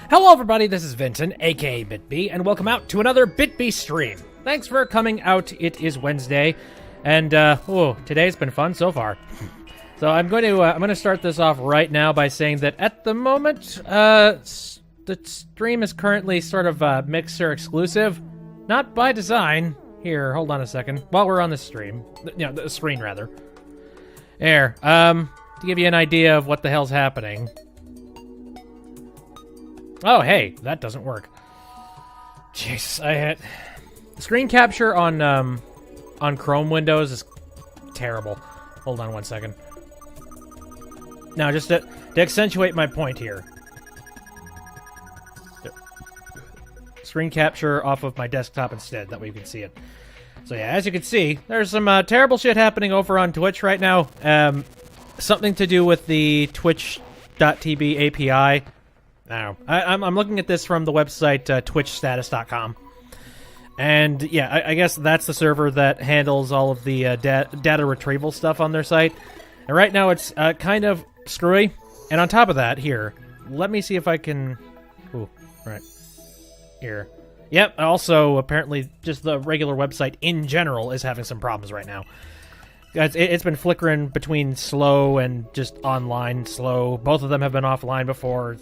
Hello everybody, this is Vinton, aka BitB, and welcome out to another BitB stream. Thanks for coming out. It is Wednesday, and today's been fun so far. So I'm going to start this off right now by saying that at the moment, the stream is currently sort of Mixer exclusive, not by design. Here, hold on a second. While we're on the stream, the screen rather. There, to give you an idea of what the hell's happening. Oh, hey, that doesn't work. Jesus, I had screen capture on Chrome Windows is terrible. Hold on one second. Now, just to accentuate my point here. Screen capture off of my desktop instead, that way you can see it. So yeah, as you can see, there's some terrible shit happening over on Twitch right now. Something to do with the twitch.tv API. I don't know. I'm looking at this from the website twitchstatus.com. And yeah, I guess that's the server that handles all of the data retrieval stuff on their site. And right now it's kind of screwy. And on top of that, here, let me see if I can... Ooh, right. Here. Yep, also, apparently, just the regular website in general is having some problems right now. It's been flickering between slow and just online slow. Both of them have been offline before.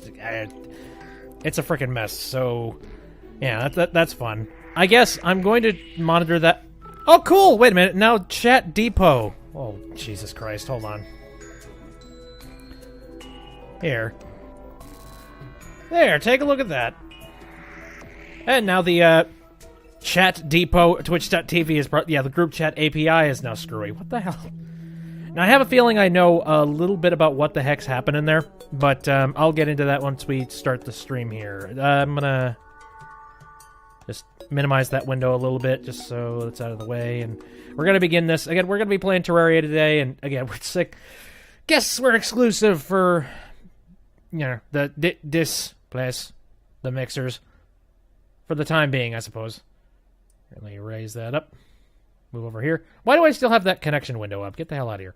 It's a freaking mess, so... Yeah, that's fun. I guess I'm going to monitor that... Oh, cool! Wait a minute, now Chat Depot. Oh, Jesus Christ, hold on. Here. There, take a look at that. And now the, Chat Depot, Twitch.tv is... the group chat API is now screwy. What the hell? Now, I have a feeling I know a little bit about what the heck's happening there, but, I'll get into that once we start the stream here. I'm gonna... just minimize that window a little bit, just so it's out of the way, and we're gonna begin this. Again, we're gonna be playing Terraria today, and again, we're sick. Guess we're exclusive for, this place, the mixers. For the time being, I suppose. Here, let me raise that up. Move over here. Why do I still have that connection window up? Get the hell out of here.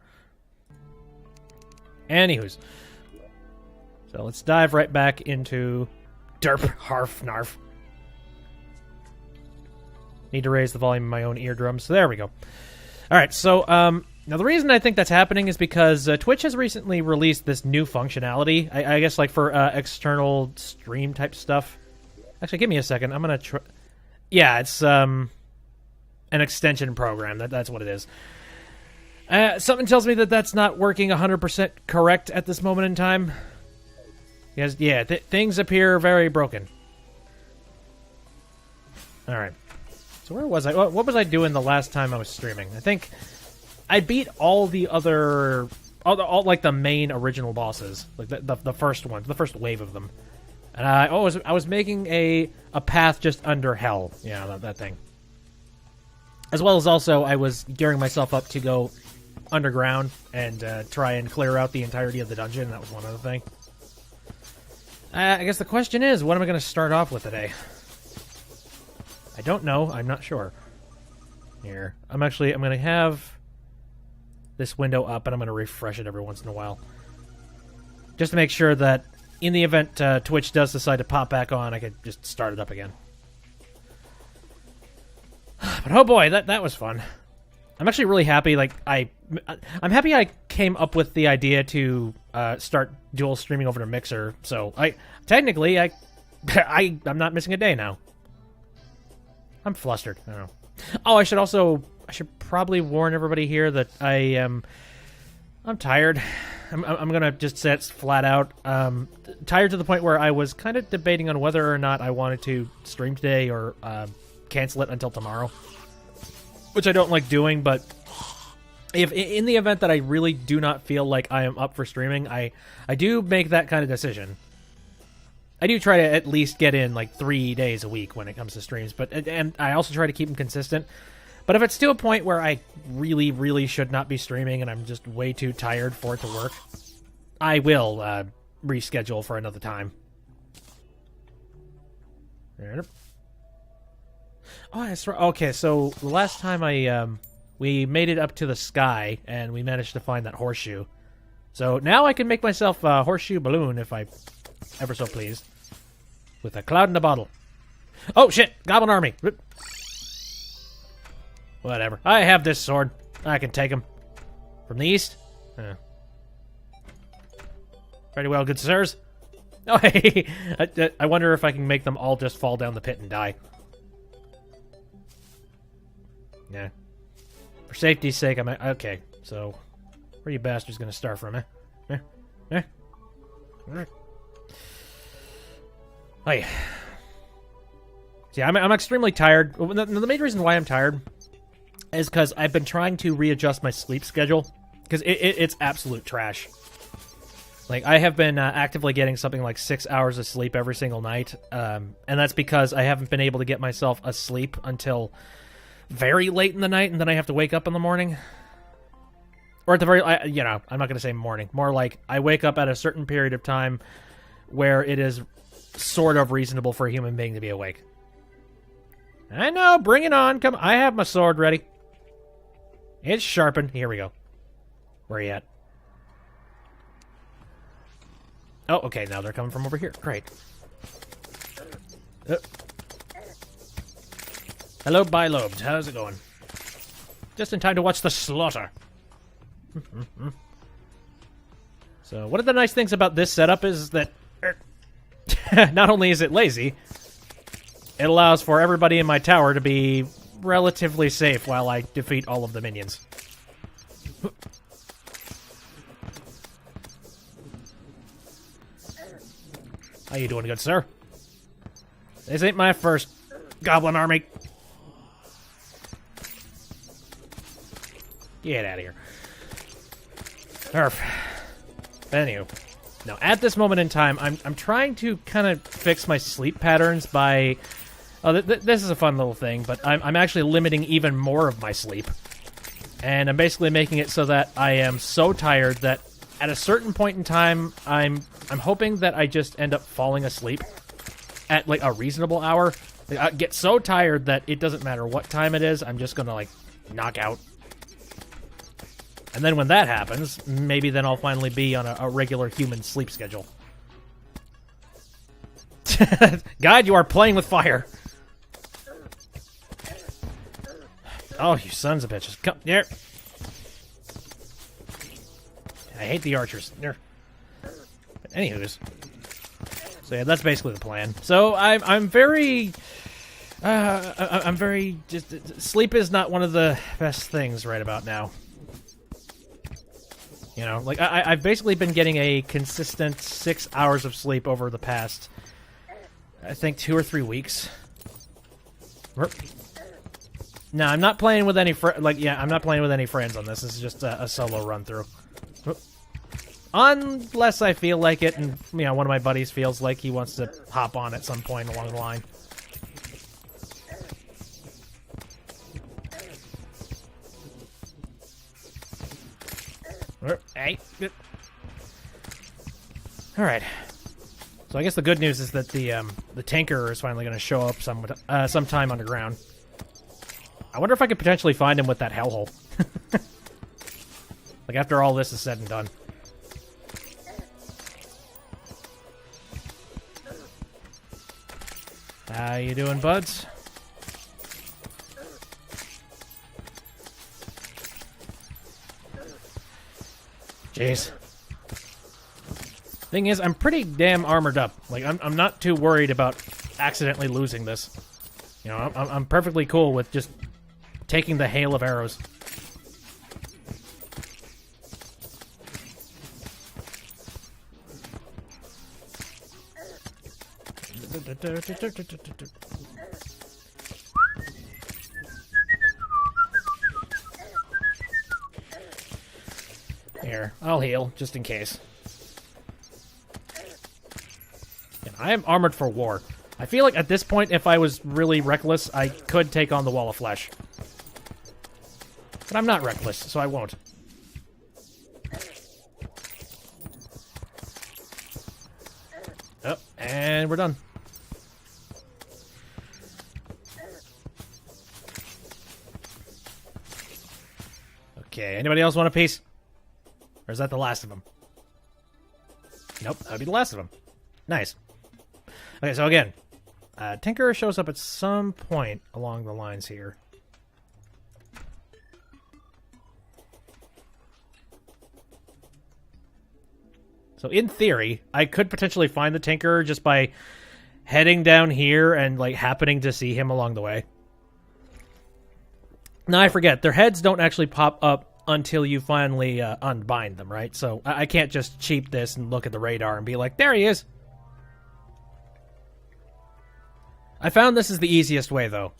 Anywho's. So let's dive right back into derp, harf, narf. Need to raise the volume of my own eardrums. So there we go. Alright, so, now the reason I think that's happening is because Twitch has recently released this new functionality. I guess, like, for external stream type stuff. Actually, give me a second. I'm going to try... Yeah, it's an extension program. That's what it is. Something tells me that that's not working 100% correct at this moment in time. Because, yeah, things appear very broken. Alright. So where was I? What was I doing the last time I was streaming? I think I beat all the other... all like, the main original bosses. Like, the first ones. The first wave of them. And I was making a path just under hell. Yeah, that thing. As well as also, I was gearing myself up to go underground and try and clear out the entirety of the dungeon. That was one other thing. I guess the question is, what am I going to start off with today? I don't know. I'm not sure. Here. I'm going to have this window up, and I'm going to refresh it every once in a while. Just to make sure that in the event Twitch does decide to pop back on, I could just start it up again. But oh boy, that was fun. I'm actually really happy. Like I'm happy I came up with the idea to start dual streaming over to Mixer. So I'm not missing a day now. I'm flustered. I don't know. Oh, I should probably warn everybody here that I'm tired. I'm gonna just say it's flat out. Tired to the point where I was kind of debating on whether or not I wanted to stream today or cancel it until tomorrow. Which I don't like doing, but if in the event that I really do not feel like I am up for streaming, I do make that kind of decision. I do try to at least get in like 3 days a week when it comes to streams, and I also try to keep them consistent. But if it's to a point where I really, really should not be streaming and I'm just way too tired for it to work, I will reschedule for another time. Oh, that's right. Okay, so the last time we made it up to the sky and we managed to find that horseshoe. So now I can make myself a horseshoe balloon if I ever so pleased. With a cloud in a bottle. Oh, shit! Goblin army! Whatever. I have this sword. I can take him. From the east? Very well, good sirs. Oh, hey! I wonder if I can make them all just fall down the pit and die. Yeah. For safety's sake, I'm... Okay, so... Where are you bastards gonna start from, eh? Oh, yeah. See, I'm extremely tired. The main reason why I'm tired is because I've been trying to readjust my sleep schedule, because it's absolute trash. Like, I have been actively getting something like 6 hours of sleep every single night, and that's because I haven't been able to get myself asleep until very late in the night, and then I have to wake up in the morning. Or at the very, I'm not going to say morning. More like, I wake up at a certain period of time where it is sort of reasonable for a human being to be awake. I know, bring it on. Come, I have my sword ready. It's sharpened. Here we go. Where are you at? Oh, okay, now they're coming from over here. Great. Hello, Bilobed. How's it going? Just in time to watch the slaughter. So, one of the nice things about this setup is that not only is it lazy, it allows for everybody in my tower to be relatively safe while I defeat all of the minions. How you doing, good sir? This ain't my first goblin army. Get out of here. Nerf. Anywho. Now, at this moment in time, I'm trying to kind of fix my sleep patterns by... Oh, this is a fun little thing, but I'm actually limiting even more of my sleep. And I'm basically making it so that I am so tired that at a certain point in time, I'm hoping that I just end up falling asleep at, like, a reasonable hour. Like, I get so tired that it doesn't matter what time it is, I'm just gonna, like, knock out. And then when that happens, maybe then I'll finally be on a regular human sleep schedule. God, you are playing with fire. Oh, you sons of bitches. Come here. I hate the archers. But anywho's. So yeah, that's basically the plan. So I'm very... sleep is not one of the best things right about now. You know, like, I've basically been getting a consistent 6 hours of sleep over the past, I think, 2 or 3 weeks. No, I'm not playing with any I'm not playing with any friends on this. This is just a solo run-through. Unless I feel like it, and, you know, one of my buddies feels like he wants to hop on at some point along the line. Hey. Alright. So I guess the good news is that the tanker is finally going to show up sometime underground. I wonder if I could potentially find him with that hellhole. Like, after all this is said and done. How you doing, buds? Jeez. Thing is, I'm pretty damn armored up. Like, I'm not too worried about accidentally losing this. You know, I'm perfectly cool with just taking the hail of arrows. Here, I'll heal, just in case. And I am armored for war. I feel like at this point, if I was really reckless, I could take on the Wall of Flesh. But I'm not reckless, so I won't. Oh, and we're done. Okay, anybody else want a piece? Or is that the last of them? Nope, that would be the last of them. Nice. Okay, so again, Tinker shows up at some point along the lines here. So in theory, I could potentially find the Tinkerer just by heading down here and like happening to see him along the way. Now I forget, their heads don't actually pop up until you finally unbind them, right? So I can't just cheat this and look at the radar and be like, there he is. I found this is the easiest way, though.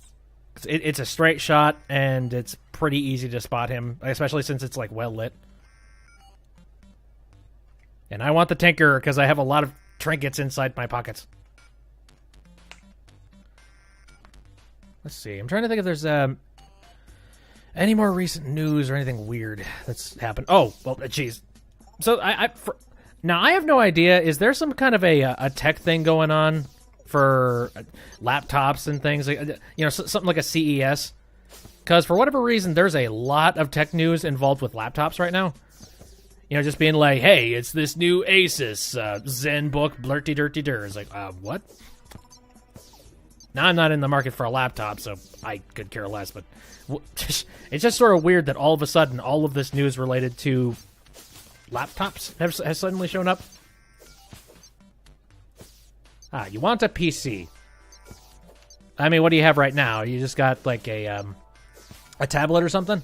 It's a straight shot, and it's pretty easy to spot him, especially since it's like well lit. And I want the Tinkerer because I have a lot of trinkets inside my pockets. Let's see. I'm trying to think if there's any more recent news or anything weird that's happened. Oh, well, jeez. So now I have no idea. Is there some kind of a tech thing going on for laptops and things? Like, you know, something like a CES? Because for whatever reason, there's a lot of tech news involved with laptops right now. You know, just being like, hey, it's this new Asus ZenBook blurty dirty dir. It's like, what? Now, I'm not in the market for a laptop, so I could care less, but it's just sort of weird that all of a sudden all of this news related to laptops has suddenly shown up. You want a PC. I mean, what do you have right now? You just got, like, a tablet or something?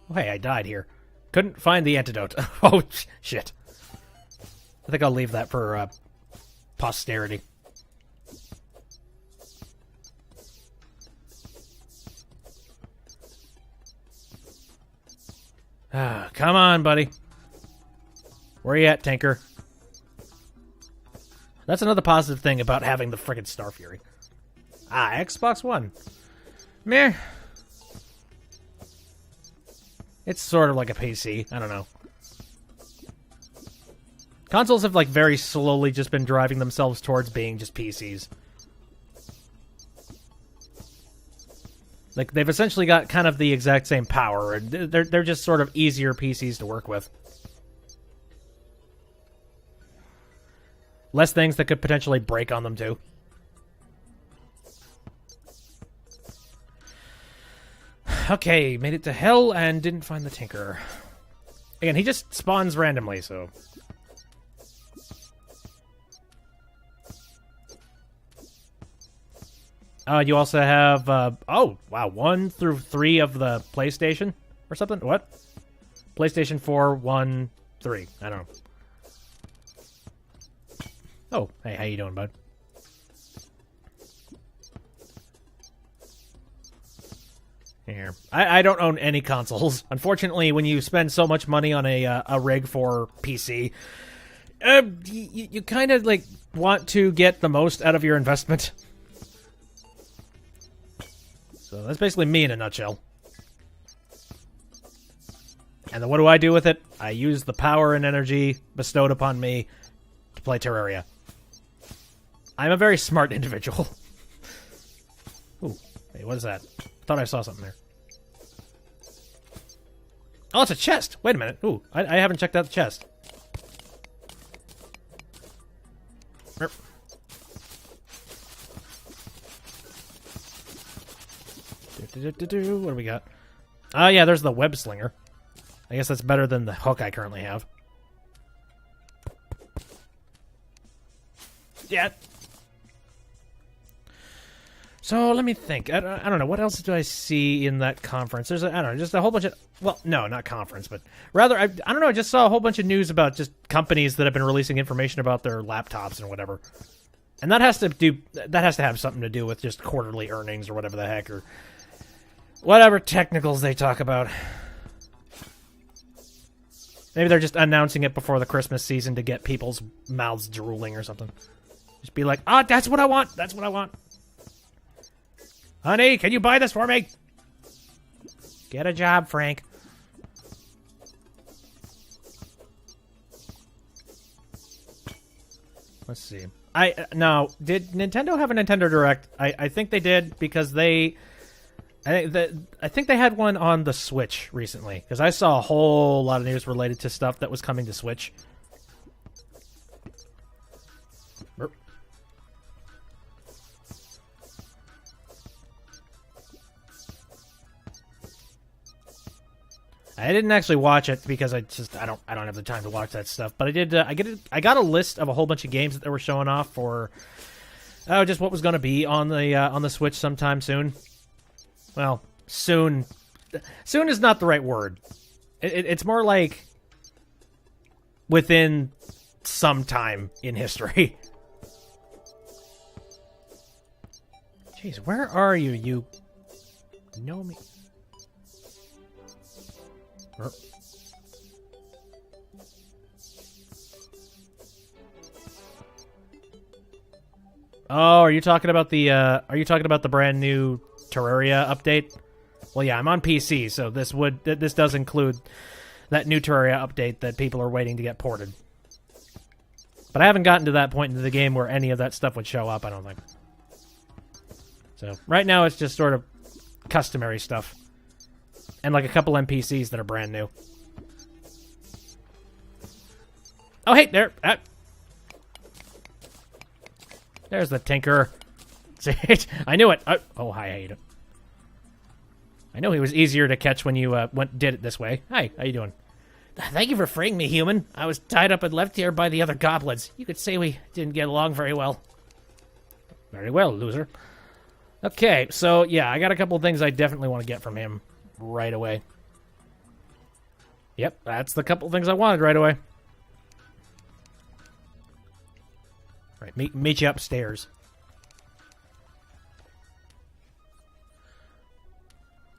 Oh, hey, I died here. Couldn't find the antidote. Oh, shit. I think I'll leave that for posterity. Come on, buddy. Where you at, Tinker? That's another positive thing about having the friggin' Starfury. Xbox One. Meh. It's sort of like a PC. I don't know. Consoles have, like, very slowly just been driving themselves towards being just PCs. Like, they've essentially got kind of the exact same power, and they're just sort of easier PCs to work with. Less things that could potentially break on them, too. Okay, made it to hell and didn't find the Tinkerer. Again, he just spawns randomly, so... you also have, oh, wow, 1 through 3 of the PlayStation or something? What? PlayStation 4, 1, 3. I don't know. Oh, hey, how you doing, bud? Here. I don't own any consoles. Unfortunately, when you spend so much money on a rig for PC, you kind of, like, want to get the most out of your investment. So that's basically me in a nutshell. And then what do I do with it? I use the power and energy bestowed upon me to play Terraria. I'm a very smart individual. Ooh, hey, what is that? I thought I saw something there. Oh, it's a chest! Wait a minute. Ooh, I haven't checked out the chest. What do we got? Oh, yeah, there's the web slinger. I guess that's better than the hook I currently have. Yeah. So, let me think. I don't know. What else do I see in that conference? There's, I don't know, just a whole bunch of... Well, no, not conference, but rather, I don't know, I just saw a whole bunch of news about just companies that have been releasing information about their laptops and whatever. And that has to have something to do with just quarterly earnings or whatever the heck, or whatever technicals they talk about. Maybe they're just announcing it before the Christmas season to get people's mouths drooling or something. Just be like, that's what I want! That's what I want! Honey, can you buy this for me? Get a job, Frank. Let's see. Now, did Nintendo have a Nintendo Direct? I think they did, because I think they had one on the Switch recently, because I saw a whole lot of news related to stuff that was coming to Switch. I didn't actually watch it because I don't have the time to watch that stuff. But I did. I got a list of a whole bunch of games that they were showing off for. Just what was going to be on the Switch sometime soon. Well, soon. Soon is not the right word. It's more like within some time in history. Jeez, where are you? You know me. Oh, are you talking about the brand new Terraria update? Well, yeah, I'm on PC, so this does include that new Terraria update that people are waiting to get ported. But I haven't gotten to that point in the game where any of that stuff would show up, I don't think. So, right now it's just sort of customary stuff. And like a couple NPCs that are brand new. Oh, hey, there. There's the Tinker. I knew it. Oh, hi, how you doing? I know he was easier to catch when you did it this way. Hi, how you doing? Thank you for freeing me, human. I was tied up and left here by the other goblins. You could say we didn't get along very well. Very well, loser. Okay, so yeah, I got a couple of things I definitely want to get from him right away. Yep, that's the couple of things I wanted right away. Right, meet you upstairs.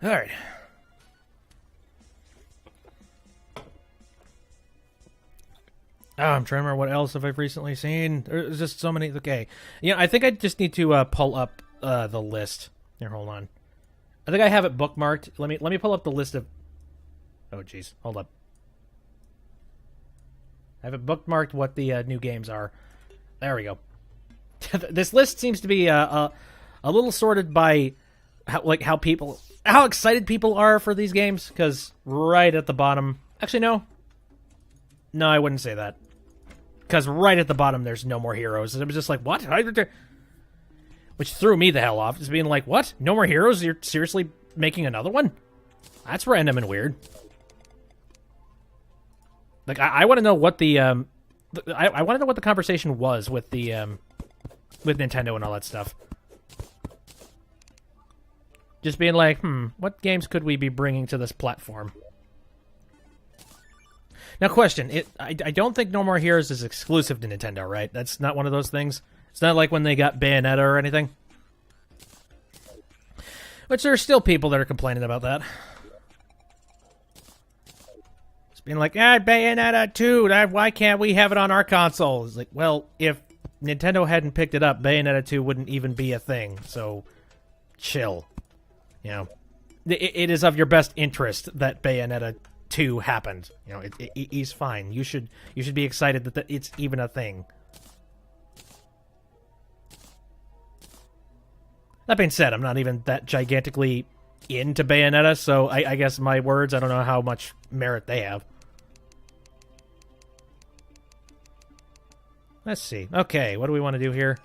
All right. Oh, I'm trying to remember what else have I recently seen. There's just so many. Okay, yeah, I think I just need to pull up the list. Here, hold on. I think I have it bookmarked. Let me pull up the list of. Oh, jeez, hold up. I have it bookmarked. What the new games are. There we go. This list seems to be a little sorted by how excited people are for these games, because right at the bottom... Actually, no. No, I wouldn't say that. Because right at the bottom, there's no more heroes. And it was just like, what? Which threw me the hell off, just being like, what? No more heroes? You're seriously making another one? That's random and weird. Like, I want to know what the... I want to know what the conversation was with the... with Nintendo and all that stuff. Just being like, what games could we be bringing to this platform? Now, question. I don't think No More Heroes is exclusive to Nintendo, right? That's not one of those things? It's not like when they got Bayonetta or anything? Which there are still people that are complaining about that. Just being like, Bayonetta 2, why can't we have it on our console? It's like, well, if Nintendo hadn't picked it up, Bayonetta 2 wouldn't even be a thing, so chill. You know, it is of your best interest that Bayonetta 2 happened. You know, he's fine. You should be excited that it's even a thing. That being said, I'm not even that gigantically into Bayonetta, so I guess my words, I don't know how much merit they have. Let's see. Okay, what do we want to do here?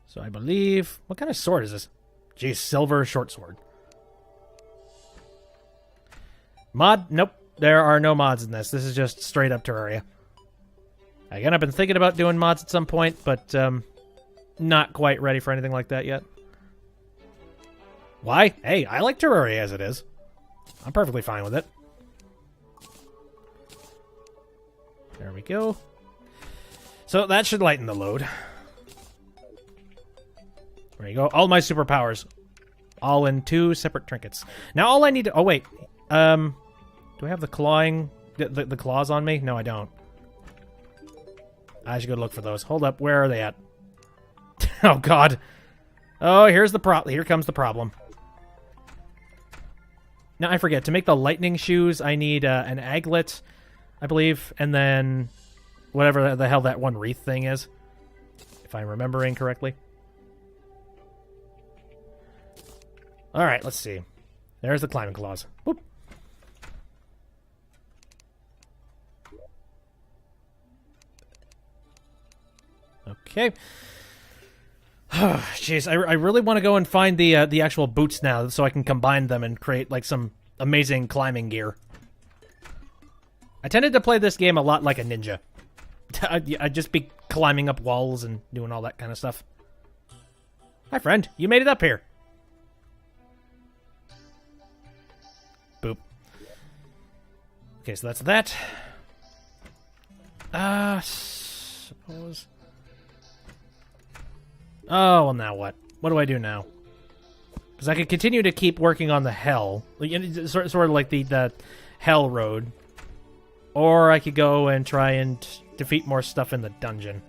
So I believe... What kind of sword is this? Geez, silver short sword. Mod? Nope. There are no mods in this. This is just straight up Terraria. Again, I've been thinking about doing mods at some point, but not quite ready for anything like that yet. Why? Hey, I like Terraria as it is. I'm perfectly fine with it. There we go. So that should lighten the load. There you go. All my superpowers. All in 2 separate trinkets. Now all I need to... Oh, wait. Do I have the clawing... The claws on me? No, I don't. I should go look for those. Hold up. Where are they at? Oh, God. Oh, here comes the problem. Now, I forget. To make the lightning shoes, I need an aglet, I believe, and then whatever the hell that one wreath thing is, if I'm remembering correctly. All right, let's see. There's the climbing claws. Whoop. Okay. Jeez, I really want to go and find the actual boots now, so I can combine them and create like some amazing climbing gear. I tended to play this game a lot like a ninja. I'd just be climbing up walls and doing all that kind of stuff. Hi, friend. You made it up here. Boop. Okay, so that's that. Suppose... Oh, well, now what? What do I do now? Because I could continue to keep working on the hell. Sort of like the hell road. Or I could go and try and defeat more stuff in the dungeon.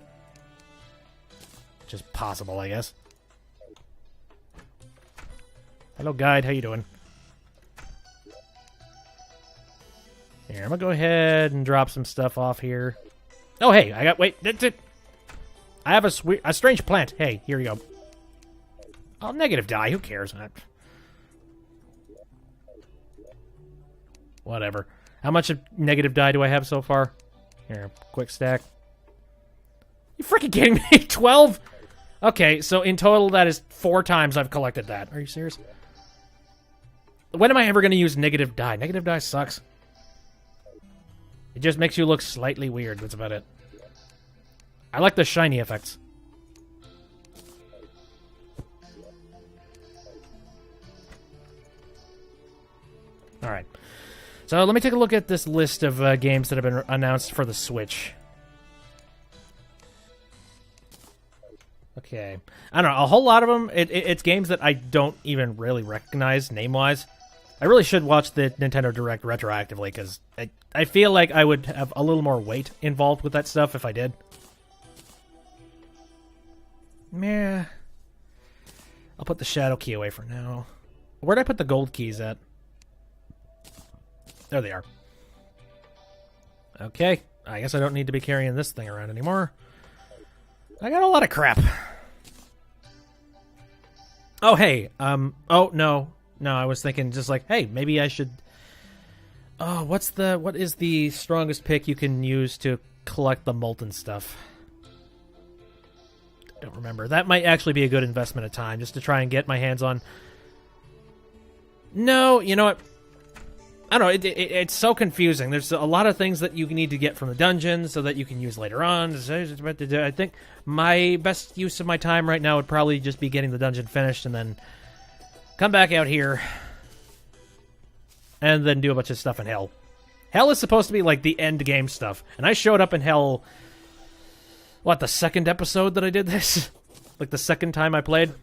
Which is possible, I guess. Hello, guide. How you doing? Here, I'm gonna go ahead and drop some stuff off here. Oh, hey, I got... Wait, I have a strange plant. Hey, here you go. Oh, negative die. Who cares? Whatever. How much of negative die do I have so far? Here, quick stack. You freaking kidding me? 12? Okay, so in total, that is 4 times I've collected that. Are you serious? When am I ever going to use negative die? Negative die sucks. It just makes you look slightly weird. That's about it. I like the shiny effects. Alright. So let me take a look at this list of games that have been announced for the Switch. Okay. I don't know, a whole lot of them, it's games that I don't even really recognize name-wise. I really should watch the Nintendo Direct retroactively, because I feel like I would have a little more weight involved with that stuff if I did. Meh. I'll put the shadow key away for now. Where'd I put the gold keys at? There they are. Okay. I guess I don't need to be carrying this thing around anymore. I got a lot of crap. Oh, hey. Oh, no. No, I was thinking just like, hey, maybe I should... Oh, what is the strongest pick you can use to collect the molten stuff? I don't remember. That might actually be a good investment of time, just to try and get my hands on... No, you know what? I don't know, it's so confusing. There's a lot of things that you need to get from the dungeon so that you can use later on. I think my best use of my time right now would probably just be getting the dungeon finished and then come back out here and then do a bunch of stuff in Hell. Hell is supposed to be like the end game stuff, and I showed up in Hell, what, the second episode that I did this? Like the second time I played?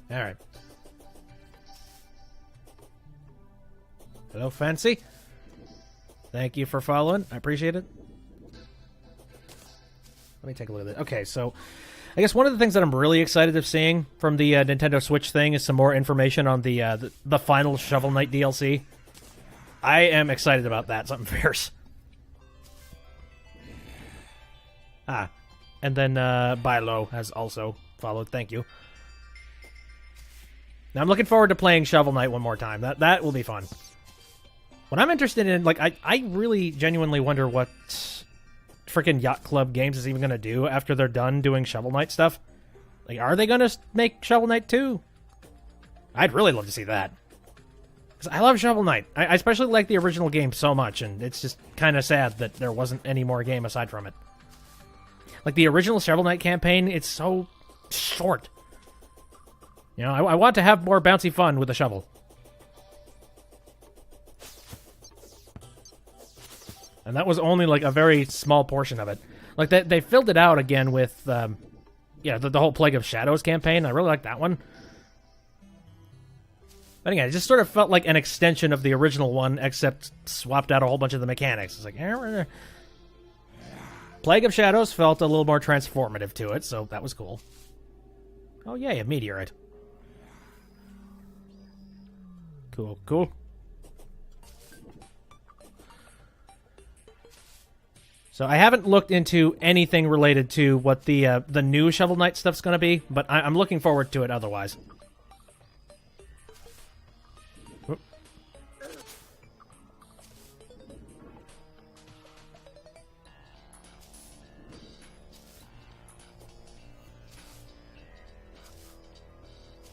Alright. Hello, Fancy. Thank you for following. I appreciate it. Let me take a look at it. Okay, so I guess one of the things that I'm really excited of seeing from the Nintendo Switch thing is some more information on the final Shovel Knight DLC. I am excited about that. Something fierce. Ah. And then Bilo has also followed. Thank you. Now, I'm looking forward to playing Shovel Knight one more time. That will be fun. What I'm interested in, like, I really genuinely wonder what freaking Yacht Club Games is even going to do after they're done doing Shovel Knight stuff. Like, are they going to make Shovel Knight 2? I'd really love to see that. Because I love Shovel Knight. I especially like the original game so much, and it's just kind of sad that there wasn't any more game aside from it. Like, the original Shovel Knight campaign, it's so short. You know, I want to have more bouncy fun with the shovel. And that was only, like, a very small portion of it. Like, they filled it out again with, yeah, the whole Plague of Shadows campaign. I really like that one. But again, it just sort of felt like an extension of the original one, except swapped out a whole bunch of the mechanics. It's like, Plague of Shadows felt a little more transformative to it, so that was cool. Oh, yay, a meteorite. Cool, cool. So I haven't looked into anything related to what the new Shovel Knight stuff's going to be, but I'm looking forward to it otherwise. Whoop.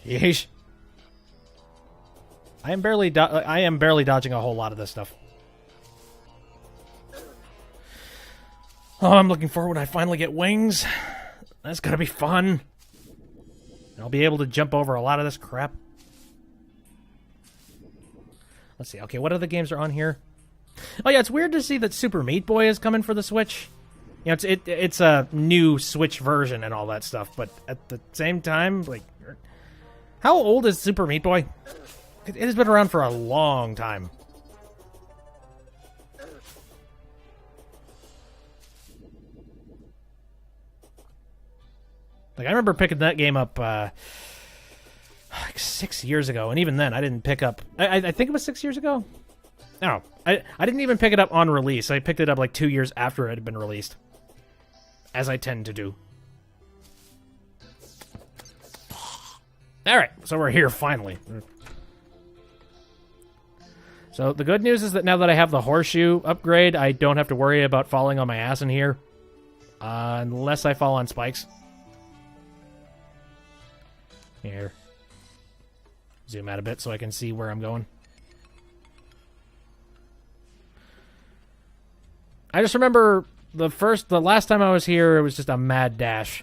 Yeesh. I am barely dodging a whole lot of this stuff. Oh, I'm looking forward when I finally get wings. That's gonna be fun. I'll be able to jump over a lot of this crap. Let's see. Okay, what other games are on here? Oh yeah, it's weird to see that Super Meat Boy is coming for the Switch. You know, it's a new Switch version and all that stuff, but at the same time, like, how old is Super Meat Boy? It has been around for a long time. Like, I remember picking that game up like 6 years ago, and even then, I didn't pick up... I think it was 6 years ago? No, I didn't even pick it up on release. I picked it up like 2 years after it had been released. As I tend to do. Alright, so we're here, finally. So the good news is that now that I have the horseshoe upgrade, I don't have to worry about falling on my ass in here. Unless I fall on spikes. Here. Zoom out a bit so I can see where I'm going. I just remember the last time I was here, it was just a mad dash.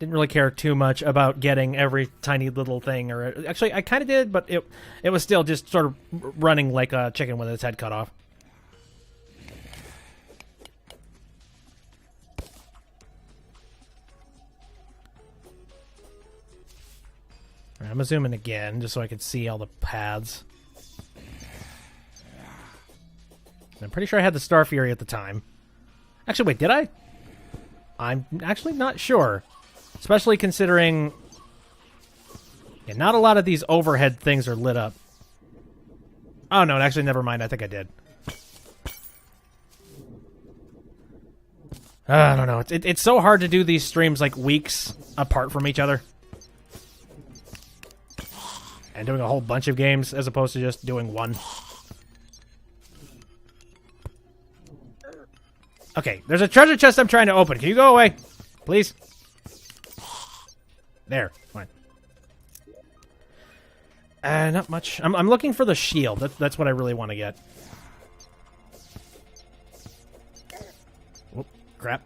Didn't really care too much about getting every tiny little thing, or actually I kind of did, but it was still just sort of running like a chicken with its head cut off. All right, I'm gonna zoom in again just so I can see all the paths. I'm pretty sure I had the Starfury at the time. Actually, wait, did I? I'm actually not sure. Especially considering... yeah, not a lot of these overhead things are lit up. Oh, no, actually, never mind. I think I did. I don't know. It's so hard to do these streams, like, weeks apart from each other. And doing a whole bunch of games as opposed to just doing one. Okay, there's a treasure chest I'm trying to open. Can you go away? Please? There. Fine. Not much. I'm looking for the shield. That's what I really want to get. Whoop. Crap.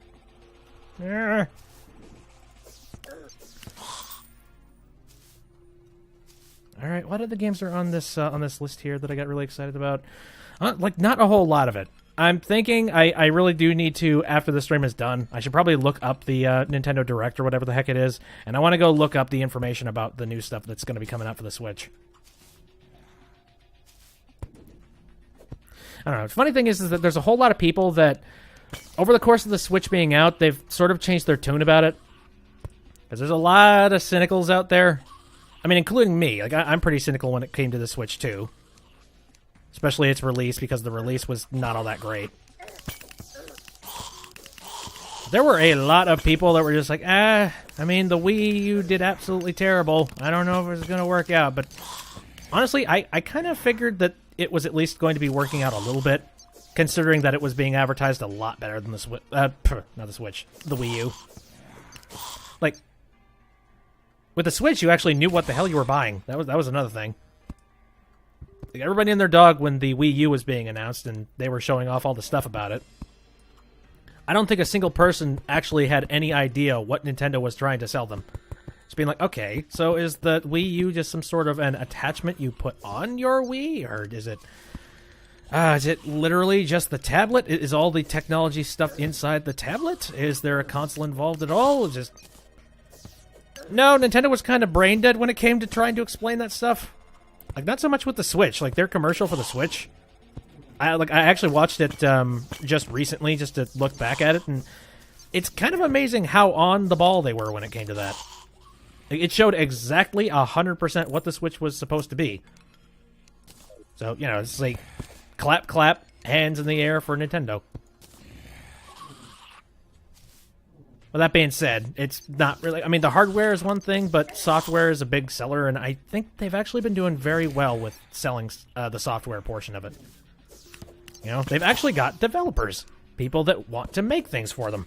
Alright, what other games are on this list here that I got really excited about? Like, not a whole lot of it. I'm thinking I really do need to, after the stream is done, I should probably look up the Nintendo Direct or whatever the heck it is, and I want to go look up the information about the new stuff that's going to be coming out for the Switch. I don't know. The funny thing is that there's a whole lot of people that, over the course of the Switch being out, they've sort of changed their tune about it. Because there's a lot of cynicals out there. I mean, including me. Like, I'm pretty cynical when it came to the Switch, too. Especially its release, because the release was not all that great. There were a lot of people that were just like, I mean, the Wii U did absolutely terrible. I don't know if it's going to work out. But honestly, I kind of figured that it was at least going to be working out a little bit, considering that it was being advertised a lot better than the Switch. Not the Switch, the Wii U. Like, with the Switch, you actually knew what the hell you were buying. That was another thing. Everybody and their dog when the Wii U was being announced and they were showing off all the stuff about it. I don't think a single person actually had any idea what Nintendo was trying to sell them. Just being like, okay, so is the Wii U just some sort of an attachment you put on your Wii? Or is it literally just the tablet? Is all the technology stuff inside the tablet? Is there a console involved at all? No, Nintendo was kind of brain dead when it came to trying to explain that stuff. Like, not so much with the Switch. Like, their commercial for the Switch, I actually watched it just recently, just to look back at it, and it's kind of amazing how on the ball they were when it came to that. It showed exactly 100% what the Switch was supposed to be. So, you know, it's like, clap, clap, hands in the air for Nintendo. Well, that being said, it's not really... I mean, the hardware is one thing, but software is a big seller, and I think they've actually been doing very well with selling the software portion of it. You know, they've actually got developers, people that want to make things for them.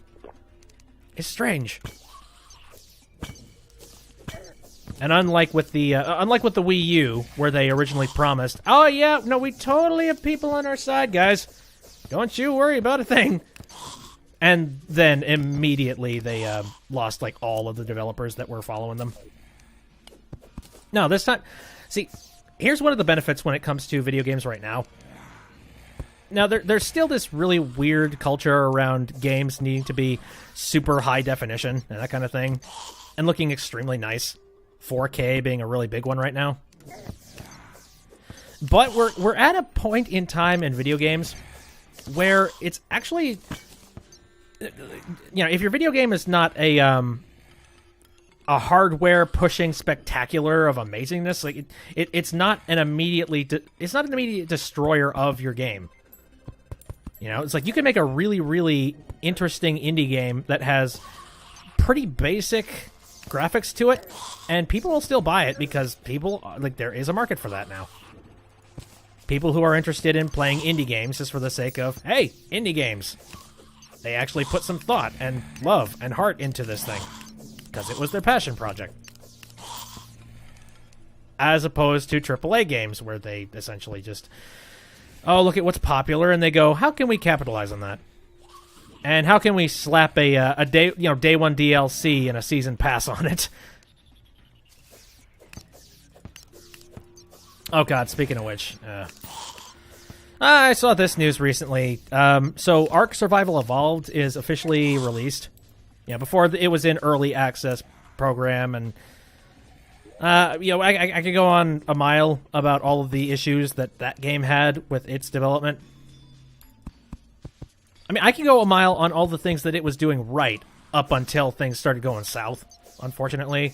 is strange. And unlike with the Wii U, where they originally promised, oh yeah, no, we totally have people on our side, guys. Don't you worry about a thing. And then immediately they lost like all of the developers that were following them. No, this time, see, here's one of the benefits when it comes to video games right now. Now, there's still this really weird culture around games needing to be super high definition and that kind of thing, and looking extremely nice. 4K being a really big one right now. But we're at a point in time in video games where it's actually, you know, if your video game is not a hardware pushing spectacular of amazingness, like it's not an immediate destroyer of your game. You know, it's like you can make a really, really interesting indie game that has pretty basic graphics to it, and people will still buy it because there is a market for that now. People who are interested in playing indie games just for the sake of, hey, indie games. They actually put some thought and love and heart into this thing because it was their passion project. As opposed to AAA games where they essentially just, oh, look at what's popular, and they go, how can we capitalize on that? And how can we slap a day one DLC and a season pass on it? Oh god, speaking of which, I saw this news recently. So Ark Survival Evolved is officially released. Yeah, before it was in early access program, and I could go on a mile about all of the issues that game had with its development. I mean, I can go a mile on all the things that it was doing right up until things started going south, unfortunately.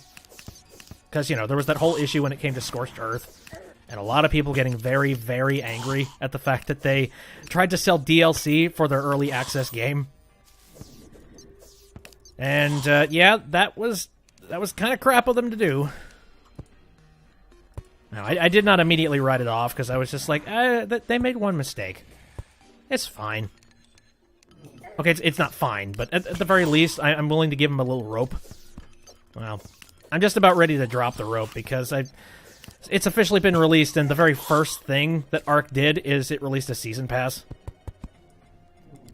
Because, you know, there was that whole issue when it came to Scorched Earth, and a lot of people getting very, very angry at the fact that they tried to sell DLC for their early access game. And, yeah, that was kind of crap of them to do. Now, I did not immediately write it off, because I was just like, they made one mistake. It's fine. Okay, it's not fine, but at the very least, I'm willing to give him a little rope. Well, I'm just about ready to drop the rope because it's officially been released, and the very first thing that Ark did is it released a season pass.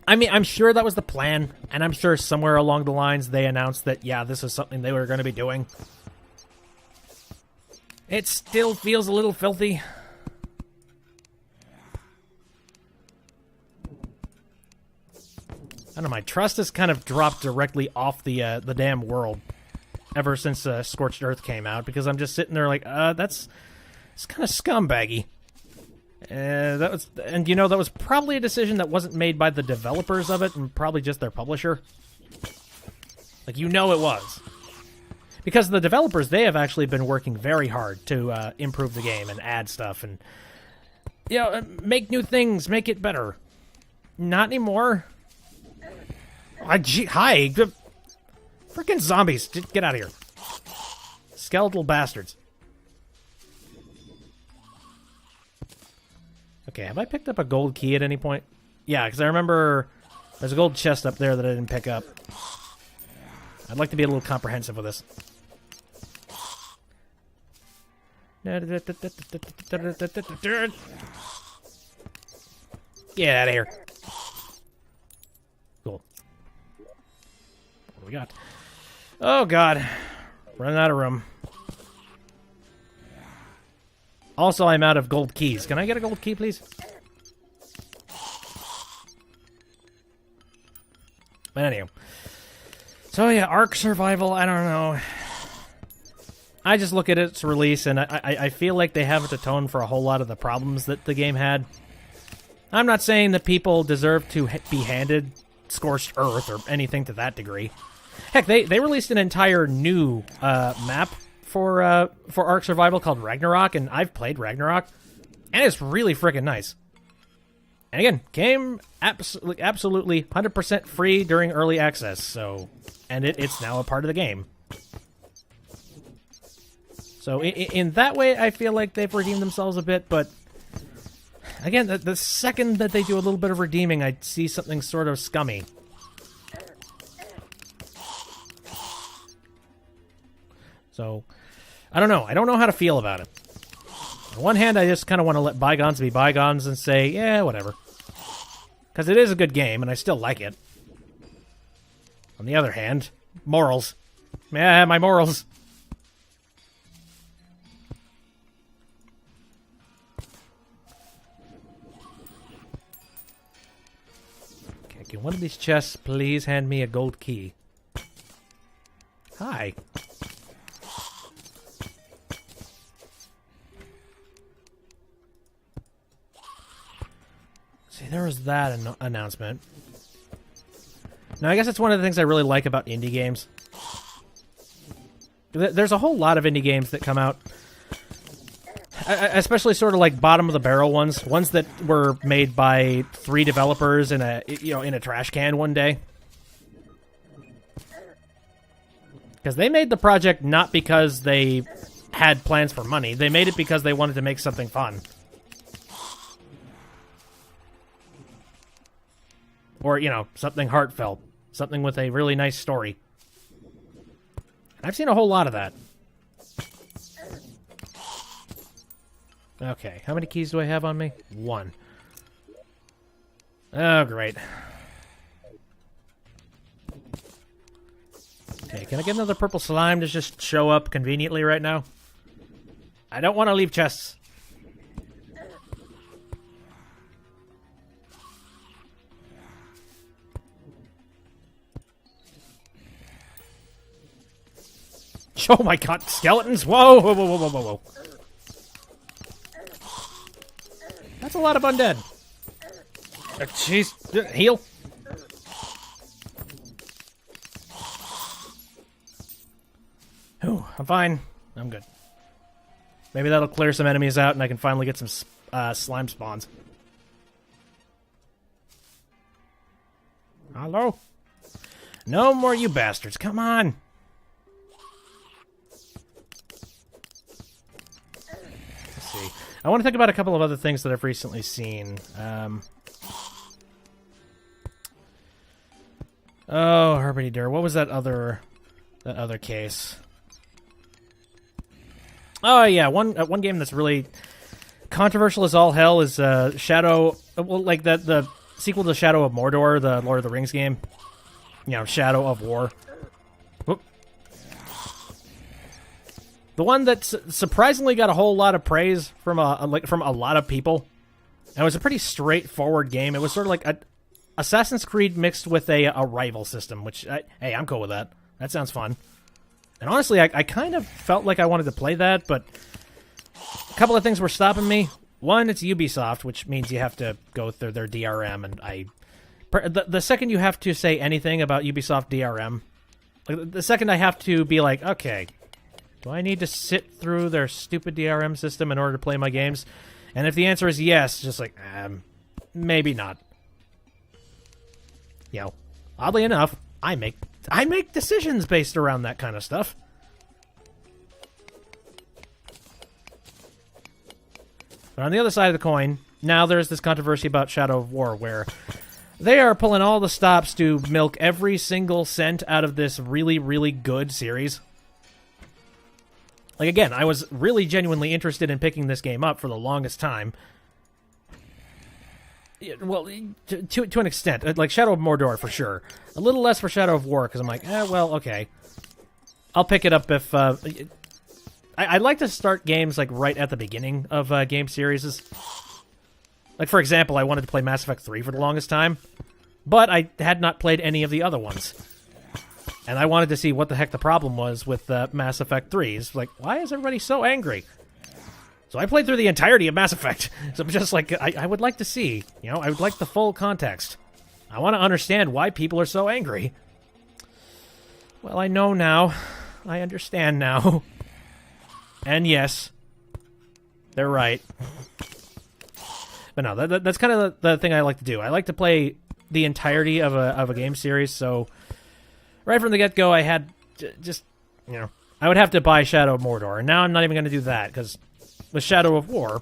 I mean, I'm sure that was the plan, and I'm sure somewhere along the lines they announced that, yeah, this is something they were going to be doing. It still feels a little filthy. I don't know, my trust has kind of dropped directly off the damn world ever since Scorched Earth came out, because I'm just sitting there like, it's kind of scumbaggy. That was probably a decision that wasn't made by the developers of it, and probably just their publisher. Like, it was. Because the developers, they have actually been working very hard to improve the game and add stuff and, make new things, make it better. Not anymore. Hi! Freaking zombies! Get out of here. Skeletal bastards. Okay, have I picked up a gold key at any point? Yeah, because I remember there's a gold chest up there that I didn't pick up. I'd like to be a little comprehensive with this. Get out of here. Cool. What do we got? Oh, God. Running out of room. Also, I'm out of gold keys. Can I get a gold key, please? But anyway. So, yeah, Ark Survival, I don't know. I just look at its release, and I feel like they haven't atoned for a whole lot of the problems that the game had. I'm not saying that people deserve to be handed Scorched Earth or anything to that degree. Heck, they released an entire new map for Ark Survival called Ragnarok, and I've played Ragnarok, and it's really freaking nice. And again, came absolutely 100% free during early access, so, and it's now a part of the game. So in that way, I feel like they've redeemed themselves a bit, but again, the second that they do a little bit of redeeming, I see something sort of scummy. So, I don't know. I don't know how to feel about it. On one hand, I just kind of want to let bygones be bygones and say, yeah, whatever. Because it is a good game, and I still like it. On the other hand, morals. Yeah, my morals. Okay, can one of these chests please hand me a gold key? Hi. See, there was that announcement. Now, I guess that's one of the things I really like about indie games. There's a whole lot of indie games that come out, especially sort of like bottom of the barrel ones that were made by 3 developers in a trash can one day. Because they made the project not because they had plans for money. They made it because they wanted to make something fun. Or, something heartfelt. Something with a really nice story. I've seen a whole lot of that. Okay, how many keys do I have on me? 1. Oh, great. Okay, can I get another purple slime to just show up conveniently right now? I don't want to leave chests. Oh my god, skeletons! Whoa, whoa, whoa, whoa, whoa, whoa, whoa. That's a lot of undead. Jeez, heal. Ooh, I'm fine. I'm good. Maybe that'll clear some enemies out and I can finally get some slime spawns. Hello? No more you bastards, come on! I want to think about a couple of other things that I've recently seen. Oh, Herbity-Dur. What was that other case? Oh, yeah. One game that's really controversial as all hell is Shadow... Well, like the sequel to Shadow of Mordor, the Lord of the Rings game. Shadow of War. Whoop. The one that surprisingly got a whole lot of praise from a lot of people. And it was a pretty straightforward game. It was sort of like a Assassin's Creed mixed with a rival system, which, hey, I'm cool with that. That sounds fun. And honestly, I kind of felt like I wanted to play that, but a couple of things were stopping me. One, it's Ubisoft, which means you have to go through their DRM, and the second you have to say anything about Ubisoft DRM, like the second I have to be like, okay, do I need to sit through their stupid DRM system in order to play my games? And if the answer is yes, just like, maybe not. Oddly enough, I make decisions based around that kind of stuff. But on the other side of the coin, now there's this controversy about Shadow of War, where they are pulling all the stops to milk every single cent out of this really, really good series. Like, again, I was really genuinely interested in picking this game up for the longest time. Well, to an extent. Like, Shadow of Mordor, for sure. A little less for Shadow of War, because I'm like, well, okay. I'll pick it up if... I like to start games, like, right at the beginning of game series. Like, for example, I wanted to play Mass Effect 3 for the longest time, but I had not played any of the other ones. And I wanted to see what the heck the problem was with Mass Effect 3. It's like, why is everybody so angry? So I played through the entirety of Mass Effect. So I'm just like, I would like to see, I would like the full context. I want to understand why people are so angry. Well, I know now. I understand now. And yes, they're right. But no, that's kind of the thing I like to do. I like to play the entirety of a game series, so right from the get-go, I had just, I would have to buy Shadow of Mordor, and now I'm not even going to do that, because with Shadow of War,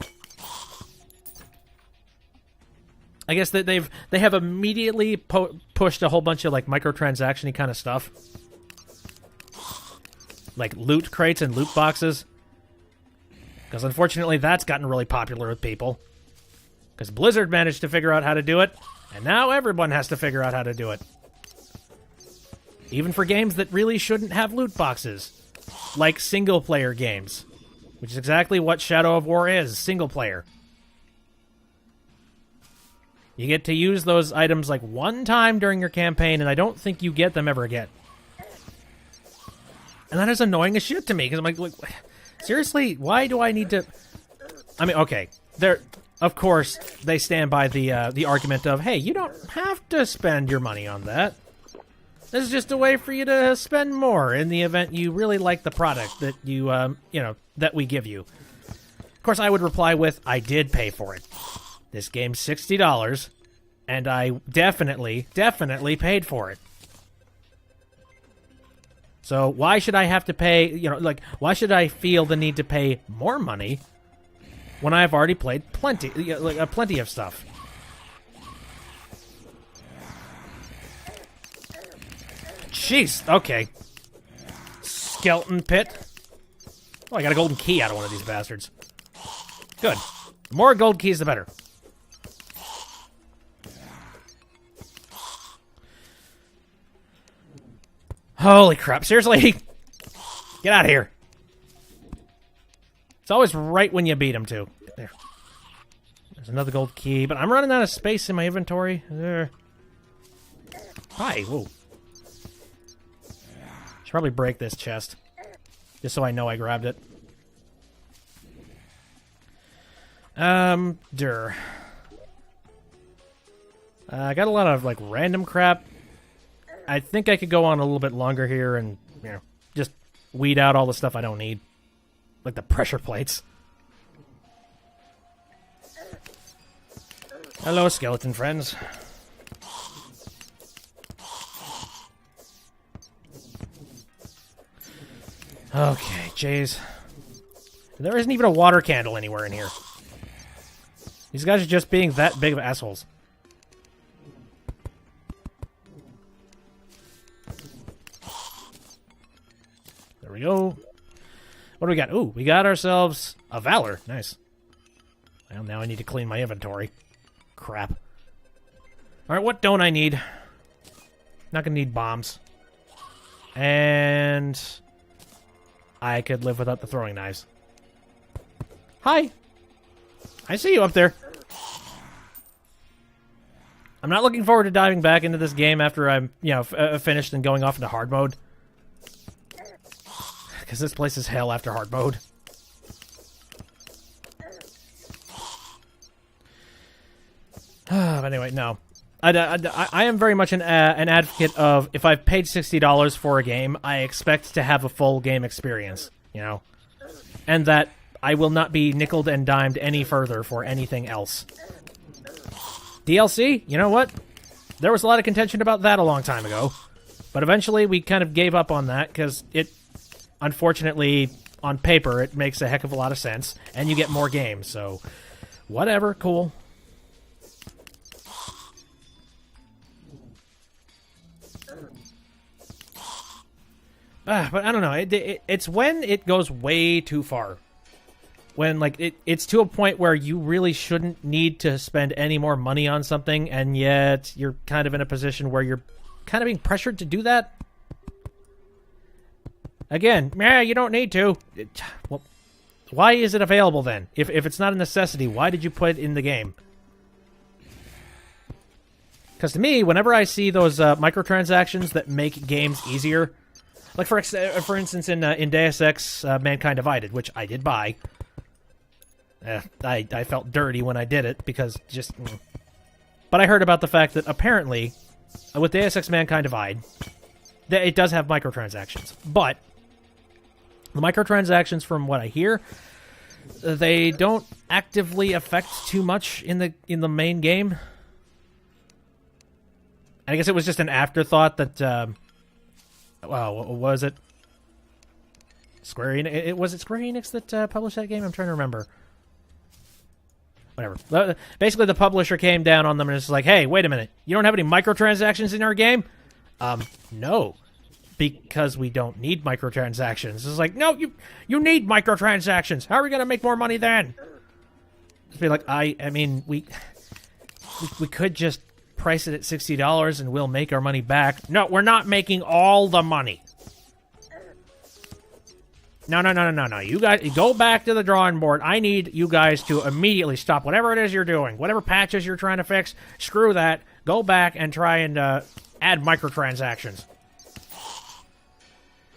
I guess that they have immediately pushed a whole bunch of, like, microtransaction-y kind of stuff. like loot crates and loot boxes. Because unfortunately that's gotten really popular with people. Because Blizzard managed to figure out how to do it, and now everyone has to figure out how to do it. Even for games that really shouldn't have loot boxes. Like single-player games. Which is exactly what Shadow of War is, single-player. You get to use those items like one time during your campaign, and I don't think you get them ever again. And that is annoying as shit to me, because I'm like, seriously, why do I need to... I mean, okay, of course, they stand by the argument of, hey, you don't have to spend your money on that. This is just a way for you to spend more in the event you really like the product that you that we give you. Of course, I would reply with, I did pay for it. This game's $60, and I definitely paid for it. So why should I have to pay, why should I feel the need to pay more money when I've already played plenty of stuff? Jeez, okay. Skeleton pit. Oh, I got a golden key out of one of these bastards. Good. The more gold keys, the better. Holy crap, seriously? Get out of here. It's always right when you beat him, too. There. There's another gold key, but I'm running out of space in my inventory. There. Hi, whoa. Should probably break this chest. Just so I know I grabbed it. I got a lot of, random crap. I think I could go on a little bit longer here and, just weed out all the stuff I don't need. Like the pressure plates. Hello, skeleton friends. Okay, jeez. There isn't even a water candle anywhere in here. These guys are just being that big of assholes. There we go. What do we got? Ooh, we got ourselves a Valor. Nice. Well, now I need to clean my inventory. Crap. Alright, what don't I need? Not gonna need bombs. And... I could live without the throwing knives. Hi! I see you up there. I'm not looking forward to diving back into this game after I'm, finished and going off into hard mode. Because this place is hell after hard mode. But anyway, no. I am very much an advocate of, if I've paid $60 for a game, I expect to have a full game experience, And that I will not be nickeled and dimed any further for anything else. DLC, you know what? There was a lot of contention about that a long time ago. But eventually we kind of gave up on that, because it, unfortunately, on paper, it makes a heck of a lot of sense, and you get more games, so whatever, cool. But I don't know. It's when it goes way too far. When, it's to a point where you really shouldn't need to spend any more money on something, and yet you're kind of in a position where you're kind of being pressured to do that. Again, you don't need to. Well, why is it available then? If it's not a necessity, why did you put it in the game? Because to me, whenever I see those microtransactions that make games easier... Like, for instance, in Deus Ex Mankind Divided, which I did buy. I felt dirty when I did it, because just... But I heard about the fact that apparently, with Deus Ex Mankind Divide, it does have microtransactions. But, the microtransactions, from what I hear, they don't actively affect too much in the main game. I guess it was just an afterthought that... Wow, what was it? Square Enix? Was it Square Enix that published that game? I'm trying to remember. Whatever. Basically, the publisher came down on them and was like, hey, wait a minute. You don't have any microtransactions in our game? No. because we don't need microtransactions. It's like, no, you need microtransactions. How are we going to make more money then? Just be like, I mean, we could just price it at $60 and we'll make our money back. No, we're not making all the money. No. You guys, go back to the drawing board. I need you guys to immediately stop whatever it is you're doing. Whatever patches you're trying to fix, screw that. Go back and try and add microtransactions.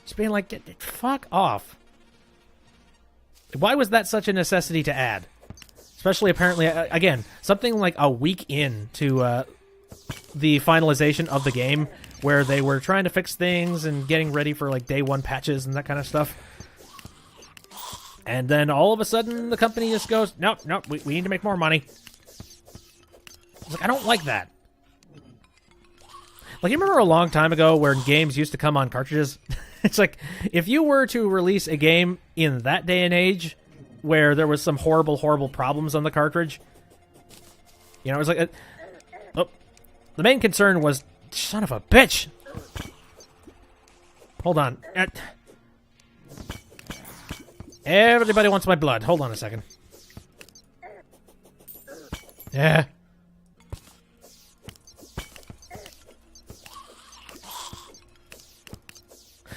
Just being like, fuck off. Why was that such a necessity to add? Especially, apparently, again, something like a week into the finalization of the game, where they were trying to fix things and getting ready for, like, day one patches and that kind of stuff. And then all of a sudden, the company just goes, nope, we need to make more money. It's like, I don't like that. Like, you remember a long time ago where games used to come on cartridges? It's like, if you were to release a game in that day and age where there was some horrible, horrible problems on the cartridge, you know, it was like, the main concern was, son of a bitch. Hold on. Everybody wants my blood. Hold on a second. Yeah.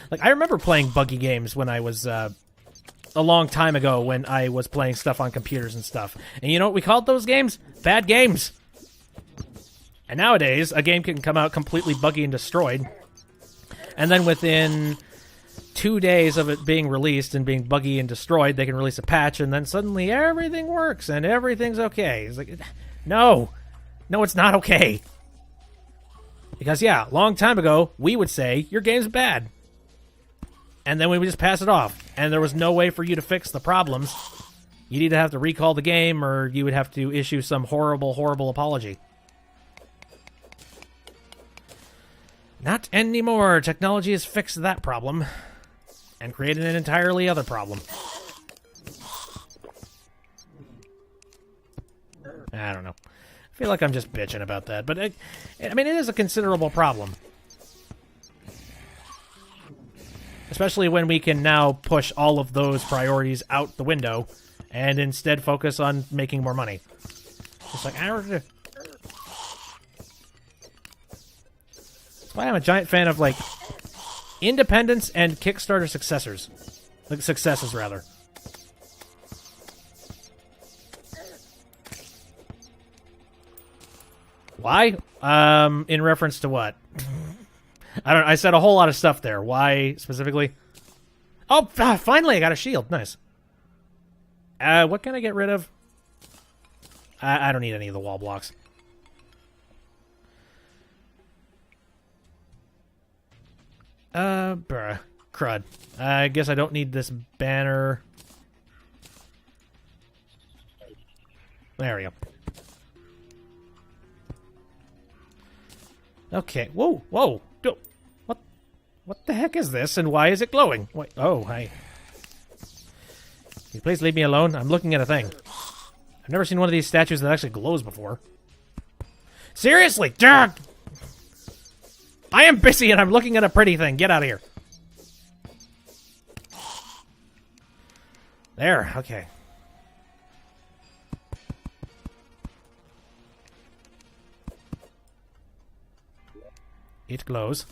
Like, I remember playing buggy games when I was, a long time ago when I was playing stuff on computers and stuff. And you know what we called those games? Bad games. And nowadays, a game can come out completely buggy and destroyed. And then within 2 days of it being released and being buggy and destroyed, they can release a patch, and then suddenly everything works and everything's okay. It's like, no, it's not okay. Because, yeah, a long time ago, we would say, your game's bad. And then we would just pass it off. And there was no way for you to fix the problems. You'd either have to recall the game, or you would have to issue some horrible, horrible apology. Not anymore. Technology has fixed that problem and created an entirely other problem. I don't know. I feel like I'm just bitching about that, but I mean, it is a considerable problem. Especially when we can now push all of those priorities out the window and instead focus on making more money. It's like, that's why I'm a giant fan of, like, independence and Kickstarter successes, rather. Why? In reference to what? I said a whole lot of stuff there. Why specifically? Oh, finally I got a shield. Nice. What can I get rid of? I don't need any of the wall blocks. Bruh. Crud. I guess I don't need this banner. There we go. Okay. Whoa. What the heck is this, and why is it glowing? Wait. Oh, hi. Can you please leave me alone? I'm looking at a thing. I've never seen one of these statues that actually glows before. Seriously! Dad! I am busy and I'm looking at a pretty thing. Get out of here. There. Okay. It glows.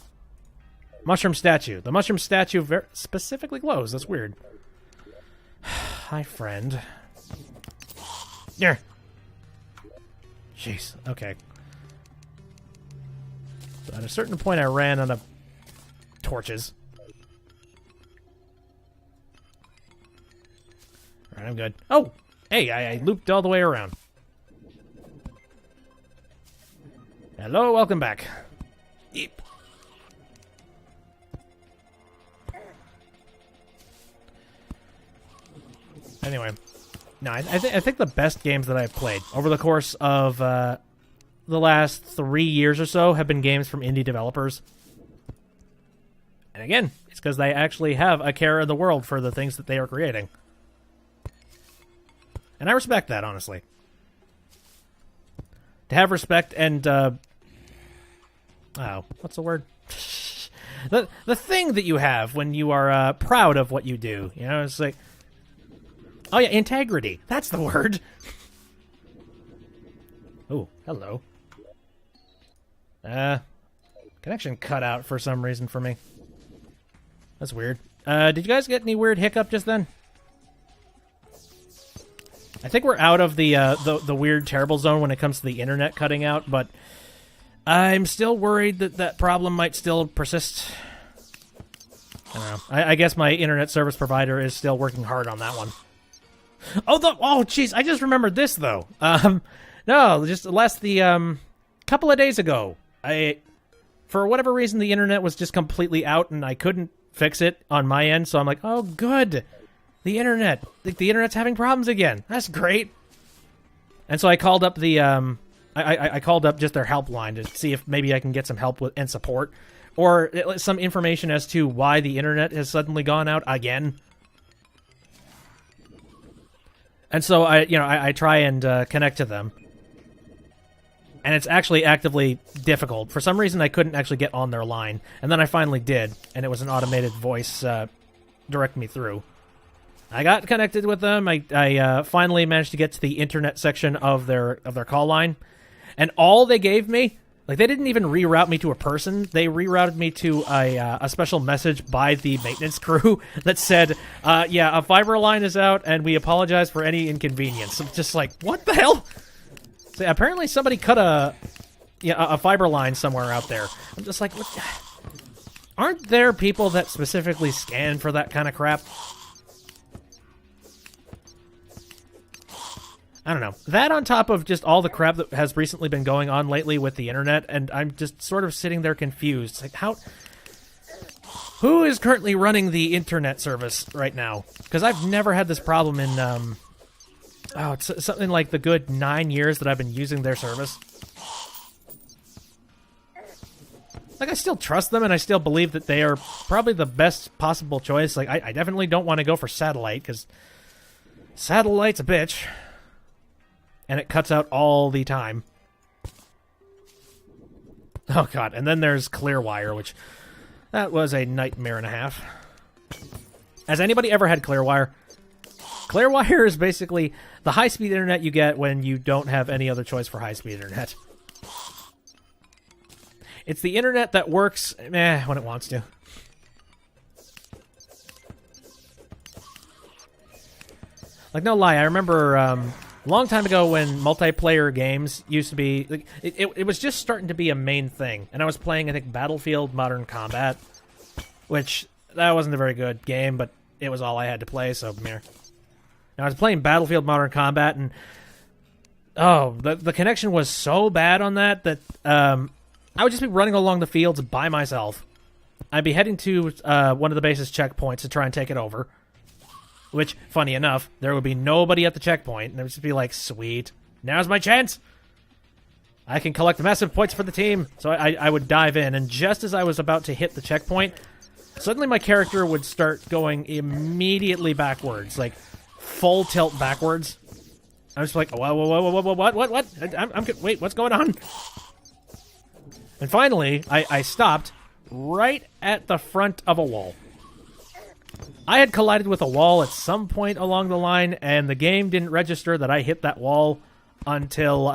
Mushroom statue. The mushroom statue specifically glows. That's weird. Hi, friend. Yeah. Jeez. Okay. So at a certain point, I ran out of torches. Alright, I'm good. Oh! Hey, I looped all the way around. Hello, welcome back. Eep. Anyway, no, I think the best games that I've played over the course of the last 3 years or so have been games from indie developers. And again, it's because they actually have a care in the world for the things that they are creating. And I respect that, honestly. To have respect and, oh, what's the word? the thing that you have when you are proud of what you do. You know, it's like, oh yeah, integrity. That's the word. Oh, hello. Connection cut out for some reason for me. That's weird. Did you guys get any weird hiccup just then? I think we're out of the weird, terrible zone when it comes to the internet cutting out, but I'm still worried that that problem might still persist. I don't know. I guess my internet service provider is still working hard on that one. Oh, jeez, I just remembered this, though. No, just couple of days ago, for whatever reason, the internet was just completely out, and I couldn't fix it on my end, so I'm like, oh, good. The internet. The internet's having problems again. That's great. And so I called up I called up just their helpline to see if maybe I can get some help with and support, or some information as to why the internet has suddenly gone out again. And so I try and connect to them, and it's actually actively difficult. For some reason, I couldn't actually get on their line, and then I finally did, and it was an automated voice direct me through. I got connected with them. I finally managed to get to the internet section of their call line, and all they gave me, like, they didn't even reroute me to a person. They rerouted me to a special message by the maintenance crew that said, yeah, a fiber line is out, and we apologize for any inconvenience. I'm just like, what the hell? So apparently somebody cut a fiber line somewhere out there. I'm just like, what? Aren't there people that specifically scan for that kind of crap? I don't know. That on top of just all the crap that has recently been going on lately with the internet, and I'm just sort of sitting there confused. Like, who is currently running the internet service right now? Because I've never had this problem in, it's something like the good 9 years that I've been using their service. Like, I still trust them, and I still believe that they are probably the best possible choice. Like, I definitely don't want to go for satellite, because satellite's a bitch. And it cuts out all the time. Oh, God. And then there's Clearwire, which... that was a nightmare and a half. Has anybody ever had Clearwire? Clearwire is basically the high-speed internet you get when you don't have any other choice for high-speed internet. It's the internet that works, when it wants to. Like, no lie, I remember... a long time ago when multiplayer games used to be... like, it was just starting to be a main thing. And I was playing, I think, Battlefield Modern Combat. Which, that wasn't a very good game, but it was all I had to play, so meh. And I was playing Battlefield Modern Combat, and... oh, the connection was so bad on that I would just be running along the fields by myself. I'd be heading to one of the base's checkpoints to try and take it over. Which, funny enough, there would be nobody at the checkpoint, and it would just be like, sweet, now's my chance! I can collect massive points for the team! So I would dive in, and just as I was about to hit the checkpoint, suddenly my character would start going immediately backwards, like, full tilt backwards. I was like, whoa, what? I'm wait, what's going on? And finally, I stopped right at the front of a wall. I had collided with a wall at some point along the line, and the game didn't register that I hit that wall until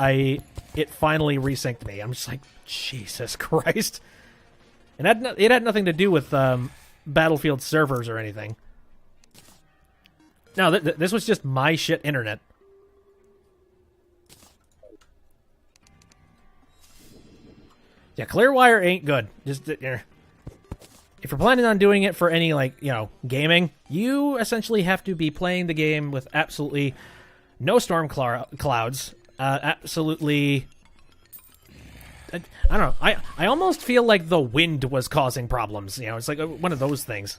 it finally resynced me. I'm just like, Jesus Christ. And it had nothing to do with Battlefield servers or anything. No, this was just my shit internet. Yeah, Clearwire ain't good. Just... if you're planning on doing it for any, gaming, you essentially have to be playing the game with absolutely no storm clouds. Absolutely... I don't know. I almost feel like the wind was causing problems. It's like one of those things.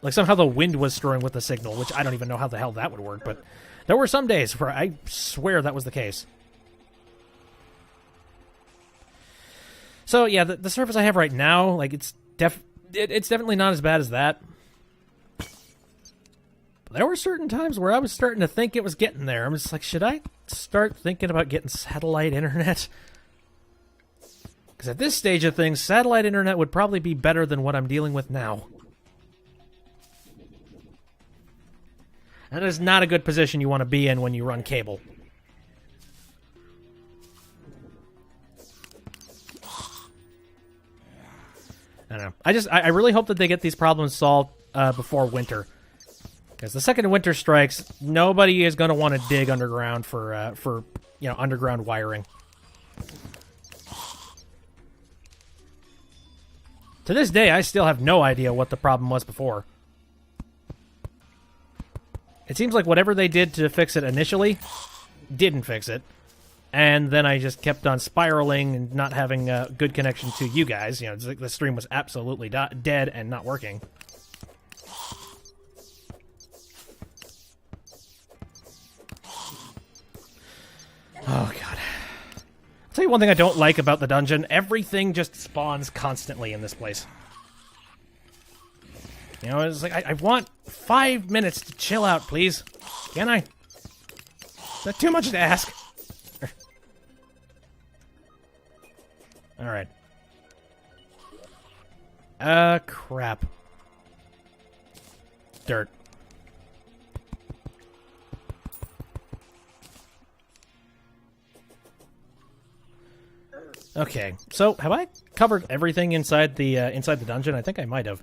Like somehow the wind was screwing with the signal, which I don't even know how the hell that would work, but there were some days where I swear that was the case. So, yeah, the service I have right now, it's definitely not as bad as that. But there were certain times where I was starting to think it was getting there. I'm just like, should I start thinking about getting satellite internet? Because Because at this stage of things, satellite internet would probably be better than what I'm dealing with now. That is not a good position you want to be in when you run cable. I don't know. I really hope that they get these problems solved before winter. Because the second winter strikes, nobody is going to want to dig underground for underground wiring. To this day, I still have no idea what the problem was before. It seems like whatever they did to fix it initially didn't fix it. And then I just kept on spiraling and not having a good connection to you guys. You know, it's like the stream was absolutely dead and not working. Oh, God. I'll tell you one thing I don't like about the dungeon. Everything just spawns constantly in this place. You know, it's like, I want 5 minutes to chill out, please. Can I? Is that too much to ask? Alright. Crap. Dirt. Okay, so have I covered everything inside the dungeon? I think I might have.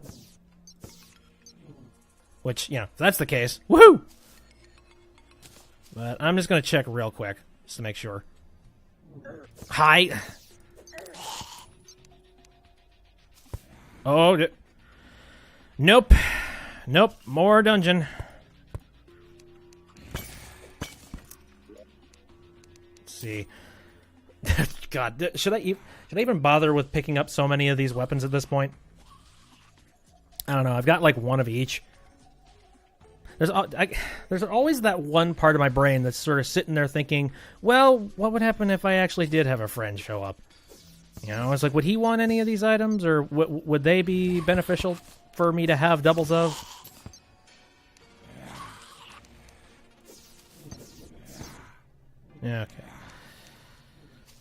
Which, you know, if that's the case, woohoo! But I'm just gonna check real quick, just to make sure. Hi! Oh, nope. Nope, more dungeon. Let's see. God, should I even bother with picking up so many of these weapons at this point? I don't know, I've got like one of each. There's always that one part of my brain that's sort of sitting there thinking, well, what would happen if I actually did have a friend show up? You know, it's like, would he want any of these items, or would they be beneficial for me to have doubles of? Yeah, okay.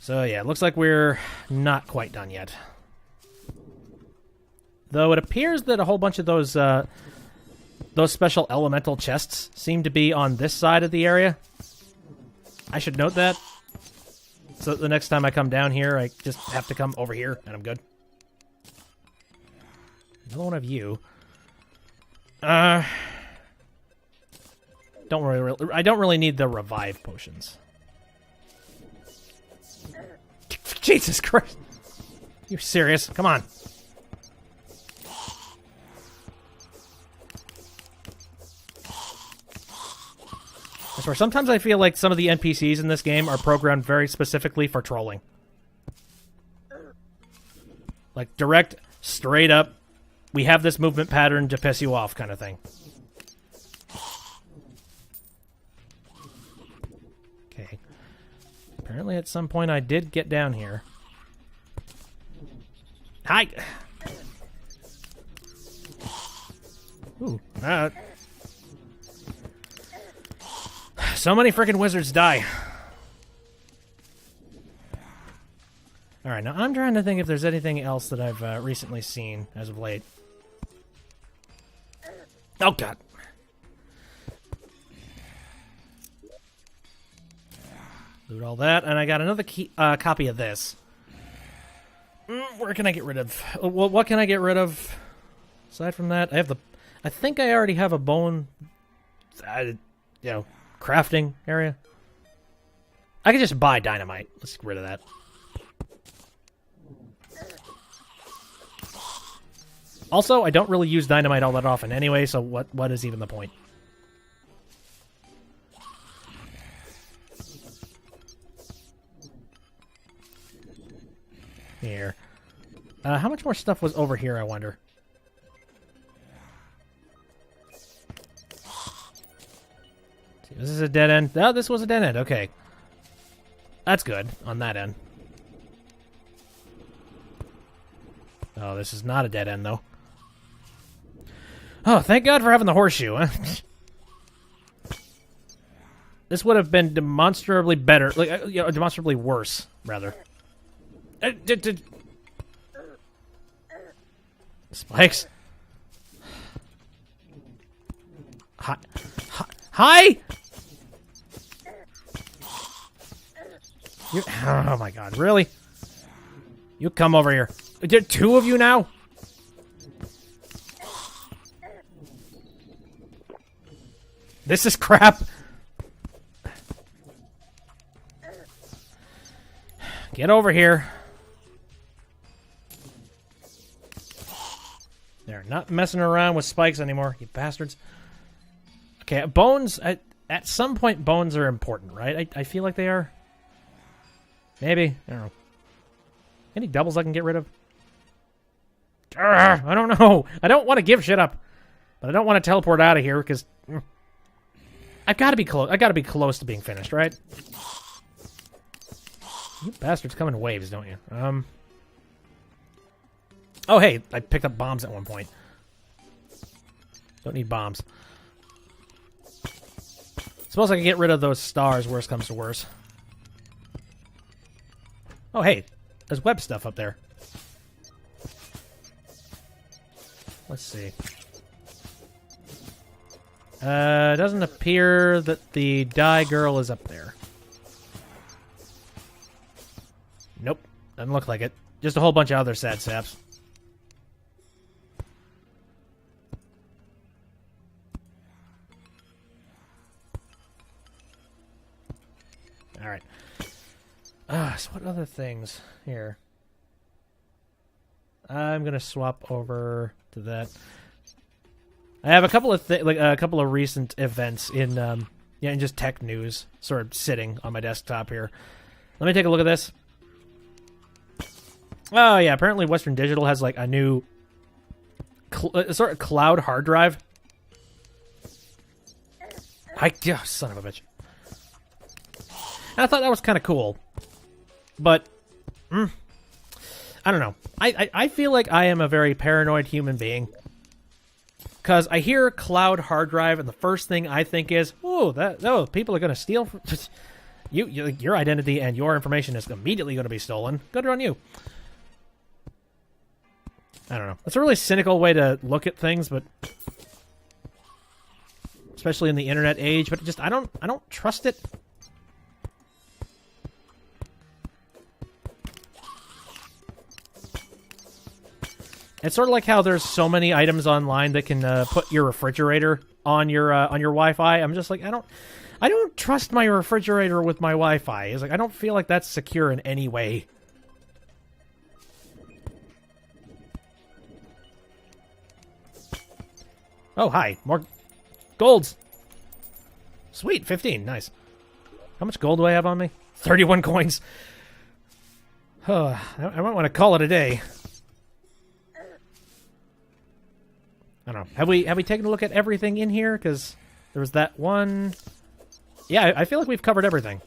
So, yeah, it looks like we're not quite done yet. Though it appears that a whole bunch of those special elemental chests seem to be on this side of the area. I should note that. So the next time I come down here, I just have to come over here, and I'm good. Another one of you. I don't really need the revive potions. Jesus Christ! You serious? Come on. I swear, sometimes I feel like some of the NPCs in this game are programmed very specifically for trolling. Like, direct, straight up, we have this movement pattern to piss you off kind of thing. Okay. Apparently at some point I did get down here. Hi! Ooh, so many freaking wizards die. Alright, now I'm trying to think if there's anything else that I've recently seen as of late. Oh, God. Loot all that, and I got another copy of this. Where can I get rid of? Well, what can I get rid of? Aside from that, I think I already have a bone, crafting area. I could just buy dynamite. Let's get rid of that. Also, I don't really use dynamite all that often anyway, so what is even the point? Here. How much more stuff was over here, I wonder? This is a dead end. Oh, this was a dead end. Okay. That's good on that end. Oh, this is not a dead end, though. Oh, thank God for having the horseshoe, huh? This would have been demonstrably better. Like, demonstrably worse, rather. Spikes. Hi. Hi! Oh my god, really? You come over here. There are two of you now? This is crap. Get over here. They're not messing around with spikes anymore, you bastards. Okay, bones, at some point bones are important, right? I feel like they are. Maybe. I don't know. Any doubles I can get rid of? I don't know. I don't want to give shit up. But I don't want to teleport out of here because I've got to be close. I got to be close to being finished, right? You bastards come in waves, don't you? Oh, hey, I picked up bombs at one point. Don't need bombs. Suppose I can get rid of those stars, worst comes to worst. Oh, hey, there's web stuff up there. Let's see. It doesn't appear that the dye girl is up there. Nope, doesn't look like it. Just a whole bunch of other sad saps. Alright. So what other things here? I'm gonna swap over to that. I have a couple of a couple of recent events in in just tech news sort of sitting on my desktop here. Let me take a look at this. Oh yeah, apparently Western Digital has like a new sort of cloud hard drive. Son of a bitch. And I thought that was kind of cool. But, I don't know. I feel like I am a very paranoid human being. Because I hear cloud hard drive, and the first thing I think is, oh, people are going to steal. Your identity and your information is immediately going to be stolen. Good on you. I don't know. It's a really cynical way to look at things, but especially in the internet age. But just I don't trust it. It's sort of like how there's so many items online that can put your refrigerator on your Wi-Fi. I'm just like I don't trust my refrigerator with my Wi-Fi. It's like I don't feel like that's secure in any way. Oh, hi. More golds. Sweet, 15. Nice. How much gold do I have on me? 31 coins. I might want to call it a day. I don't know. Have we taken a look at everything in here? Because there was that one. Yeah, I feel like we've covered everything.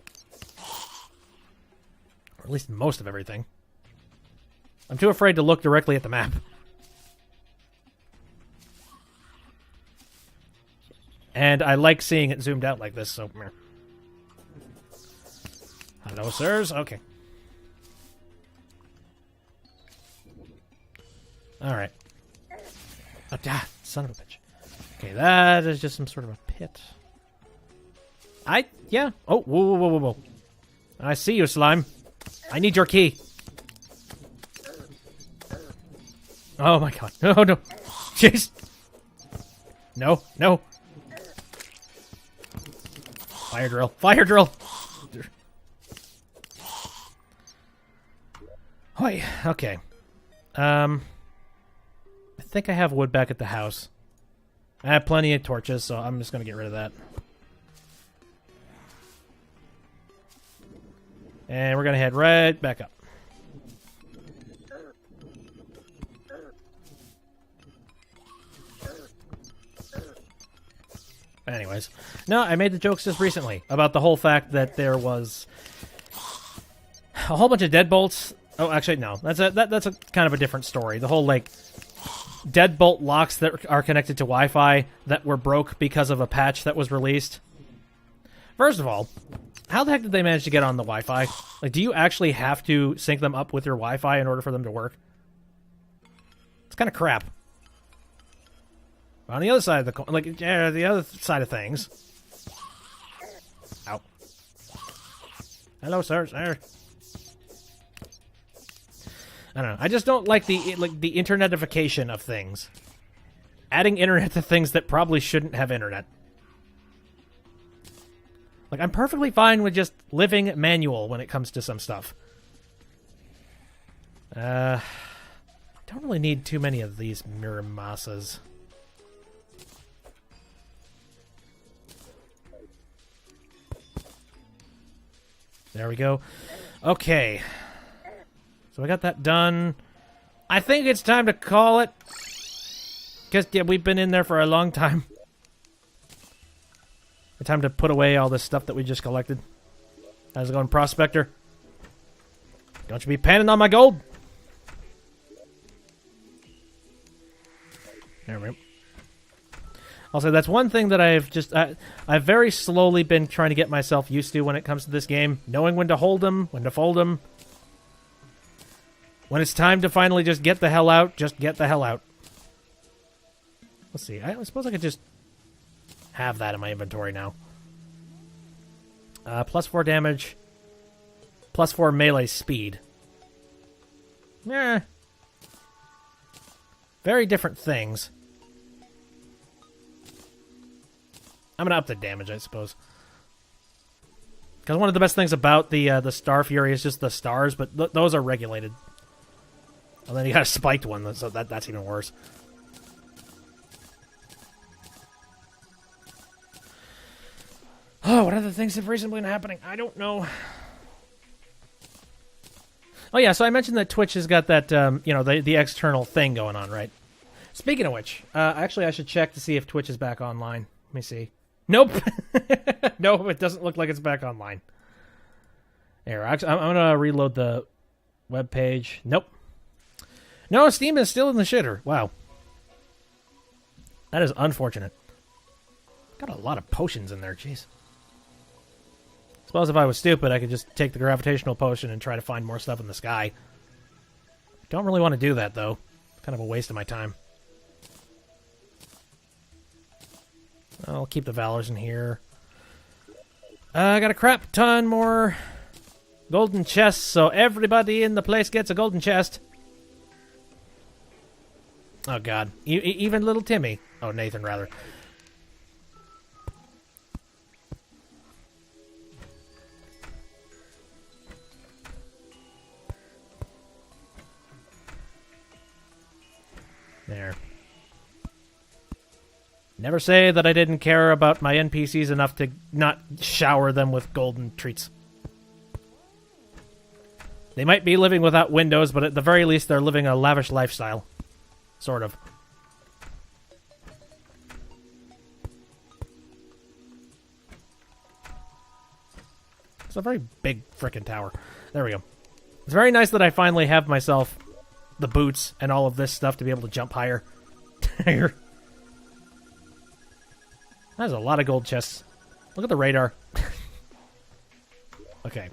Or at least most of everything. I'm too afraid to look directly at the map. And I like seeing it zoomed out like this, so... Hello, sirs? Okay. Alright. Oh, son of a bitch. Okay, that is just some sort of a pit. Yeah. Oh, whoa. I see you, slime. I need your key. Oh my god. Oh, no. Jeez. No. Fire drill. Hoi. Okay. I think I have wood back at the house. I have plenty of torches, so I'm just going to get rid of that. And we're going to head right back up. Anyways. No, I made the jokes just recently about the whole fact that there was a whole bunch of deadbolts. Oh, actually, no. That's a kind of a different story. The whole, like, deadbolt locks that are connected to Wi-Fi that were broke because of a patch that was released. First of all, how the heck did they manage to get on the Wi-Fi? Like, do you actually have to sync them up with your Wi-Fi in order for them to work? It's kind of crap. On the other side of the coin, like, yeah, the other side of things. Ow. Hello, sir. I don't know. I just don't like the internetification of things. Adding internet to things that probably shouldn't have internet. Like, I'm perfectly fine with just living manual when it comes to some stuff. Don't really need too many of these Miramasas. There we go. Okay. So I got that done. I think it's time to call it. Because, yeah, we've been in there for a long time. It's time to put away all this stuff that we just collected. How's it going, Prospector? Don't you be panning on my gold. There we go. Also, that's one thing that I've very slowly been trying to get myself used to when it comes to this game. Knowing when to hold them, when to fold them. When it's time to finally just get the hell out, just get the hell out. Let's see. I suppose I could just have that in my inventory now. Plus 4 damage. Plus 4 melee speed. Very different things. I'm gonna up the damage, I suppose. Because one of the best things about the Starfury is just the stars, but those are regulated. And then you got a spiked one, so that's even worse. Oh, what other things have recently been happening? I don't know. Oh yeah, so I mentioned that Twitch has got that, the external thing going on, right? Speaking of which, actually I should check to see if Twitch is back online. Let me see. Nope. Nope, it doesn't look like it's back online. Here, actually, I'm going to reload the web page. Nope. No, Steam is still in the shitter. Wow. That is unfortunate. Got a lot of potions in there, jeez. Suppose if I was stupid, I could just take the gravitational potion and try to find more stuff in the sky. Don't really want to do that, though. Kind of a waste of my time. I'll keep the Valors in here. I got a crap ton more golden chests, so everybody in the place gets a golden chest. Oh, God. Even little Timmy. Oh, Nathan, rather. There. Never say that I didn't care about my NPCs enough to not shower them with golden treats. They might be living without windows, but at the very least they're living a lavish lifestyle. Sort of. It's a very big frickin' tower. There we go. It's very nice that I finally have myself the boots and all of this stuff to be able to jump higher. There's a lot of gold chests. Look at the radar. Okay.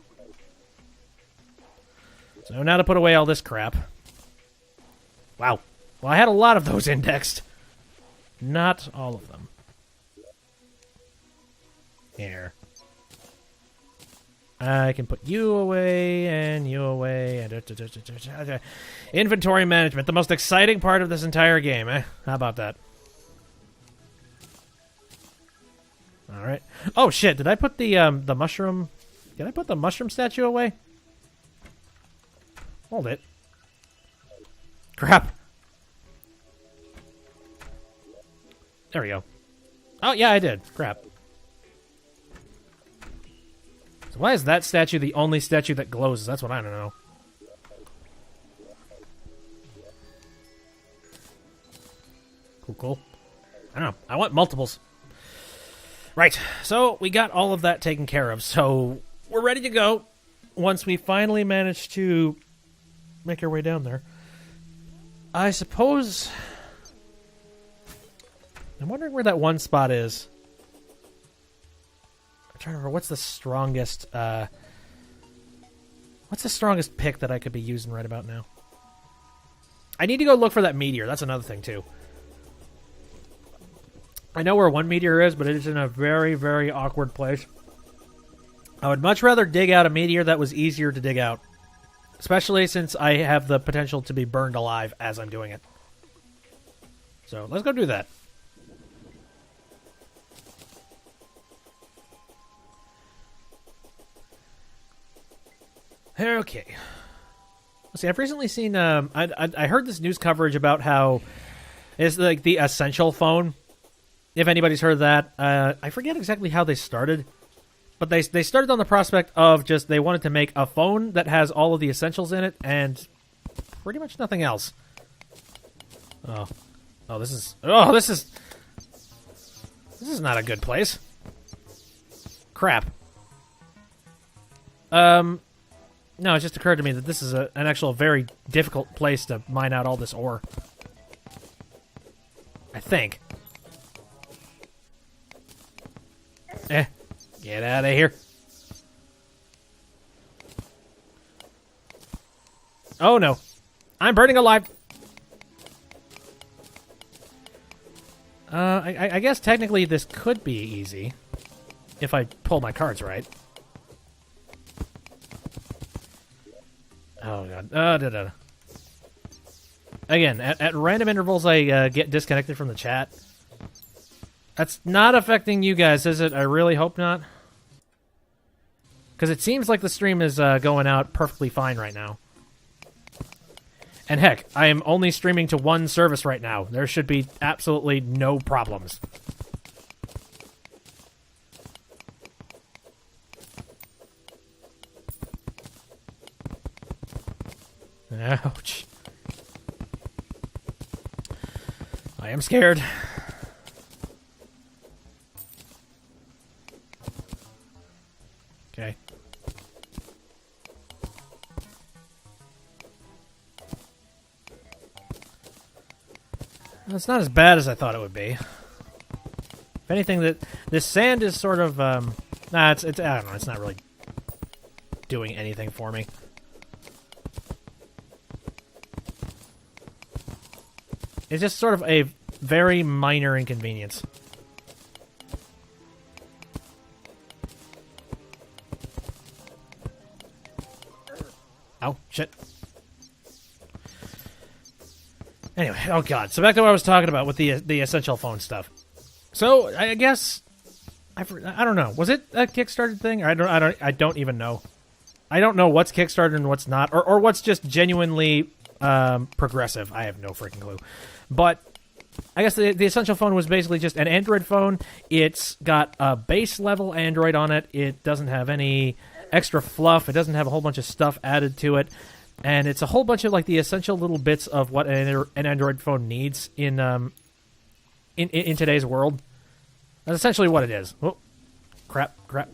So now to put away all this crap. Wow. Well, I had a lot of those indexed. Not all of them. Here. I can put you away, and you away, and... Inventory management, the most exciting part of this entire game, eh? How about that? Alright. Oh, shit, did I put the mushroom... Did I put the mushroom statue away? Hold it. Crap. There we go. Oh, yeah, I did. Crap. So why is that statue the only statue that glows? That's what I don't know. Cool, cool. I don't know. I want multiples. Right. So we got all of that taken care of. So we're ready to go once we finally manage to make our way down there. I suppose... I'm wondering where that one spot is. I'm trying to remember what's the strongest pick that I could be using right about now. I need to go look for that meteor. That's another thing, too. I know where one meteor is, but it is in a very, very awkward place. I would much rather dig out a meteor that was easier to dig out. Especially since I have the potential to be burned alive as I'm doing it. So, let's go do that. Okay. Let's see, I've recently seen, I heard this news coverage about how it's like the essential phone. If anybody's heard of that. I forget exactly how they started. But they started on the prospect of just, they wanted to make a phone that has all of the essentials in it and pretty much nothing else. This is not a good place. Crap. No, it just occurred to me that this is an actual very difficult place to mine out all this ore. I think. Get out of here. Oh no. I'm burning alive. I guess technically this could be easy. If I pull my cards right. Oh god. Again, at random intervals I get disconnected from the chat. That's not affecting you guys, is it? I really hope not. Because it seems like the stream is going out perfectly fine right now. And heck, I am only streaming to one service right now. There should be absolutely no problems. Ouch. I am scared. Okay. It's not as bad as I thought it would be. If anything, this sand is sort of I don't know, it's not really doing anything for me. It's just sort of a very minor inconvenience. Oh, shit. Anyway, oh god. So back to what I was talking about with the essential phone stuff. So I guess I don't know. Was it a Kickstarter thing? I don't even know. I don't know what's Kickstarter and what's not, or what's just genuinely progressive. I have no freaking clue. But I guess the essential phone was basically just an Android phone. It's got a base level Android on it. It doesn't have any extra fluff. It doesn't have a whole bunch of stuff added to it. And it's a whole bunch of like the essential little bits of what an Android phone needs in today's world. That's essentially what it is. Oh, crap. And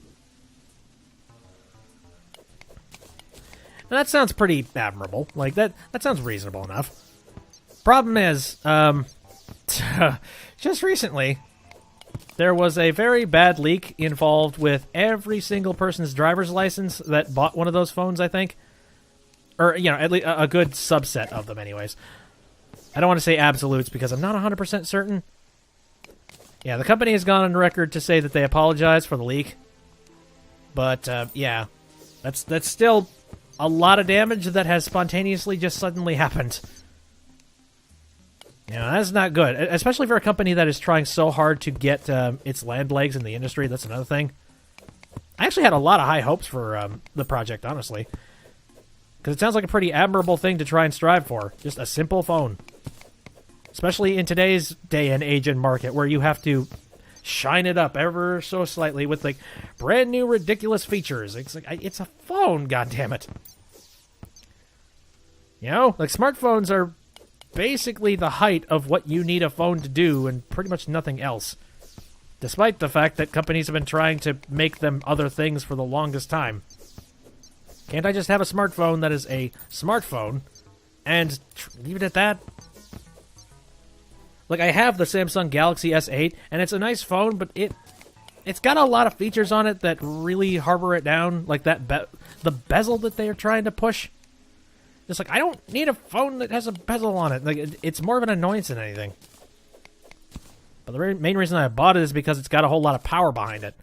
that sounds pretty admirable. Like that sounds reasonable enough. Problem is, just recently, there was a very bad leak involved with every single person's driver's license that bought one of those phones, I think. Or, you know, at least a good subset of them, anyways. I don't want to say absolutes because I'm not 100% certain. Yeah, the company has gone on record to say that they apologize for the leak. But, yeah, that's still a lot of damage that has spontaneously just suddenly happened. You know, that's not good, especially for a company that is trying so hard to get its land legs in the industry. That's another thing. I actually had a lot of high hopes for the project, honestly. Because it sounds like a pretty admirable thing to try and strive for. Just a simple phone. Especially in today's day and age and market, where you have to shine it up ever so slightly with, like, brand new ridiculous features. It's like, it's a phone, goddammit. You know? Like, smartphones are basically the height of what you need a phone to do and pretty much nothing else. Despite the fact that companies have been trying to make them other things for the longest time. Can't I just have a smartphone that is a smartphone and leave it at that? Like, I have the Samsung Galaxy S8, and it's a nice phone, but it's got a lot of features on it that really harbor it down, like that the bezel that they are trying to push. Just like, I don't need a phone that has a bezel on it. Like, it's more of an annoyance than anything. But the main reason I bought it is because it's got a whole lot of power behind it.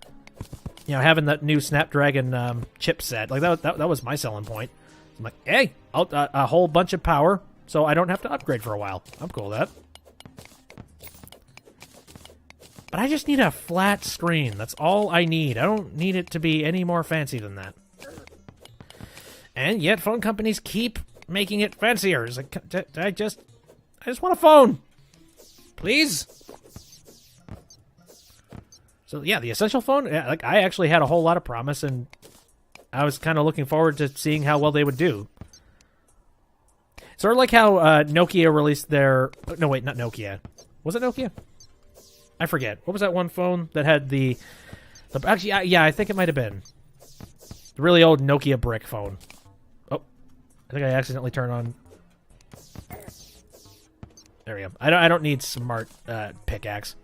You know, having that new Snapdragon chipset, like that was my selling point. I'm like, hey, a whole bunch of power, so I don't have to upgrade for a while. I'm cool with that. But I just need a flat screen. That's all I need. I don't need it to be any more fancy than that. And yet, phone companies keep making it fancier. It's like, I just want a phone, please. So yeah, the Essential phone. Like, I actually had a whole lot of promise, and I was kind of looking forward to seeing how well they would do. Sort of like how Nokia released their. No, wait, not Nokia. Was it Nokia? I forget. What was that one phone that had the actually, yeah, I think it might have been the really old Nokia brick phone. Oh, I think I accidentally turned on. There we go. I don't need smart pickaxe.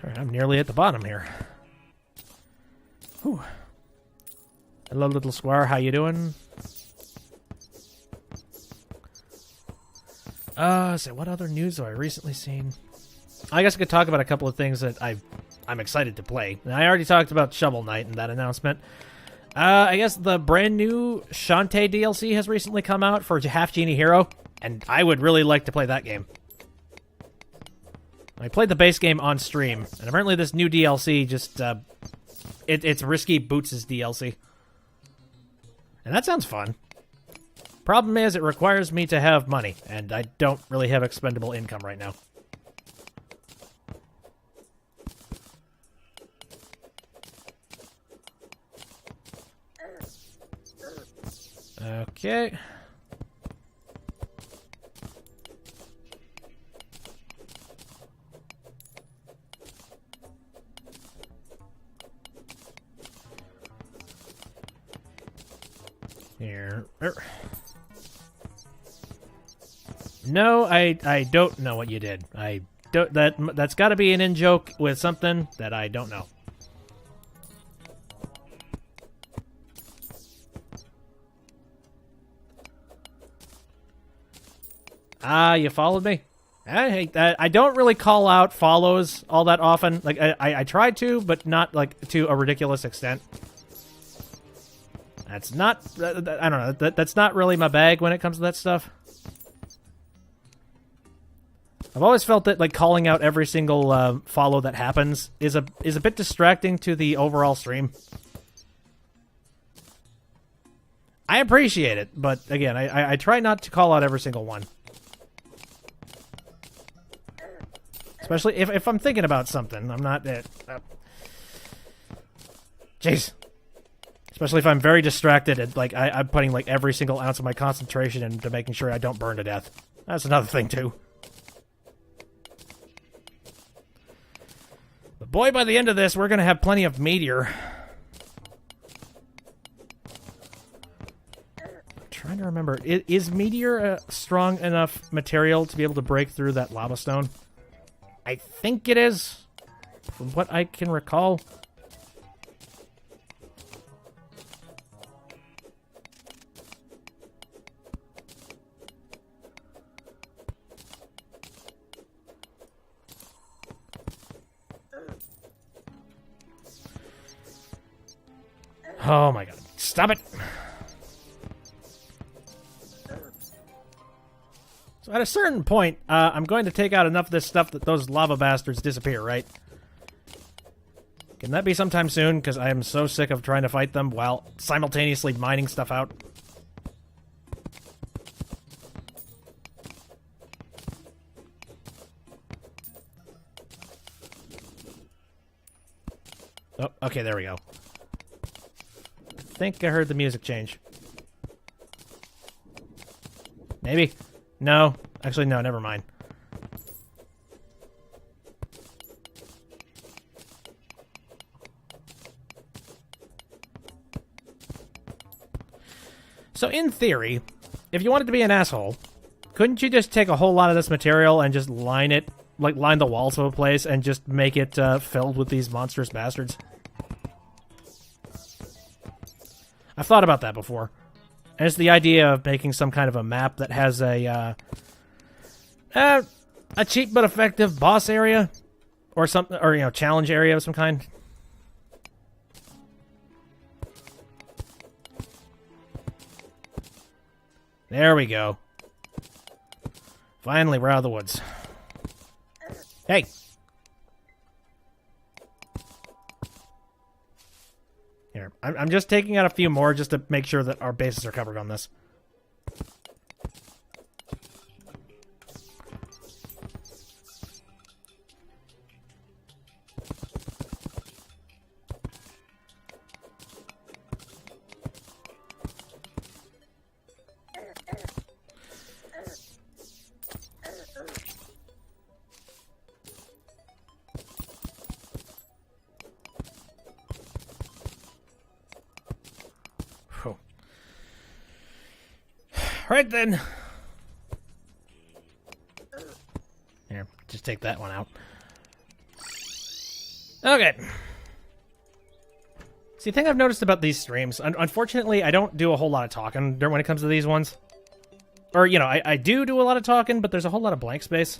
All right, I'm nearly at the bottom here. Whew. Hello, little squire. How you doing? So what other news have I recently seen? I guess I could talk about a couple of things that I'm excited to play. I already talked about Shovel Knight and that announcement. I guess the brand new Shantae DLC has recently come out for Half Genie Hero, and I would really like to play that game. I played the base game on stream, and apparently this new DLC just, it's Risky Boots' DLC. And that sounds fun. Problem is, it requires me to have money, and I don't really have expendable income right now. Okay. Here. No, I don't know what you did. I don't. That's got to be an in-joke with something that I don't know. You followed me? I don't really call out follows all that often. Like, I try to, but not, like, to a ridiculous extent. That's not... I don't know. That's not really my bag when it comes to that stuff. I've always felt that, like, calling out every single follow that happens is a bit distracting to the overall stream. I appreciate it, but, again, I try not to call out every single one. Especially if I'm thinking about something. I'm not... Jeez. Especially if I'm very distracted and, like, I'm putting, like, every single ounce of my concentration into making sure I don't burn to death. That's another thing, too. But boy, by the end of this, we're going to have plenty of meteor. I'm trying to remember. Is meteor a strong enough material to be able to break through that lava stone? I think it is, from what I can recall. Oh my god. Stop it! So at a certain point, I'm going to take out enough of this stuff that those lava bastards disappear, right? Can that be sometime soon? Because I am so sick of trying to fight them while simultaneously mining stuff out. Oh, okay, there we go. I think I heard the music change. Maybe. No. Actually, no, never mind. So, in theory, if you wanted to be an asshole, couldn't you just take a whole lot of this material and just line it like line the walls of a place and just make it filled with these monstrous bastards. I've thought about that before. And it's the idea of making some kind of a map that has a cheap but effective boss area, or something, or challenge area of some kind. There we go. Finally, we're out of the woods. Hey! Here, I'm just taking out a few more just to make sure that our bases are covered on this. Right then. Here, just take that one out. Okay. See, the thing I've noticed about these streams, unfortunately, I don't do a whole lot of talking when it comes to these ones. Or, I do a lot of talking, but there's a whole lot of blank space.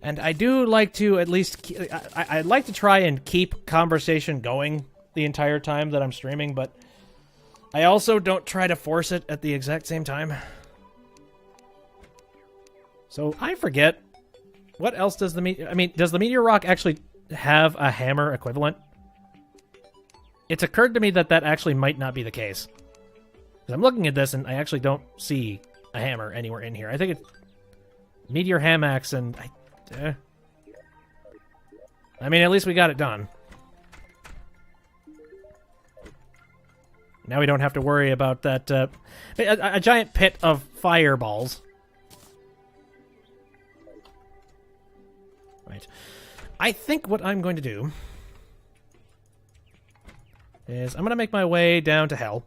And I do like to at least... I'd like to try and keep conversation going the entire time that I'm streaming, but... I also don't try to force it at the exact same time. So, I forget. What else does does the Meteor Rock actually have a hammer equivalent? It's occurred to me that that actually might not be the case. Because I'm looking at this and I actually don't see a hammer anywhere in here. I think it's Meteor Hamax and... at least we got it done. Now we don't have to worry about that, a giant pit of fireballs. Right. I think what I'm going to do is I'm going to make my way down to hell.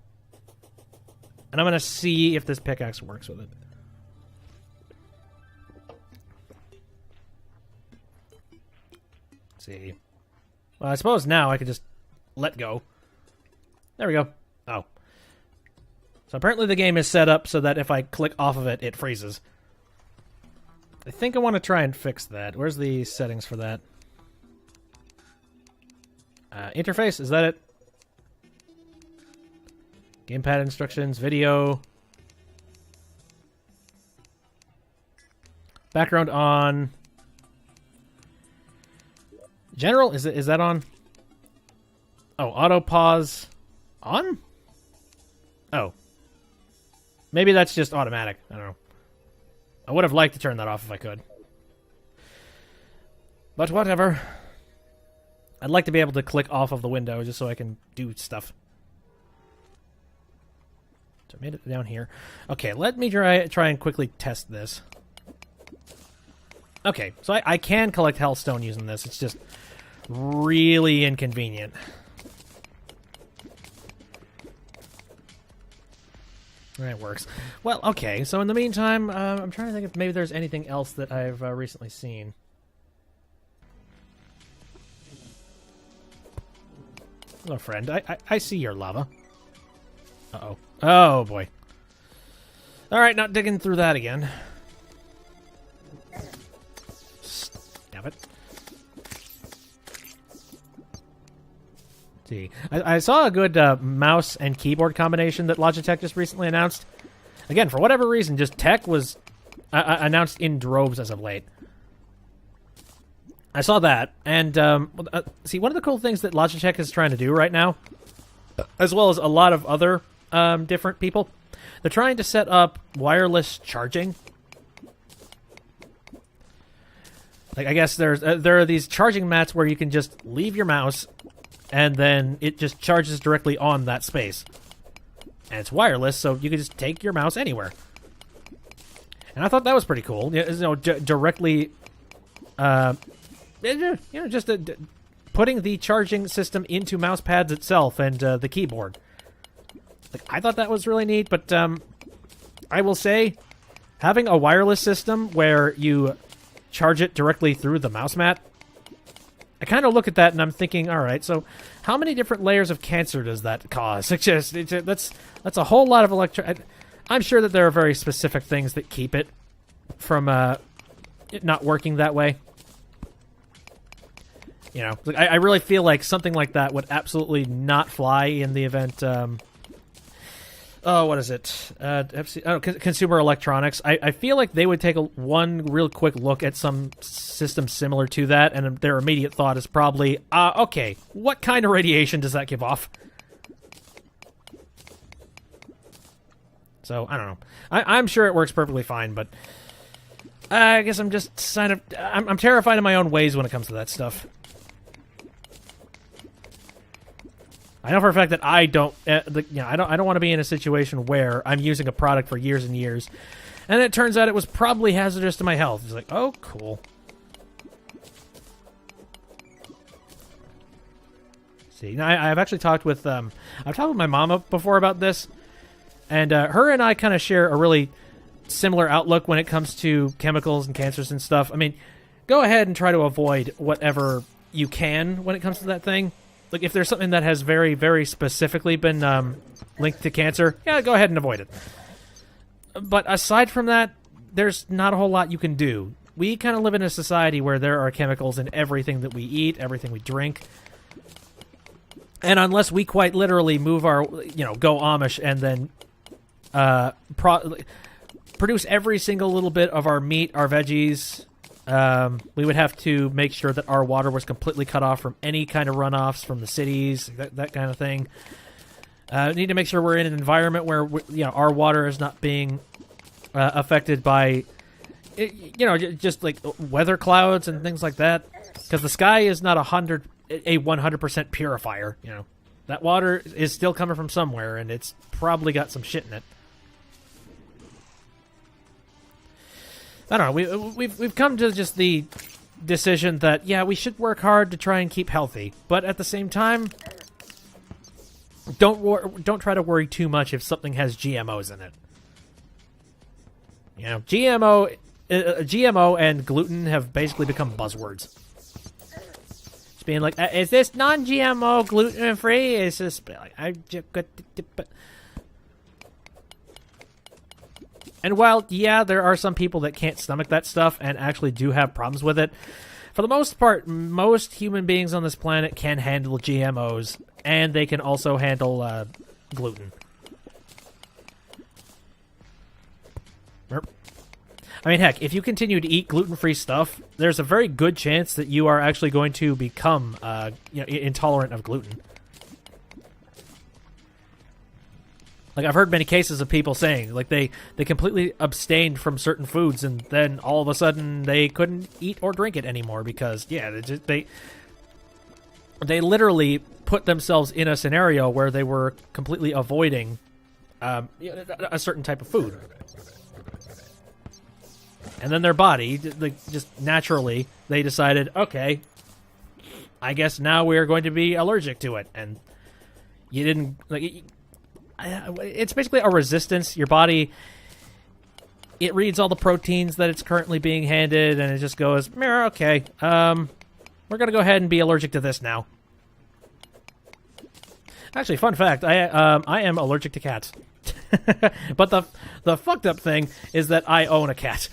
And I'm going to see if this pickaxe works with it. Let's see. Well, I suppose now I could just let go. There we go. Oh. So apparently the game is set up so that if I click off of it, it freezes. I think I want to try and fix that. Where's the settings for that? Interface, is that it? Gamepad instructions, video. Background on. General, is that on? Oh, auto pause on? Oh. Maybe that's just automatic. I don't know. I would have liked to turn that off if I could. But whatever. I'd like to be able to click off of the window just so I can do stuff. So I made it down here. Okay, let me try and quickly test this. Okay, so I can collect Hellstone using this. It's just really inconvenient. That works. Well, okay, so in the meantime, I'm trying to think if maybe there's anything else that I've recently seen. Hello, friend. I see your lava. Uh-oh. Oh, boy. Alright, not digging through that again. Stab it. See. I saw a good mouse and keyboard combination that Logitech just recently announced. Again, for whatever reason, just tech was announced in droves as of late. I saw that, and see, one of the cool things that Logitech is trying to do right now, as well as a lot of other different people, they're trying to set up wireless charging. Like, I guess there are these charging mats where you can just leave your mouse, and then it just charges directly on that space. And it's wireless, so you can just take your mouse anywhere. And I thought that was pretty cool. Directly, just putting the charging system into mouse pads itself and the keyboard. Like, I thought that was really neat, but I will say, having a wireless system where you charge it directly through the mouse mat, I kind of look at that and I'm thinking, all right, so how many different layers of cancer does that cause? That's a whole lot of I'm sure that there are very specific things that keep it from it not working that way. You know, I really feel like something like that would absolutely not fly in the event. What is it? Consumer electronics. I feel like they would take one real quick look at some system similar to that, and their immediate thought is probably, okay, what kind of radiation does that give off? So, I don't know. I'm sure it works perfectly fine, but I guess I'm just I'm terrified in my own ways when it comes to that stuff. I know for a fact that I don't want to be in a situation where I'm using a product for years and years, and it turns out it was probably hazardous to my health. It's like, oh, cool. See, now I've actually talked with my mama before about this, and her and I kind of share a really similar outlook when it comes to chemicals and cancers and stuff. I mean, go ahead and try to avoid whatever you can when it comes to that thing. Like, if there's something that has very, very specifically been linked to cancer, yeah, go ahead and avoid it. But aside from that, there's not a whole lot you can do. We kind of live in a society where there are chemicals in everything that we eat, everything we drink. And unless we quite literally move our, go Amish and then produce every single little bit of our meat, our veggies, we would have to make sure that our water was completely cut off from any kind of runoffs from the cities, that kind of thing. We need to make sure we're in an environment where our water is not being affected by, just like weather clouds and things like that. Because the sky is not a 100% purifier. That water is still coming from somewhere, and it's probably got some shit in it. I don't know. We've come to just the decision that, yeah, we should work hard to try and keep healthy, but at the same time, don't try to worry too much if something has GMOs in it. GMO and gluten have basically become buzzwords. Just being like, is this non-GMO gluten free? It's just like And while, yeah, there are some people that can't stomach that stuff and actually do have problems with it, for the most part, most human beings on this planet can handle GMOs, and they can also handle gluten. I mean, heck, if you continue to eat gluten-free stuff, there's a very good chance that you are actually going to become intolerant of gluten. Like, I've heard many cases of people saying, like, they completely abstained from certain foods, and then all of a sudden they couldn't eat or drink it anymore because, yeah, they literally put themselves in a scenario where they were completely avoiding a certain type of food. And then their body, just naturally, they decided, okay, I guess now we're going to be allergic to it. And you didn't, it's basically a resistance. Your body, it reads all the proteins that it's currently being handed, and it just goes, okay, we're going to go ahead and be allergic to this now. Actually, fun fact, I am allergic to cats. But the fucked up thing is that I own a cat.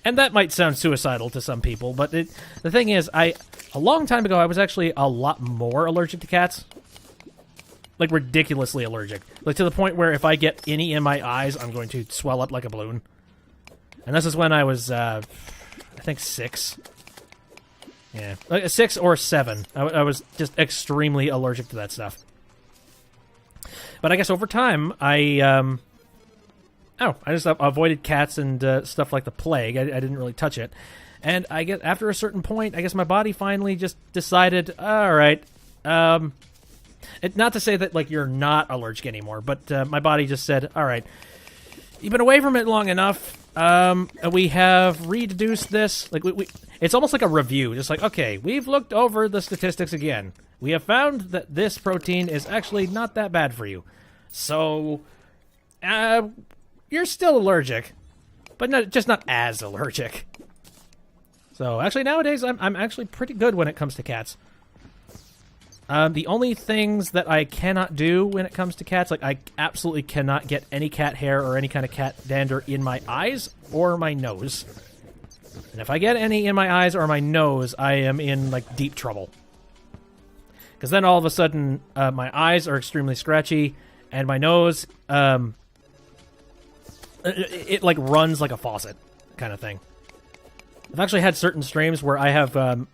And that might sound suicidal to some people, but the thing is, a long time ago, I was actually a lot more allergic to cats. Like, ridiculously allergic. Like, to the point where if I get any in my eyes, I'm going to swell up like a balloon. And this is when I was, I think 6. Yeah, 6 or 7. I was just extremely allergic to that stuff. But I guess over time, I just avoided cats and stuff like the plague. I didn't really touch it. And I guess after a certain point, I guess my body finally just decided, all right, not to say that, like, you're not allergic anymore, but my body just said, all right, you've been away from it long enough. We have reduced this. Like, it's almost like a review. Just like, okay, we've looked over the statistics again. We have found that this protein is actually not that bad for you. So, You're still allergic, but just not as allergic. So actually nowadays I'm actually pretty good when it comes to cats. The only things that I cannot do when it comes to cats, like I absolutely cannot get any cat hair or any kind of cat dander in my eyes or my nose. And if I get any in my eyes or my nose, I am in like deep trouble. Because then all of a sudden, my eyes are extremely scratchy, and my nose, it like runs like a faucet, kind of thing. I've actually had certain streams where I have,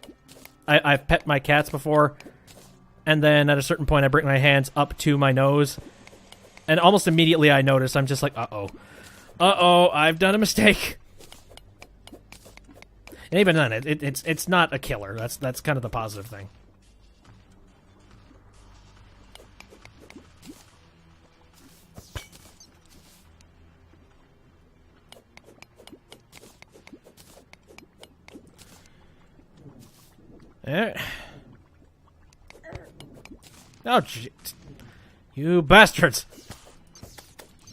I've pet my cats before, and then at a certain point I bring my hands up to my nose, and almost immediately I notice I'm just like, uh-oh, I've done a mistake. And even then, it's not a killer. That's kind of the positive thing. Oh, you bastards!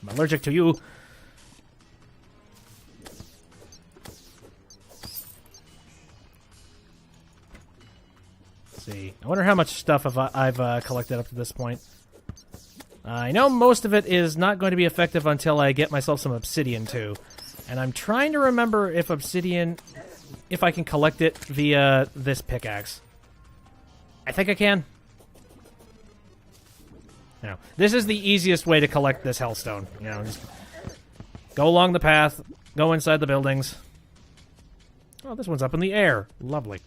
I'm allergic to you. Let's see. I wonder how much stuff I've collected up to this point. I know most of it is not going to be effective until I get myself some obsidian, too. And I'm trying to remember if obsidian... if I can collect it via this pickaxe. I think I can. You know, this is the easiest way to collect this hellstone. You know, just go along the path, go inside the buildings. Oh, this one's up in the air. Lovely.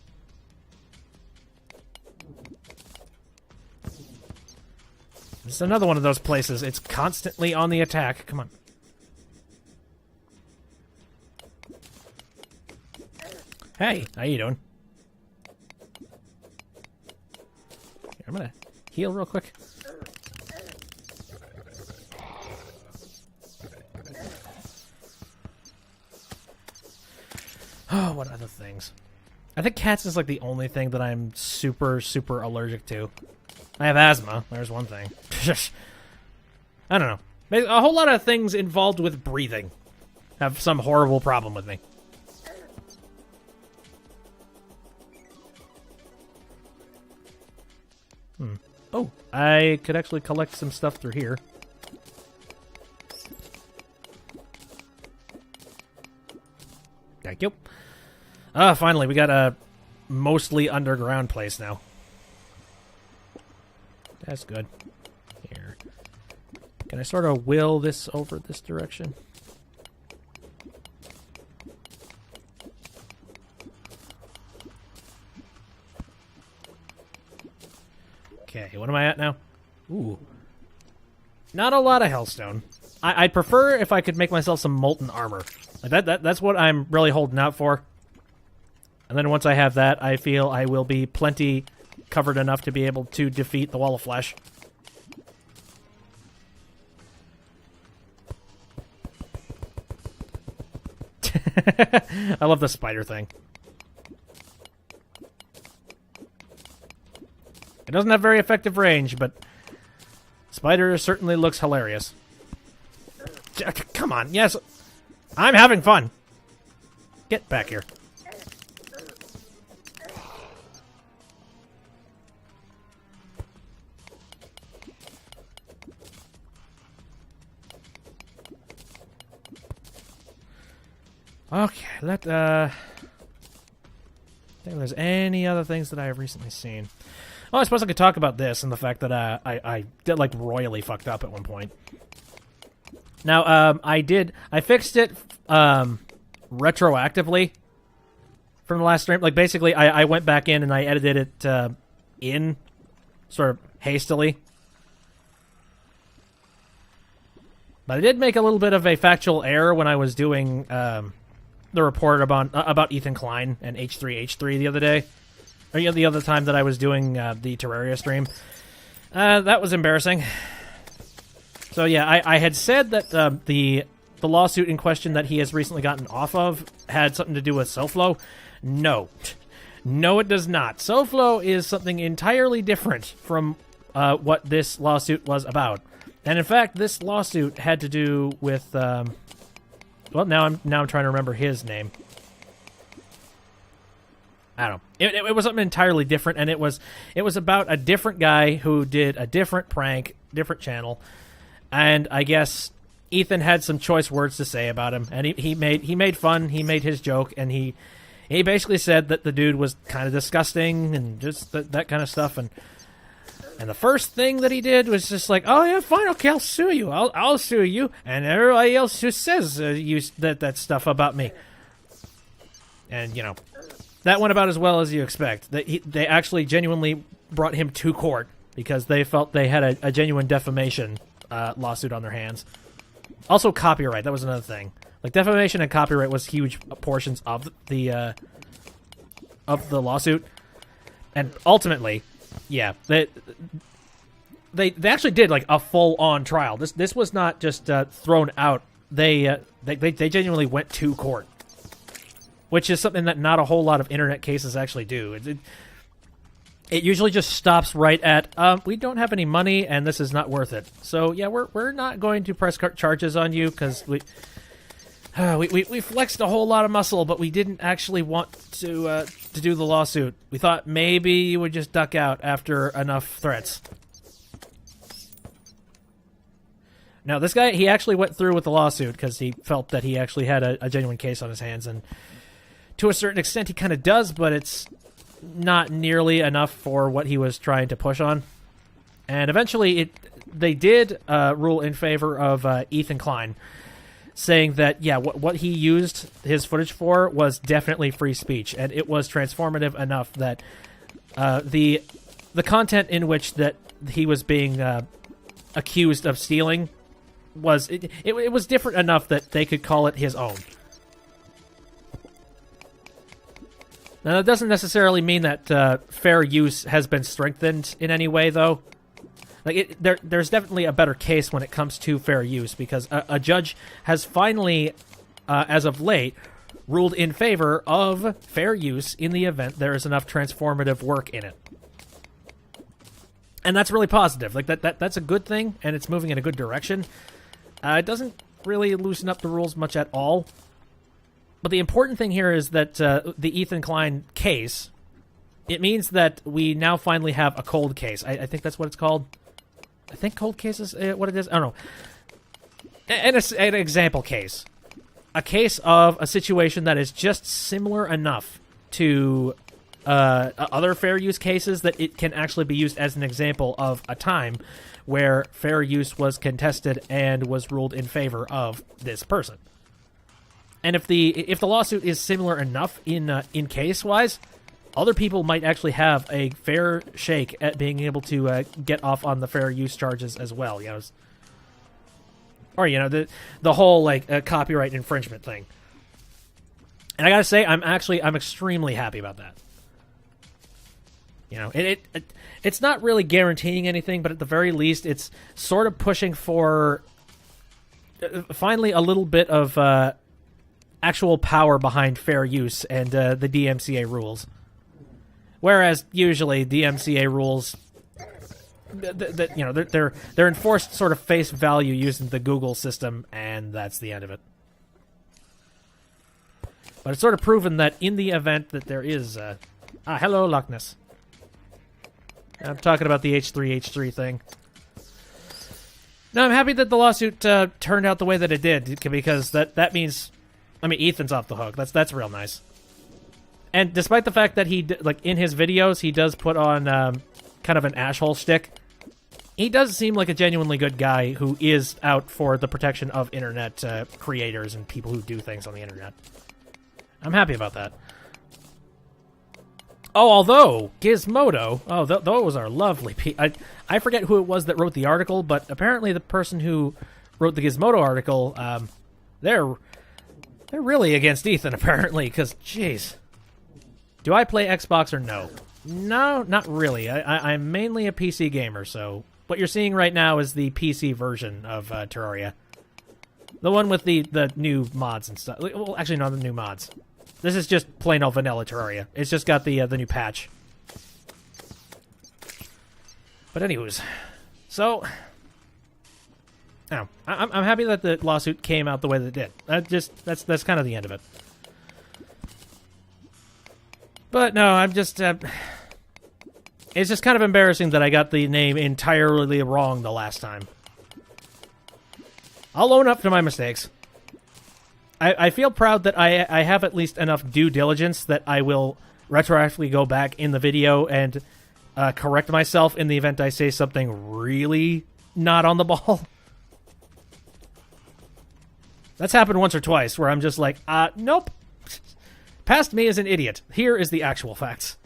This is another one of those places. It's constantly on the attack. Come on. Hey, how you doing? Here, I'm gonna heal real quick. Oh, what other things? I think cats is like the only thing that I'm super, super allergic to. I have asthma. There's one thing. I don't know. A whole lot of things involved with breathing have some horrible problem with me. Oh, I could actually collect some stuff through here. Thank you. Finally, we got a mostly underground place now. That's good. Here. Can I sort of will this over this direction? Okay, what am I at now? Ooh. Not a lot of hellstone. I'd prefer if I could make myself some molten armor. Like that's what I'm really holding out for. And then once I have that, I feel I will be plenty covered enough to be able to defeat the Wall of Flesh. I love the spider thing. It doesn't have very effective range, but spider certainly looks hilarious. Come on, yes. I'm having fun. Get back here. Okay, I think there's any other things that I have recently seen. Oh, I suppose I could talk about this and the fact that I did like royally fucked up at one point. Now, I fixed it retroactively from the last stream. Like, basically, I went back in and I edited it in sort of hastily. But I did make a little bit of a factual error when I was doing the report about Ethan Klein and H3H3 the other day. Or the other time that I was doing the Terraria stream. That was embarrassing. So yeah, I had said that the lawsuit in question that he has recently gotten off of had something to do with SoFlo. No. No, it does not. SoFlo is something entirely different from what this lawsuit was about. And in fact, this lawsuit had to do with, well, now I'm trying to remember his name. I don't know. It was something entirely different, and it was about a different guy who did a different prank, different channel, and I guess Ethan had some choice words to say about him, and he made fun, he made his joke, and he basically said that the dude was kind of disgusting and just that kind of stuff, and the first thing that he did was just like, oh yeah, fine, okay, I'll sue you, I'll sue you, and everybody else who says that stuff about me, and you know. That went about as well as you expect. They actually genuinely brought him to court because they felt they had a genuine defamation lawsuit on their hands. Also, copyright. That was another thing. Like, defamation and copyright was huge portions of the lawsuit. And ultimately, yeah, they actually did like a full-on trial. This was not just thrown out. They genuinely went to court. Which is something that not a whole lot of internet cases actually do. It usually just stops right at, we don't have any money and this is not worth it. So yeah, we're not going to press charges on you because we flexed a whole lot of muscle, but we didn't actually want to do the lawsuit. We thought maybe you would just duck out after enough threats. Now this guy, he actually went through with the lawsuit because he felt that he actually had a genuine case on his hands, and to a certain extent, he kind of does, but it's not nearly enough for what he was trying to push on. And eventually, they did rule in favor of Ethan Klein, saying that, yeah, what he used his footage for was definitely free speech, and it was transformative enough that the content in which that he was being accused of stealing was it was different enough that they could call it his own. Now, that doesn't necessarily mean that fair use has been strengthened in any way, though. Like, there's definitely a better case when it comes to fair use, because a judge has finally, as of late, ruled in favor of fair use in the event there is enough transformative work in it. And that's really positive. Like, that's a good thing, and it's moving in a good direction. It doesn't really loosen up the rules much at all. But the important thing here is that the Ethan Klein case, it means that we now finally have a cold case. I think that's what it's called. I think cold case is what it is. I don't know. An example case. A case of a situation that is just similar enough to other fair use cases that it can actually be used as an example of a time where fair use was contested and was ruled in favor of this person. And if the lawsuit is similar enough in case wise, other people might actually have a fair shake at being able to get off on the fair use charges as well. You know, or you know the whole like copyright infringement thing. And I gotta say, I'm extremely happy about that. You know, it's not really guaranteeing anything, but at the very least, it's sort of pushing for finally a little bit of actual power behind fair use and the DMCA rules. Whereas usually DMCA rules, you know, they're enforced sort of face value using the Google system, and that's the end of it. But it's sort of proven that in the event that there is hello, Loch Ness. I'm talking about the H3H3 thing. No, I'm happy that the lawsuit turned out the way that it did, because that means, I mean, Ethan's off the hook. That's real nice. And despite the fact that he, like, in his videos, he does put on kind of an asshole shtick, he does seem like a genuinely good guy who is out for the protection of internet creators and people who do things on the internet. I'm happy about that. Oh, although Gizmodo, those are lovely people. I forget who it was that wrote the article, but apparently the person who wrote the Gizmodo article, they're really against Ethan, apparently, because, jeez. Do I play Xbox or no? No, not really. I'm mainly a PC gamer, so what you're seeing right now is the PC version of Terraria. The one with the new mods and stuff. Well, actually, not the new mods. This is just plain old vanilla Terraria. It's just got the new patch. But anyways, so No, I'm happy that the lawsuit came out the way that it did. That's kind of the end of it. But no, I'm just... it's just kind of embarrassing that I got the name entirely wrong the last time. I'll own up to my mistakes. I feel proud that I have at least enough due diligence that I will retroactively go back in the video and correct myself in the event I say something really not on the ball. That's happened once or twice where I'm just like, nope. Past me is an idiot. Here is the actual facts.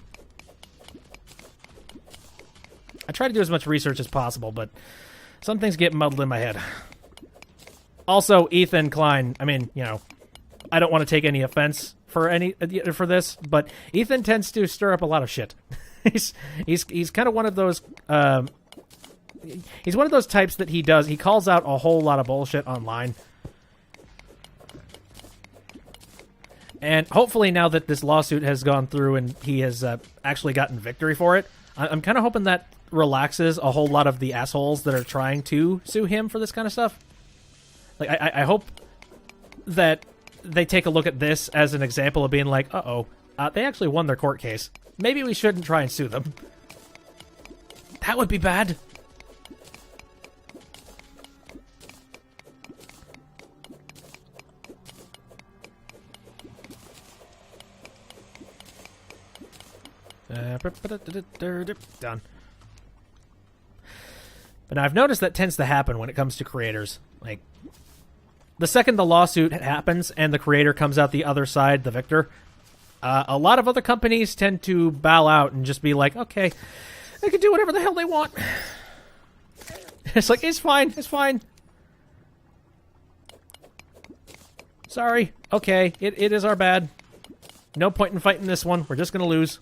I try to do as much research as possible, but some things get muddled in my head. Also, Ethan Klein, I mean, you know, I don't want to take any offense for this, but Ethan tends to stir up a lot of shit. he's kind of one of those he's one of those types that he calls out a whole lot of bullshit online. And hopefully now that this lawsuit has gone through and he has actually gotten victory for it, I'm kind of hoping that relaxes a whole lot of the assholes that are trying to sue him for this kind of stuff. Like, I hope that they take a look at this as an example of being like, they actually won their court case. Maybe we shouldn't try and sue them. That would be bad. Done. But I've noticed that tends to happen when it comes to creators. Like, the second the lawsuit happens and the creator comes out the other side, the victor, a lot of other companies tend to bow out and just be like, okay, they can do whatever the hell they want. It's like, it's fine, it's fine. Sorry, okay, it is our bad. No point in fighting this one, we're just gonna lose.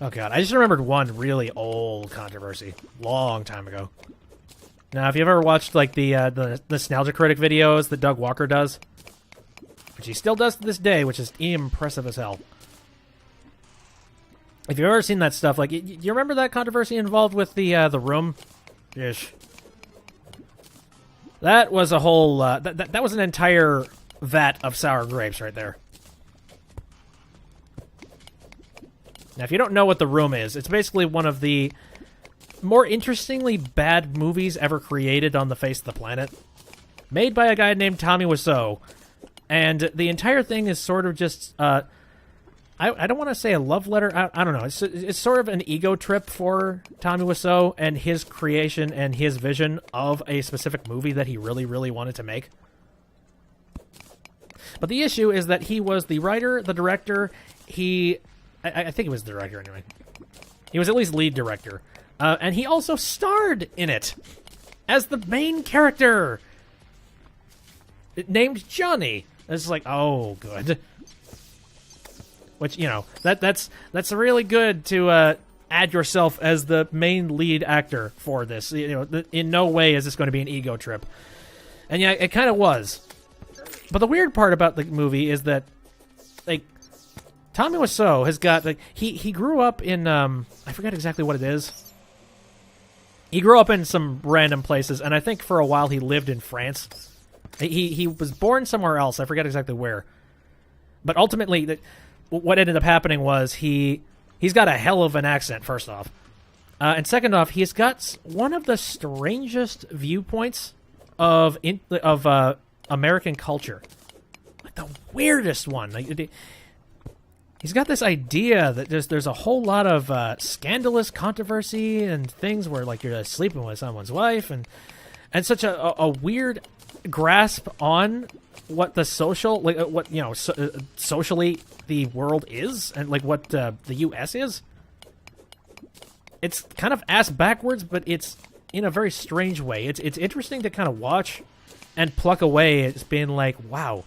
Oh god, I just remembered one really old controversy, long time ago. Now, if you've ever watched like the Nostalgia Critic videos that Doug Walker does, which he still does to this day, which is impressive as hell. If you've ever seen that stuff, like, you remember that controversy involved with the room? Ish. That was a whole, that was an entire vat of sour grapes right there. Now, if you don't know what The Room is, it's basically one of the more interestingly bad movies ever created on the face of the planet. Made by a guy named Tommy Wiseau. And the entire thing is sort of just, I don't want to say a love letter. I don't know. It's sort of an ego trip for Tommy Wiseau and his creation and his vision of a specific movie that he really, really wanted to make. But the issue is that he was the writer, the director, I think he was the director anyway. He was at least lead director. And he also starred in it as the main character. Named Johnny. It's like, oh, good. Which, you know, that's really good to add yourself as the main lead actor for this. You know, in no way is this going to be an ego trip. And yeah, it kind of was. But the weird part about the movie is that, like, Tommy Wiseau has got, like, he grew up in, I forget exactly what it is. He grew up in some random places, and I think for a while he lived in France. He was born somewhere else, I forget exactly where. But ultimately, what ended up happening was he's got a hell of an accent, first off. And second off, he's got one of the strangest viewpoints of American culture. Like, the weirdest one. Like, he's got this idea that there's a whole lot of scandalous controversy and things where, like, you're sleeping with someone's wife and such a weird grasp on what the social, like, what, you know, socially the world is and, like, what the U.S. is. It's kind of ass backwards, but it's in a very strange way. It's interesting to kind of watch and pluck away. It's being like, wow.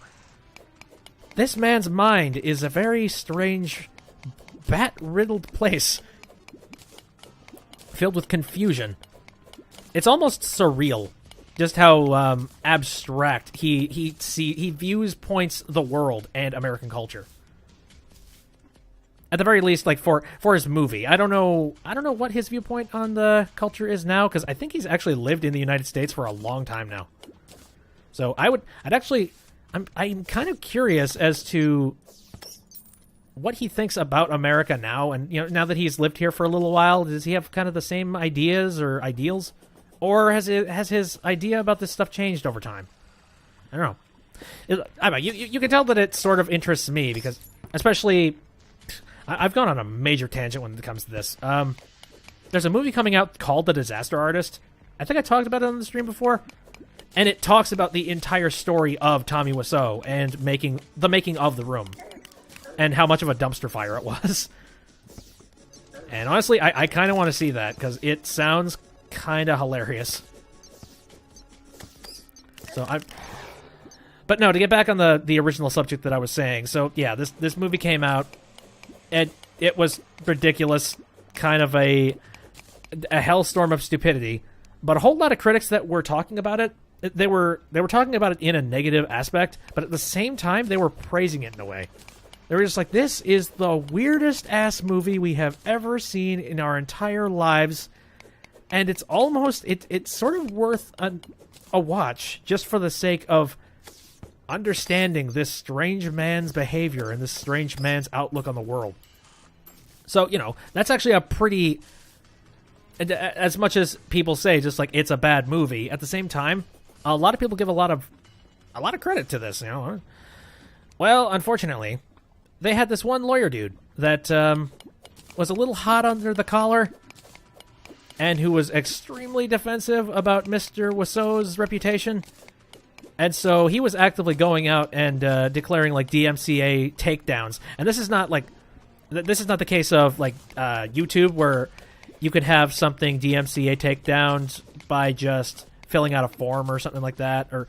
This man's mind is a very strange, bat-riddled place. Filled with confusion. It's almost surreal. Just how abstract he views, points the world and American culture. at the very least, like for his movie. I don't know what his viewpoint on the culture is now, because I think he's actually lived in the United States for a long time now. So I'm kind of curious as to what he thinks about America now, and now that he's lived here for a little while, does he have kind of the same ideas or ideals, or has his idea about this stuff changed over time? I don't know. I don't know. You can tell that it sort of interests me, because especially I've gone on a major tangent when it comes to this. There's a movie coming out called The Disaster Artist. I think I talked about it on the stream before. And it talks about the entire story of Tommy Wiseau and the making of The Room. And how much of a dumpster fire it was. And honestly, I kind of want to see that, because it sounds kind of hilarious. But no, to get back on the original subject that I was saying. So yeah, this movie came out, and it was ridiculous, kind of a hellstorm of stupidity. But a whole lot of critics that were talking about it, they were talking about it in a negative aspect, but at the same time, they were praising it in a way. They were just like, this is the weirdest ass movie we have ever seen in our entire lives, and it's almost it's sort of worth a watch just for the sake of understanding this strange man's behavior and this strange man's outlook on the world. So, that's actually a pretty, as much as people say just like it's a bad movie, at the same time, a lot of people give a lot of credit to this, Well, unfortunately, they had this one lawyer dude that was a little hot under the collar and who was extremely defensive about Mr. Wiseau's reputation. And so he was actively going out and declaring like DMCA takedowns. And this is not the case of like YouTube, where you could have something DMCA takedowns by just filling out a form or something like that, or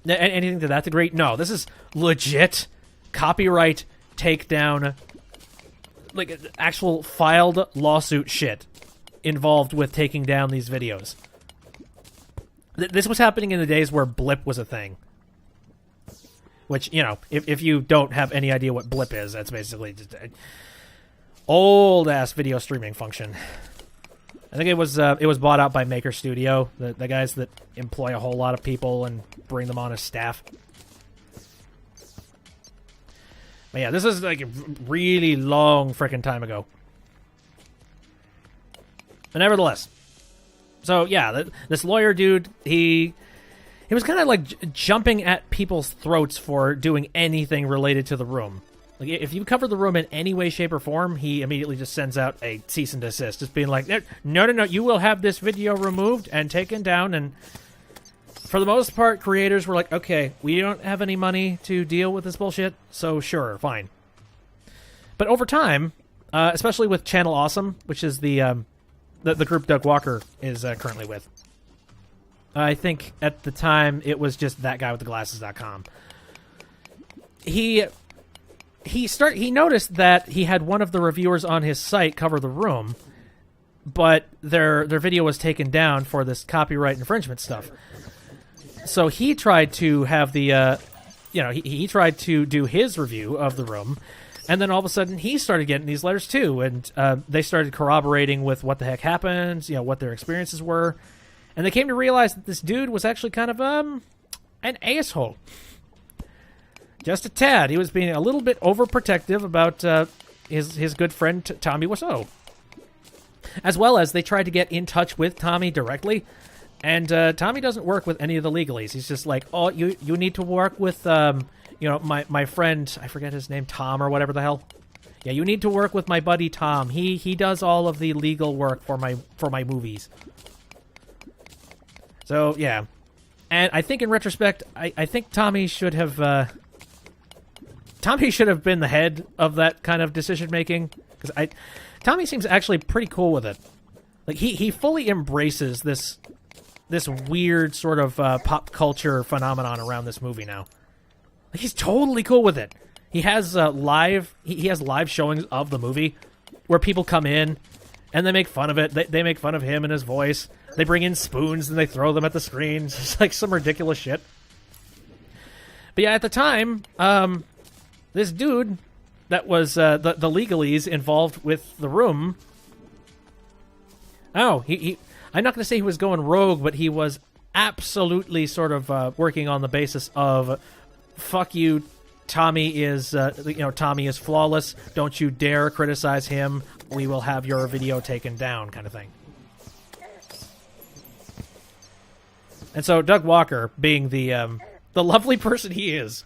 anything to that degree. No, this is legit copyright takedown, like actual filed lawsuit shit involved with taking down these videos. This was happening in the days where Blip was a thing. Which, if you don't have any idea what Blip is, that's basically just an old-ass video streaming function. I think it was bought out by Maker Studio, the guys that employ a whole lot of people and bring them on as staff. But yeah, this is like a really long frickin' time ago. But nevertheless. So yeah, this lawyer dude, he was kind of like jumping at people's throats for doing anything related to The Room. Like, if you cover The Room in any way, shape, or form, he immediately just sends out a cease and desist, just being like, no, you will have this video removed and taken down. And for the most part, creators were like, okay, we don't have any money to deal with this bullshit, so sure, fine. But over time, especially with Channel Awesome, which is the group Doug Walker is currently with. I think at the time it was just that guy with the glasses.com. He noticed that he had one of the reviewers on his site cover The Room, but their video was taken down for this copyright infringement stuff. So he tried to have the he tried to do his review of The Room. And then all of a sudden, he started getting these letters too, and they started corroborating with what the heck happened, what their experiences were, and they came to realize that this dude was actually kind of an asshole, just a tad. He was being a little bit overprotective about his good friend Tommy Wiseau, as well as they tried to get in touch with Tommy directly, and Tommy doesn't work with any of the legalese. He's just like, oh, you need to work with my friend, I forget his name, Tom or whatever the hell. Yeah, you need to work with my buddy Tom. He does all of the legal work for my movies. So yeah, and I think in retrospect, I think Tommy should have been the head of that kind of decision making, because Tommy seems actually pretty cool with it. Like he fully embraces this weird sort of pop culture phenomenon around this movie now. He's totally cool with it. He has live showings of the movie where people come in and they make fun of it. They make fun of him and his voice. They bring in spoons and they throw them at the screen. It's like some ridiculous shit. But yeah, at the time, this dude, that was the legalese involved with the room. Oh, he I'm not going to say he was going rogue, but he was absolutely sort of working on the basis of, fuck you, Tommy is, Tommy is flawless. Don't you dare criticize him. We will have your video taken down, kind of thing. And so Doug Walker, being the lovely person he is,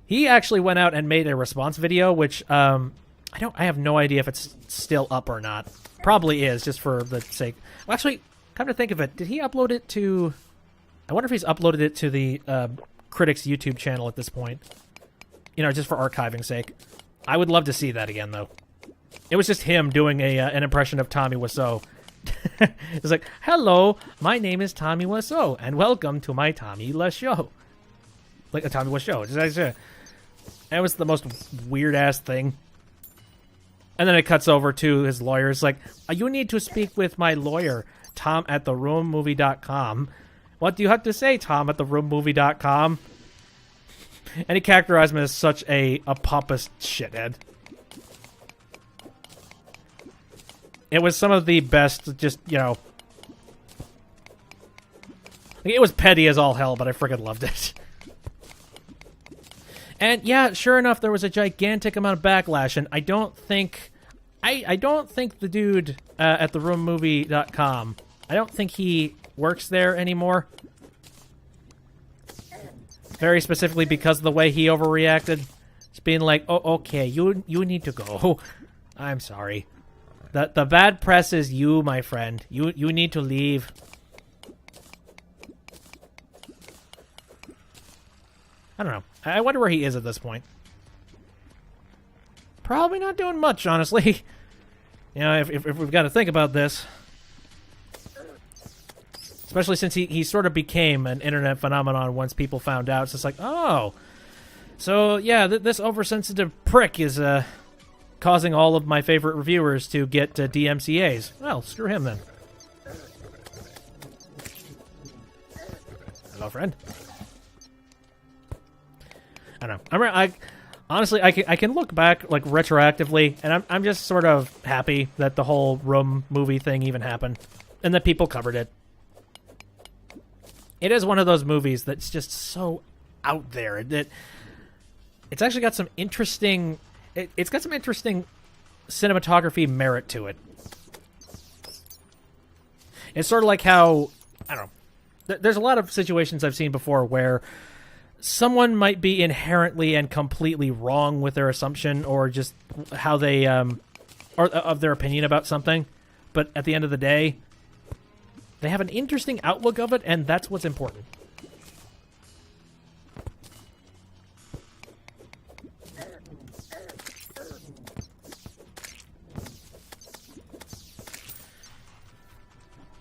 he actually went out and made a response video, which I have no idea if it's still up or not. Probably is, just for the sake. Well, actually, come to think of it, did he upload it to? I wonder if he's uploaded it to the Critics YouTube channel at this point. Just for archiving sake. I would love to see that again, though. It was just him doing an impression of Tommy Wiseau. It's like, hello, my name is Tommy Wiseau, and welcome to my Tommy Le Show. Like a Tommy Wiseau. That was the most weird-ass thing. And then it cuts over to his lawyer. It's like, you need to speak with my lawyer, Tom at theroommmovie.com. What do you have to say, Tom at theroommmovie.com? And he characterized him as such a pompous shithead. It was some of the best, just, it was petty as all hell, but I freaking loved it. And yeah, sure enough, there was a gigantic amount of backlash, and I don't think the dude at theroommmovie.com, I don't think he works there anymore. Very specifically because of the way he overreacted. It's being like, oh, okay, you need to go. I'm sorry. The bad press is you, my friend. You need to leave. I don't know. I wonder where he is at this point. Probably not doing much, honestly. If we've got to think about this. Especially since he sort of became an internet phenomenon once people found out. It's just like, oh. So, yeah, this oversensitive prick is causing all of my favorite reviewers to get DMCAs. Well, screw him then. Hello, friend. I don't know. Honestly, I can look back like retroactively, and I'm just sort of happy that the whole Room movie thing even happened, and that people covered it. It is one of those movies that's just so out there that it's actually got some interesting. It's got some interesting cinematography merit to it. It's sort of like how, I don't know. There's a lot of situations I've seen before where someone might be inherently and completely wrong with their assumption or just how they or of their opinion about something, but at the end of the day, they have an interesting outlook of it, and that's what's important.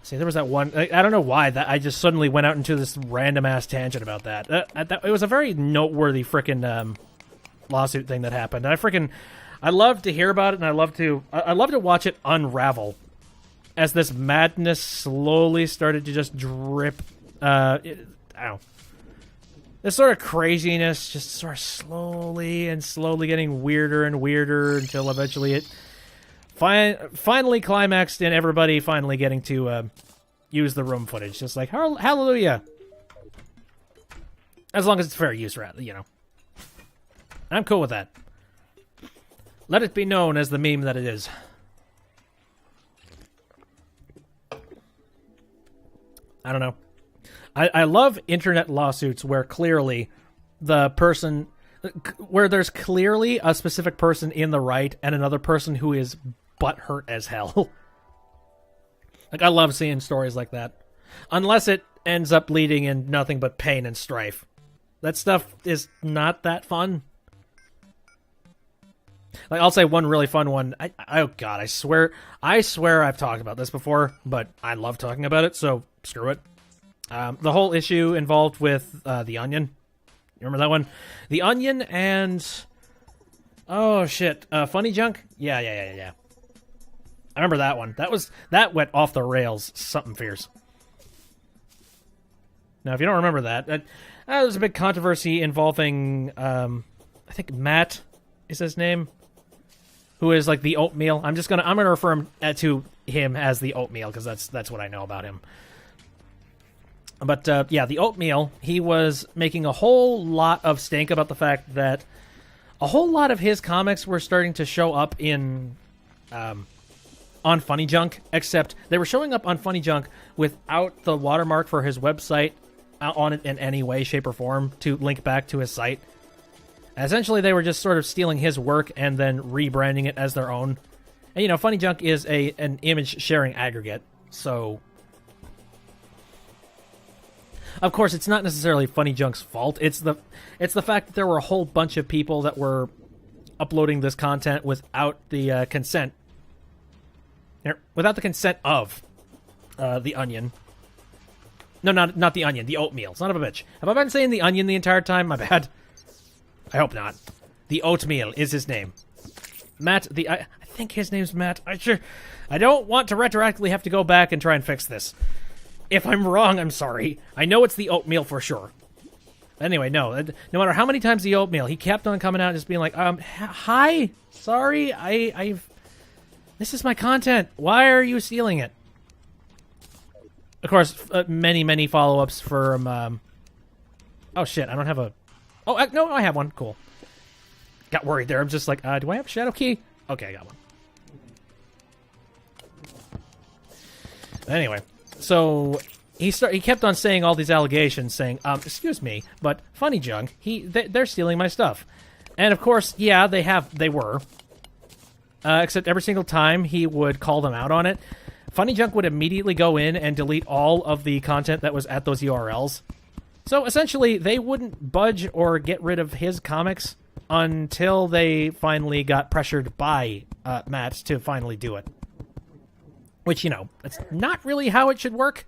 See, there was that one. I don't know why that I just suddenly went out into this random ass tangent about that. It was a very noteworthy frickin' lawsuit thing that happened. And I love to hear about it, and I love to watch it unravel as this madness slowly started to just drip. I don't know. This sort of craziness just sort of slowly getting weirder and weirder until eventually it finally climaxed in everybody finally getting to use the room footage. Just like, hallelujah. As long as it's fair use, rather, I'm cool with that. Let it be known as the meme that it is. I don't know. I love internet lawsuits where clearly where there's clearly a specific person in the right and another person who is butthurt as hell. Like, I love seeing stories like that. Unless it ends up leading in nothing but pain and strife. That stuff is not that fun. Like, I'll say one really fun one. Oh god, I swear I've talked about this before, but I love talking about it, so screw it. The whole issue involved with The Onion. You remember that one? The Onion and... oh, shit. Funny Junk? Yeah. I remember that one. That went off the rails. Something fierce. Now, if you don't remember that, there was a big controversy involving, I think Matt is his name, who is like the Oatmeal. I'm gonna refer him to him as the Oatmeal because that's what I know about him. But yeah, the Oatmeal, he was making a whole lot of stink about the fact that a whole lot of his comics were starting to show up in on Funny Junk, except they were showing up on Funny Junk without the watermark for his website on it in any way, shape, or form to link back to his site. Essentially, they were just sort of stealing his work and then rebranding it as their own. And, you know, Funny Junk is an image-sharing aggregate, so... Of course, it's not necessarily Funny Junk's fault. It's the fact that there were a whole bunch of people that were uploading this content without the consent. Without the consent of the Onion. No, not the Onion. The Oatmeal. Son of a bitch. Have I been saying the Onion the entire time? My bad. I hope not. The Oatmeal is his name. Matt. I think his name's Matt. I don't want to retroactively have to go back and try and fix this. If I'm wrong, I'm sorry. I know it's the Oatmeal for sure. Anyway, no matter how many times the Oatmeal, he kept on coming out and just being like, hi, sorry, this is my content. Why are you stealing it? Of course, many follow-ups from, oh shit, I don't have a, oh, no, I have one, cool. Got worried there, I'm just like, do I have a shadow key? Okay, I got one. Anyway, so he kept on saying all these allegations, saying, excuse me, but Funny Junk, they're stealing my stuff. And of course, yeah, they were. Except every single time he would call them out on it, Funny Junk would immediately go in and delete all of the content that was at those URLs. So essentially, they wouldn't budge or get rid of his comics until they finally got pressured by Matt to finally do it. Which, you know, that's not really how it should work.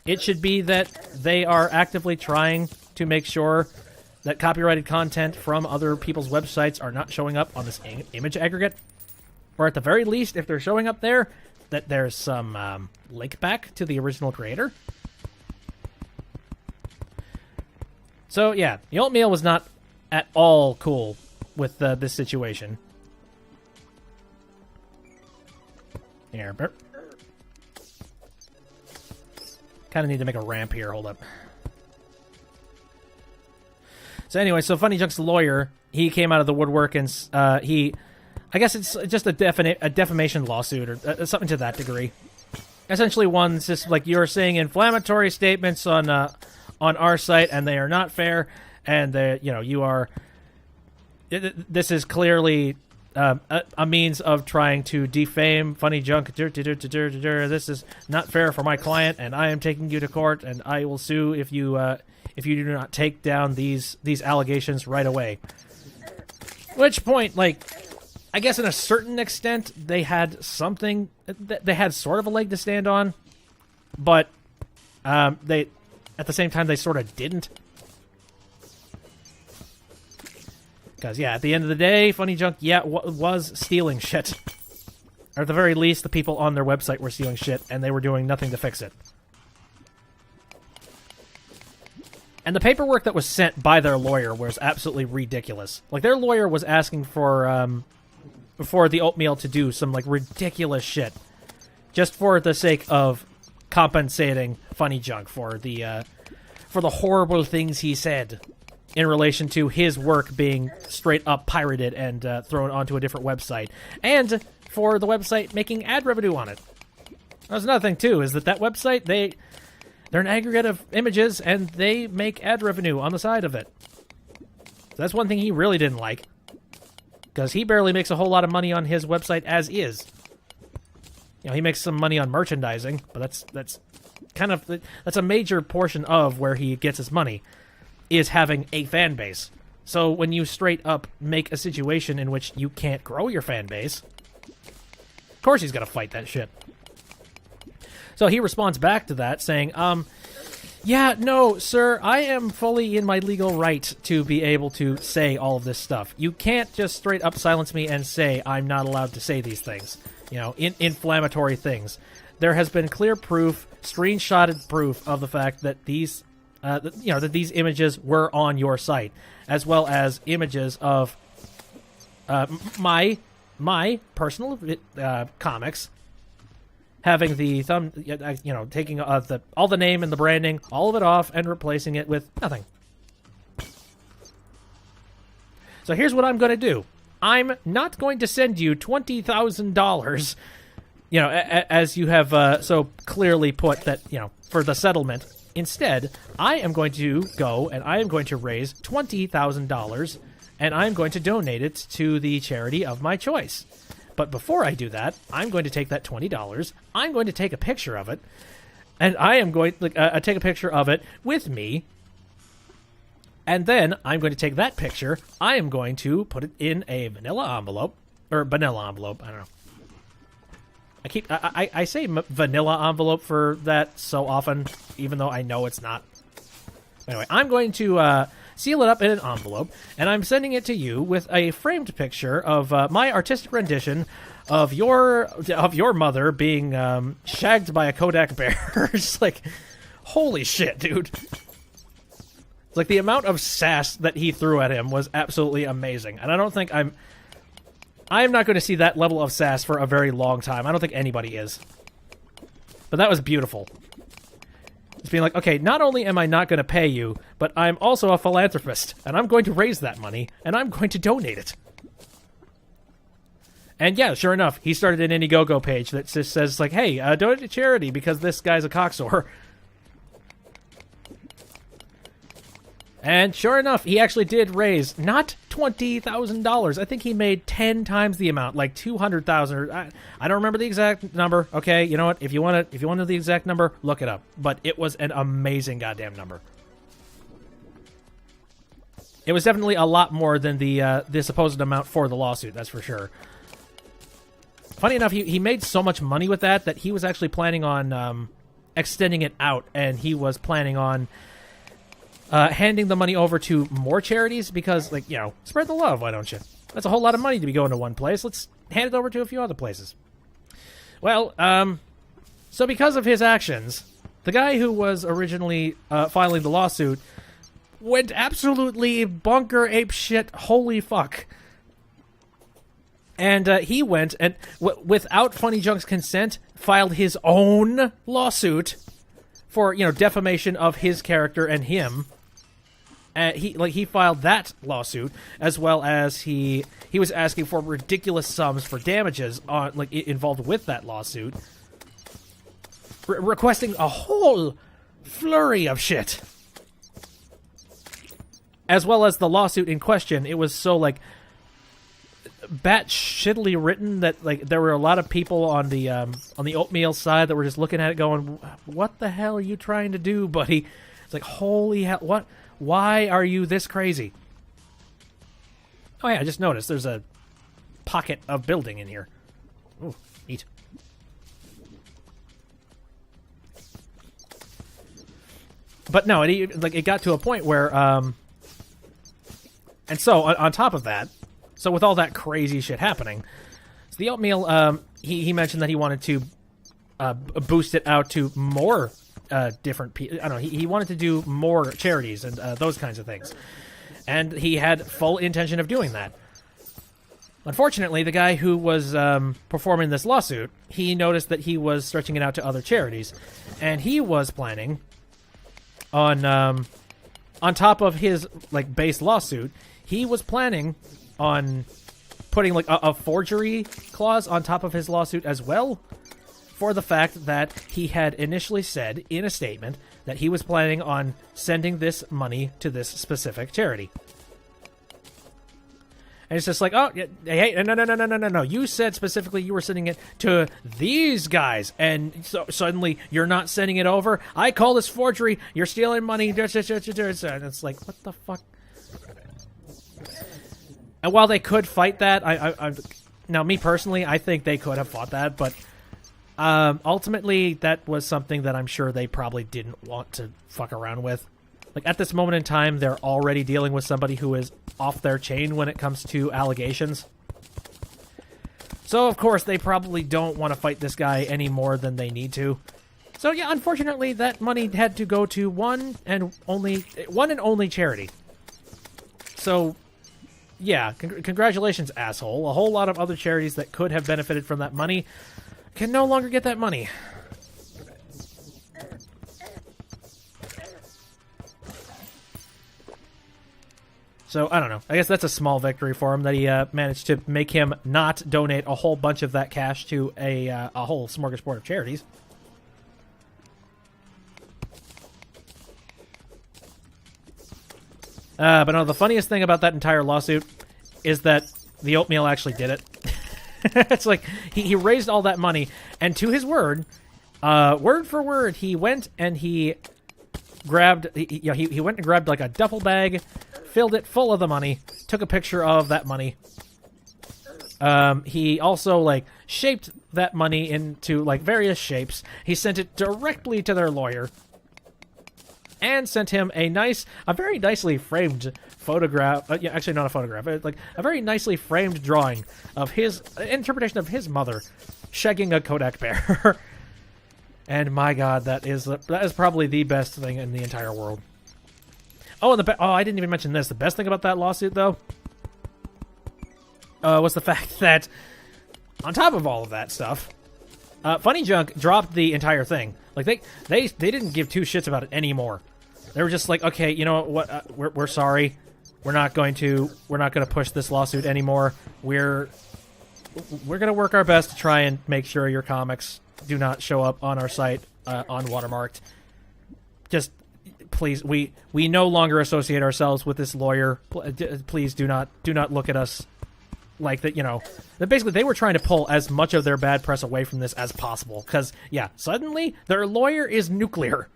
It should be that they are actively trying to make sure that copyrighted content from other people's websites are not showing up on this image aggregate. Or at the very least, if they're showing up there, that there's some link back to the original creator. So, yeah, the Oatmeal was not at all cool with this situation. Here, kind of need to make a ramp here. Hold up. So anyway, so Funny Junk's lawyer, he came out of the woodwork and I guess it's just a defamation lawsuit or something to that degree. Essentially, one's just like, you're saying inflammatory statements on our site, and they are not fair, and you are. This is clearly a means of trying to defame Funny Junk. This is not fair for my client, and I am taking you to court, and I will sue if you do not take down these allegations right away. Which point, like, I guess in a certain extent, they had something, they had sort of a leg to stand on, but they, at the same time, they sort of didn't. Because, yeah, at the end of the day, Funny Junk, was stealing shit. Or at the very least, the people on their website were stealing shit, and they were doing nothing to fix it. And the paperwork that was sent by their lawyer was absolutely ridiculous. Like, their lawyer was asking for the Oatmeal to do some, like, ridiculous shit. Just for the sake of compensating Funny Junk for the horrible things he said in relation to his work being straight up pirated and thrown onto a different website. And for the website making ad revenue on it. That's another thing, too, is that website, they're an aggregate of images, and they make ad revenue on the side of it. So that's one thing he really didn't like. Because he barely makes a whole lot of money on his website as is. You know, he makes some money on merchandising, but that's kind of, that's a major portion of where he gets his money, is having a fan base. So when you straight up make a situation in which you can't grow your fan base, of course he's gonna fight that shit. So he responds back to that saying, yeah, no, sir, I am fully in my legal right to be able to say all of this stuff. You can't just straight up silence me and say I'm not allowed to say these things. You know, inflammatory things. There has been clear proof, screenshotted proof of the fact that these, that these images were on your site, as well as images of my personal comics, having the taking all the name and the branding, all of it off, and replacing it with nothing. So here's what I'm going to do. I'm not going to send you $20,000, as you have so clearly put that, for the settlement. Instead, I am going to go and I am going to raise $20,000, and I'm going to donate it to the charity of my choice. But before I do that, I'm going to take that $20, I'm going to take a picture of it, and I am going to take a picture of it with me. And then I'm going to take that picture, I am going to put it in a vanilla envelope, I don't know. I say vanilla envelope for that so often, even though I know it's not. Anyway, I'm going to seal it up in an envelope, and I'm sending it to you with a framed picture of my artistic rendition of your mother being shagged by a Kodak bear. It's like, holy shit, dude. It's like the amount of sass that he threw at him was absolutely amazing. And I don't think I am not going to see that level of sass for a very long time. I don't think anybody is. But that was beautiful. It's being like, okay, not only am I not going to pay you, but I'm also a philanthropist, and I'm going to raise that money, and I'm going to donate it. And yeah, sure enough, he started an Indiegogo page that just says, like, hey, donate to charity because this guy's a cocksore. And sure enough, he actually did raise not $20,000. I think he made 10 times the amount, like 200,000. I don't remember the exact number. Okay, you know what? If you want to know the exact number, look it up. But it was an amazing goddamn number. It was definitely a lot more than the supposed amount for the lawsuit. That's for sure. Funny enough, he made so much money with that he was actually planning on extending it out, and he was planning on handing the money over to more charities because, spread the love, why don't you? That's a whole lot of money to be going to one place. Let's hand it over to a few other places. Well, so because of his actions, the guy who was originally filing the lawsuit went absolutely bunker ape shit, holy fuck. And he went and, without Funny Junk's consent, filed his own lawsuit for, defamation of his character and him. He filed that lawsuit, as well as he was asking for ridiculous sums for damages involved with that lawsuit, requesting a whole flurry of shit. As well as the lawsuit in question, it was so bat shittily written that there were a lot of people on the oatmeal side that were just looking at it going, what the hell are you trying to do, buddy? It's like, holy hell, what? Why are you this crazy? Oh yeah, I just noticed there's a pocket of building in here. Ooh, neat. But no, it got to a point where and so on top of that, so with all that crazy shit happening, so the oatmeal, he mentioned that he wanted to boost it out to more different people. I don't know, he wanted to do more charities and those kinds of things. And he had full intention of doing that. Unfortunately, the guy who was performing this lawsuit, he noticed that he was stretching it out to other charities. And he was planning on top of his base lawsuit, he was planning on putting a forgery clause on top of his lawsuit as well, for the fact that he had initially said in a statement that he was planning on sending this money to this specific charity. And it's just like, oh, hey, no. You said specifically you were sending it to these guys, and so suddenly you're not sending it over? I call this forgery. You're stealing money. And it's like, what the fuck? And while they could fight that, now, me personally, I think they could have fought that, but ultimately, that was something that I'm sure they probably didn't want to fuck around with. At this moment in time, they're already dealing with somebody who is off their chain when it comes to allegations. So, of course, they probably don't want to fight this guy any more than they need to. So, yeah, unfortunately, that money had to go to one and only charity. So, yeah, congratulations, asshole. A whole lot of other charities that could have benefited from that money can no longer get that money. So, I don't know. I guess that's a small victory for him that he managed to make him not donate a whole bunch of that cash to a whole smorgasbord of charities. But no, the funniest thing about that entire lawsuit is that the oatmeal actually did it. It's like, he raised all that money, and to his word for word, he went and he grabbed, he went and grabbed like a duffel bag, filled it full of the money, took a picture of that money. He also, like, shaped that money into, like, various shapes. He sent it directly to their lawyer and sent him a very nicely framed photograph. Actually, not a photograph. Like, a very nicely framed drawing of his interpretation of his mother shagging a Kodak bear. And my God, that is probably the best thing in the entire world. Oh, and I didn't even mention this. The best thing about that lawsuit, though, was the fact that on top of all of that stuff, Funny Junk dropped the entire thing. Like, they didn't give two shits about it anymore. They were just like, okay, you know what? We're sorry. We're not going to push this lawsuit anymore. We're going to work our best to try and make sure your comics do not show up on our site unwatermarked. Just please, we no longer associate ourselves with this lawyer. Please do not look at us like that. You know, that basically they were trying to pull as much of their bad press away from this as possible. Because yeah, suddenly their lawyer is nuclear.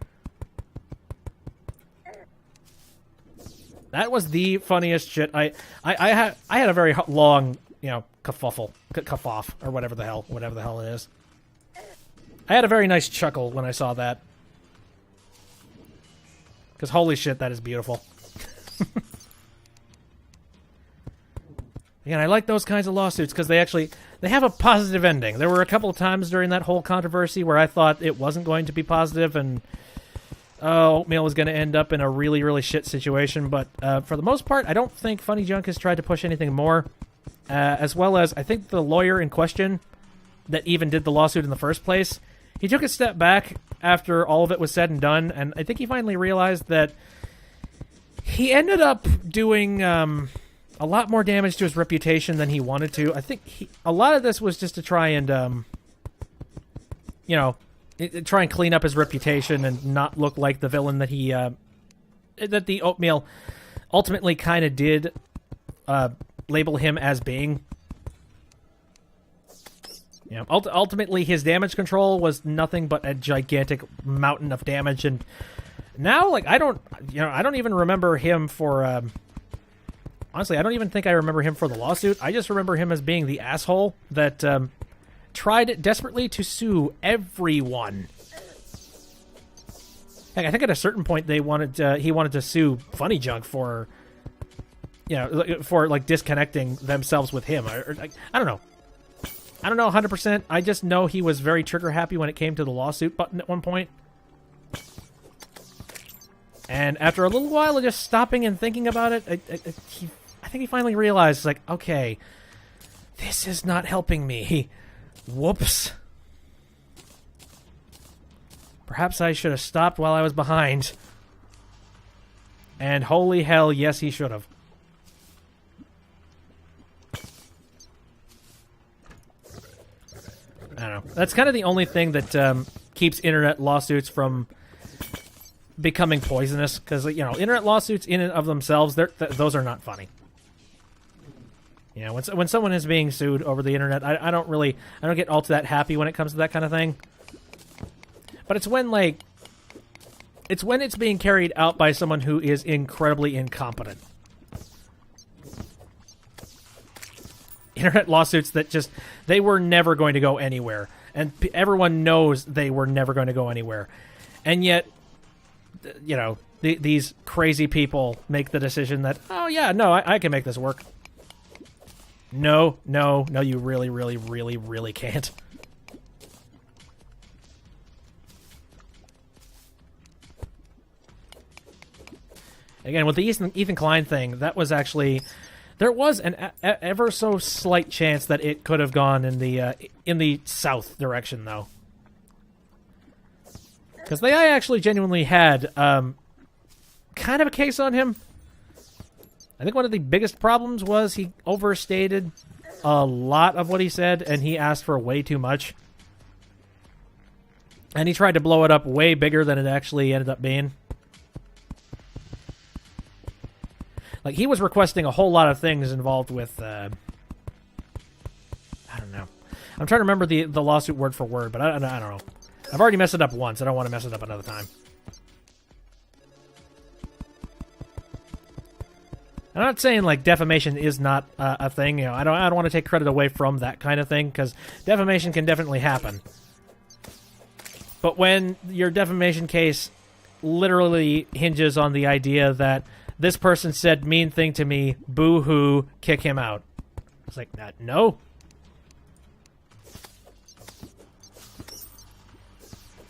That was the funniest shit. I had a very long, you know, kerfuffle, or whatever the hell it is. I had a very nice chuckle when I saw that. Because holy shit, that is beautiful. Again, I like those kinds of lawsuits because they have a positive ending. There were a couple of times during that whole controversy where I thought it wasn't going to be positive and Oatmeal was going to end up in a really, really shit situation. But for the most part, I don't think Funny Junk has tried to push anything more. As well as, I think the lawyer in question that even did the lawsuit in the first place, he took a step back after all of it was said and done, and I think he finally realized that he ended up doing a lot more damage to his reputation than he wanted to. I think a lot of this was just to try and, try and clean up his reputation and not look like the villain that that the Oatmeal ultimately kind of did label him as being. You know, ultimately, his damage control was nothing but a gigantic mountain of damage, and now, like, I don't even remember him for. Honestly, I don't even think I remember him for the lawsuit. I just remember him as being the asshole that tried desperately to sue everyone. Heck, I think at a certain point he wanted to sue Funny Junk for, like disconnecting themselves with him. Or like, I don't know. I don't know 100%. I just know he was very trigger happy when it came to the lawsuit button at one point. And after a little while of just stopping and thinking about it, I think he finally realized, like, okay, this is not helping me. Whoops. Perhaps I should have stopped while I was behind. And holy hell, yes, he should have. I don't know. That's kind of the only thing that keeps internet lawsuits from becoming poisonous, because internet lawsuits in and of themselves, those are not funny. You know, when someone is being sued over the internet, I don't get all that happy when it comes to that kind of thing. But it's when it's being carried out by someone who is incredibly incompetent. Internet lawsuits that they were never going to go anywhere, and everyone knows they were never going to go anywhere, and yet, these crazy people make the decision that, oh yeah, no, I can make this work. No, you really, really, really, really can't. Again, with the Ethan Klein thing, that was actually There was an ever so slight chance that it could have gone in the south direction, though. Because the AI actually genuinely had kind of a case on him. I think one of the biggest problems was he overstated a lot of what he said, and he asked for way too much. And he tried to blow it up way bigger than it actually ended up being. Like, he was requesting a whole lot of things involved with, I don't know. I'm trying to remember the lawsuit word for word, but I don't know. I've already messed it up once. I don't want to mess it up another time. I'm not saying, like, defamation is not a thing. You know, I don't want to take credit away from that kind of thing, because defamation can definitely happen. But when your defamation case literally hinges on the idea that this person said mean thing to me, boo-hoo, kick him out. It's like, no.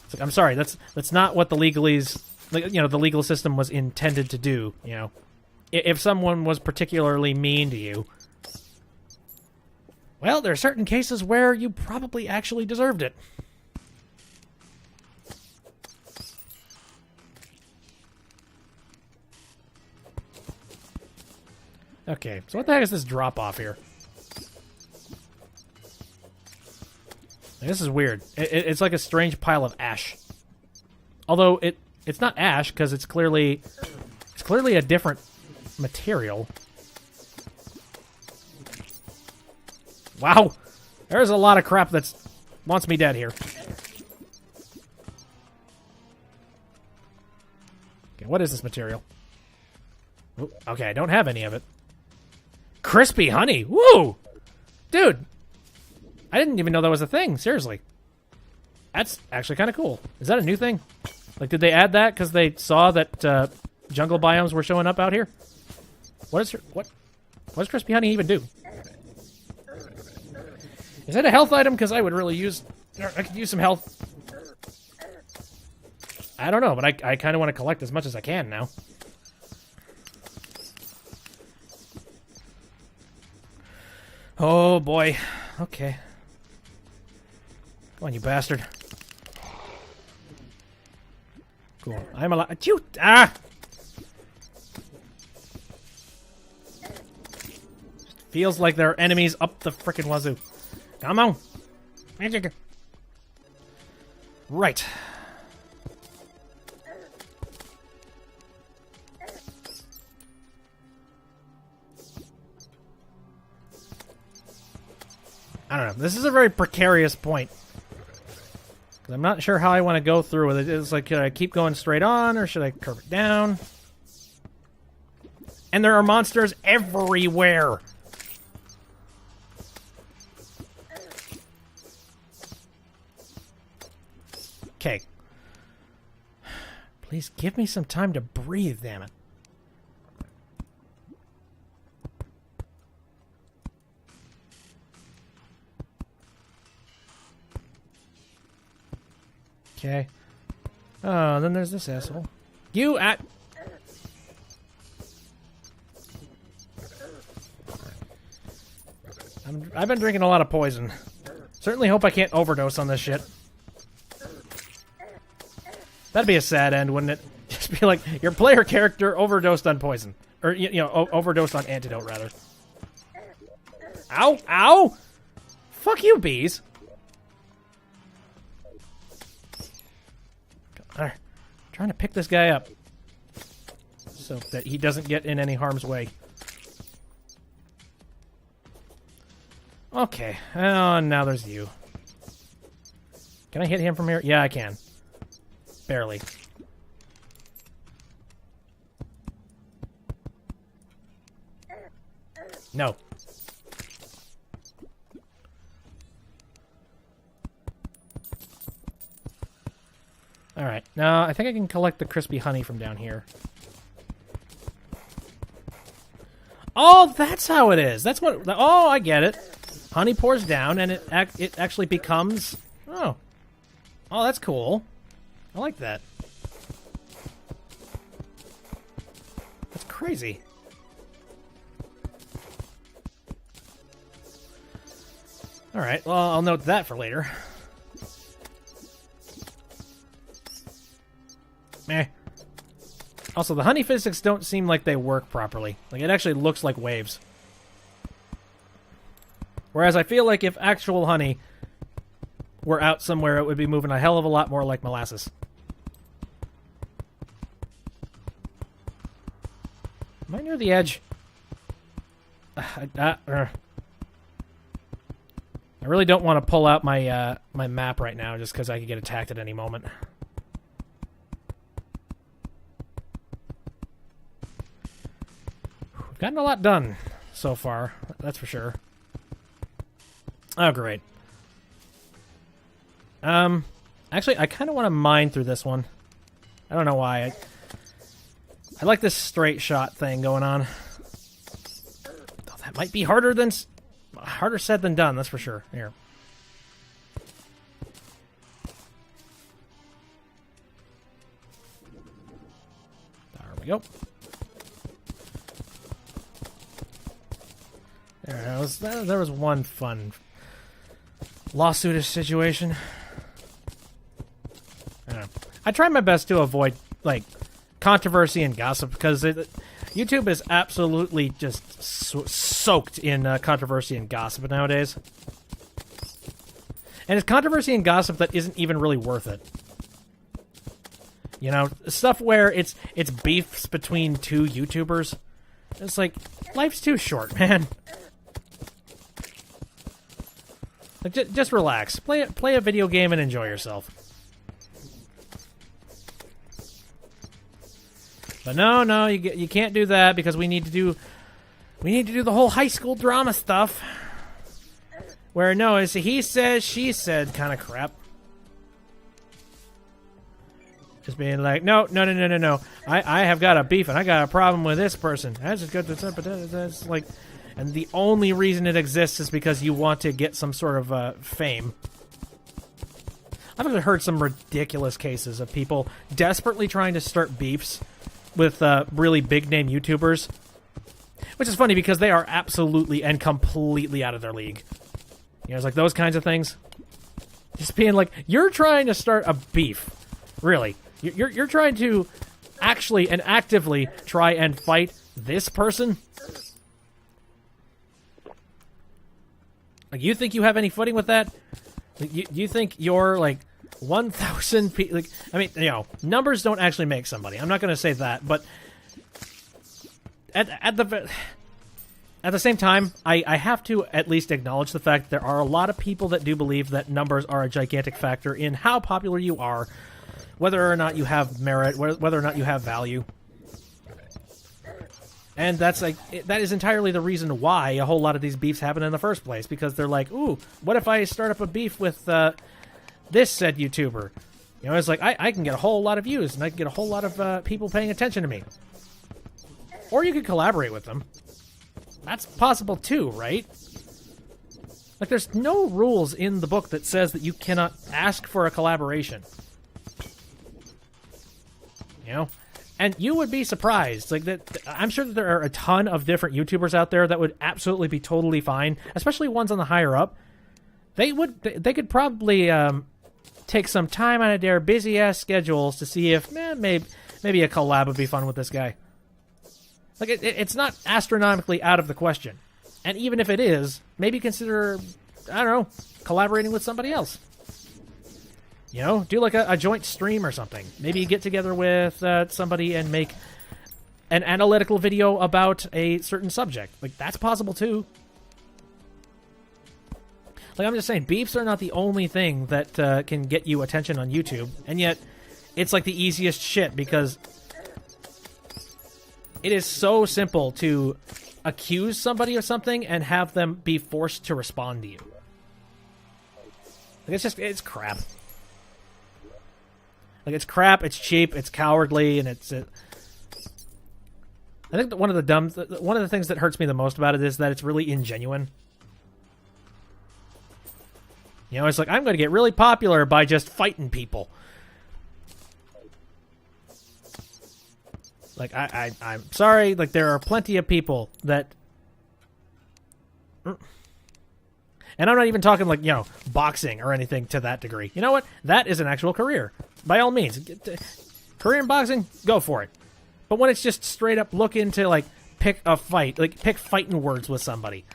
It's like, I'm sorry, that's not what the legalese, the legal system was intended to do, you know. If someone was particularly mean to you, well, there are certain cases where you probably actually deserved it. Okay, so what the heck is this drop-off here? This is weird. It's like a strange pile of ash. Although it's not ash, because it's clearly a different material. Wow! There's a lot of crap that wants me dead here. Okay, what is this material? Ooh, okay, I don't have any of it. Crispy honey! Woo! Dude! I didn't even know that was a thing, seriously. That's actually kind of cool. Is that a new thing? Like, did they add that because they saw that jungle biomes were showing up out here? What does crispy honey even do? Is that a health item? Because I would really I could use some health. I don't know, but I kind of want to collect as much as I can now. Oh, boy. Okay. Come on, you bastard. Cool. I'm alive. Ah! Feels like there are enemies up the frickin' wazoo. Come on. Right. I don't know. This is a very precarious point. I'm not sure how I want to go through with it. It's like, should I keep going straight on, or should I curve it down? And there are monsters everywhere! Okay. Please give me some time to breathe, damn it. Okay. Oh, then there's this asshole. You at... I've been drinking a lot of poison. Certainly hope I can't overdose on this shit. That'd be a sad end, wouldn't it? Just be like, your player character overdosed on poison. Or, overdosed on antidote, rather. Ow! Ow! Fuck you, bees! Trying to pick this guy up so that he doesn't get in any harm's way. Okay. Oh, now there's you. Can I hit him from here? Yeah, I can. Barely. No. Alright, now I think I can collect the crispy honey from down here. Oh, that's how it is! That's what... Oh, I get it. Honey pours down, and it actually becomes... Oh. Oh, that's cool. I like that. That's crazy. Alright, well, I'll note that for later. Meh. Also, the honey physics don't seem like they work properly. Like, it actually looks like waves. Whereas I feel like if actual honey were out somewhere, it would be moving a hell of a lot more like molasses. Am I near the edge? I really don't want to pull out my my map right now just because I could get attacked at any moment. We've gotten a lot done so far, that's for sure. Oh, great. Actually, I kind of want to mine through this one. I don't know why. I like this straight shot thing going on. Though that might be harder said than done, that's for sure. Here. There we go. There was one fun lawsuitish situation. I try my best to avoid, like, controversy and gossip because YouTube is absolutely just soaked in controversy and gossip nowadays. And it's controversy and gossip that isn't even really worth it. You know, stuff where it's beefs between two YouTubers. It's like, life's too short, man. Like, just relax. Play a video game and enjoy yourself. But no, you can't do that because we need to do the whole high school drama stuff. Where no, it's a he says, she said kind of crap. Just being like, no. I have got a beef and I got a problem with this person. That's just good. That's like, and the only reason it exists is because you want to get some sort of fame. I've actually heard some ridiculous cases of people desperately trying to start beefs with really big-name YouTubers. Which is funny because they are absolutely and completely out of their league. You know, it's like those kinds of things. Just being like, you're trying to start a beef. Really. You're trying to actually and actively try and fight this person? Like, you think you have any footing with that? Like, you think you're, like, 1,000 people, like, I mean, you know, numbers don't actually make somebody. I'm not going to say that, but at the same time, I have to at least acknowledge the fact that there are a lot of people that do believe that numbers are a gigantic factor in how popular you are, whether or not you have merit, whether or not you have value. And that's like, that is entirely the reason why a whole lot of these beefs happen in the first place, because they're like, ooh, what if I start up a beef with this said YouTuber? You know, it's like, I can get a whole lot of views, and I can get a whole lot of people paying attention to me. Or you could collaborate with them. That's possible too, right? Like, there's no rules in the book that says that you cannot ask for a collaboration. You know? And you would be surprised. Like, that, I'm sure that there are a ton of different YouTubers out there that would absolutely be totally fine, especially ones on the higher up. They could probably take some time out of their busy-ass schedules to see if, maybe a collab would be fun with this guy. Like, it's not astronomically out of the question. And even if it is, maybe consider, I don't know, collaborating with somebody else. You know, do like a joint stream or something. Maybe get together with somebody and make an analytical video about a certain subject. Like, that's possible too. Like, I'm just saying, beefs are not the only thing that can get you attention on YouTube. And yet, it's like the easiest shit because it is so simple to accuse somebody of something and have them be forced to respond to you. Like, it's crap. Like, it's crap, it's cheap, it's cowardly, and it's... I think that one of the things that hurts me the most about it is that it's really ingenuine. You know, it's like, I'm going to get really popular by just fighting people. Like, I'm sorry, like, there are plenty of people that... And I'm not even talking like, boxing or anything to that degree. You know what? That is an actual career. By all means. Career in boxing, go for it. But when it's just straight up look into, like, pick a fight, like, pick fighting words with somebody.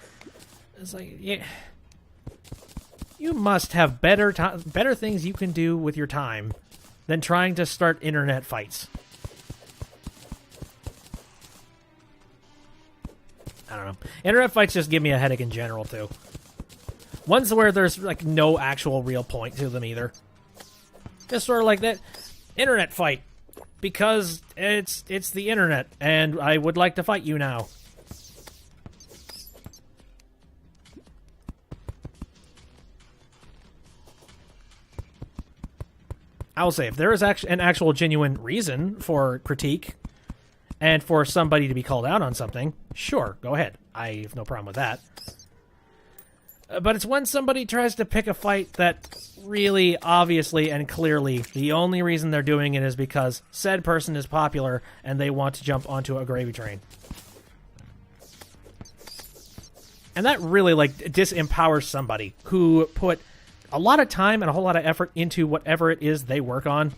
It's like, yeah. You must have better things you can do with your time than trying to start internet fights. I don't know. Internet fights just give me a headache in general, too. Ones where there's, like, no actual real point to them, either. Just sort of like that internet fight. Because it's the internet, and I would like to fight you now. I will say, if there is an actual genuine reason for critique, and for somebody to be called out on something, sure, go ahead. I have no problem with that. But it's when somebody tries to pick a fight that really, obviously, and clearly, the only reason they're doing it is because said person is popular and they want to jump onto a gravy train. And that really, like, disempowers somebody who put a lot of time and a whole lot of effort into whatever it is they work on.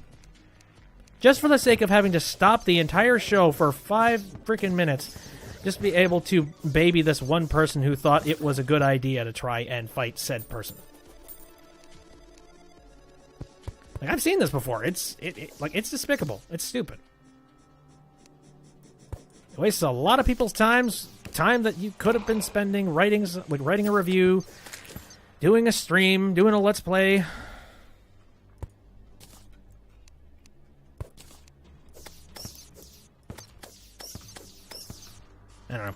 Just for the sake of having to stop the entire show for 5 freaking minutes, just be able to baby this one person who thought it was a good idea to try and fight said person. Like, I've seen this before. It's despicable. It's stupid. It wastes a lot of people's time that you could have been spending writing a review, doing a stream, doing a let's play. I don't know.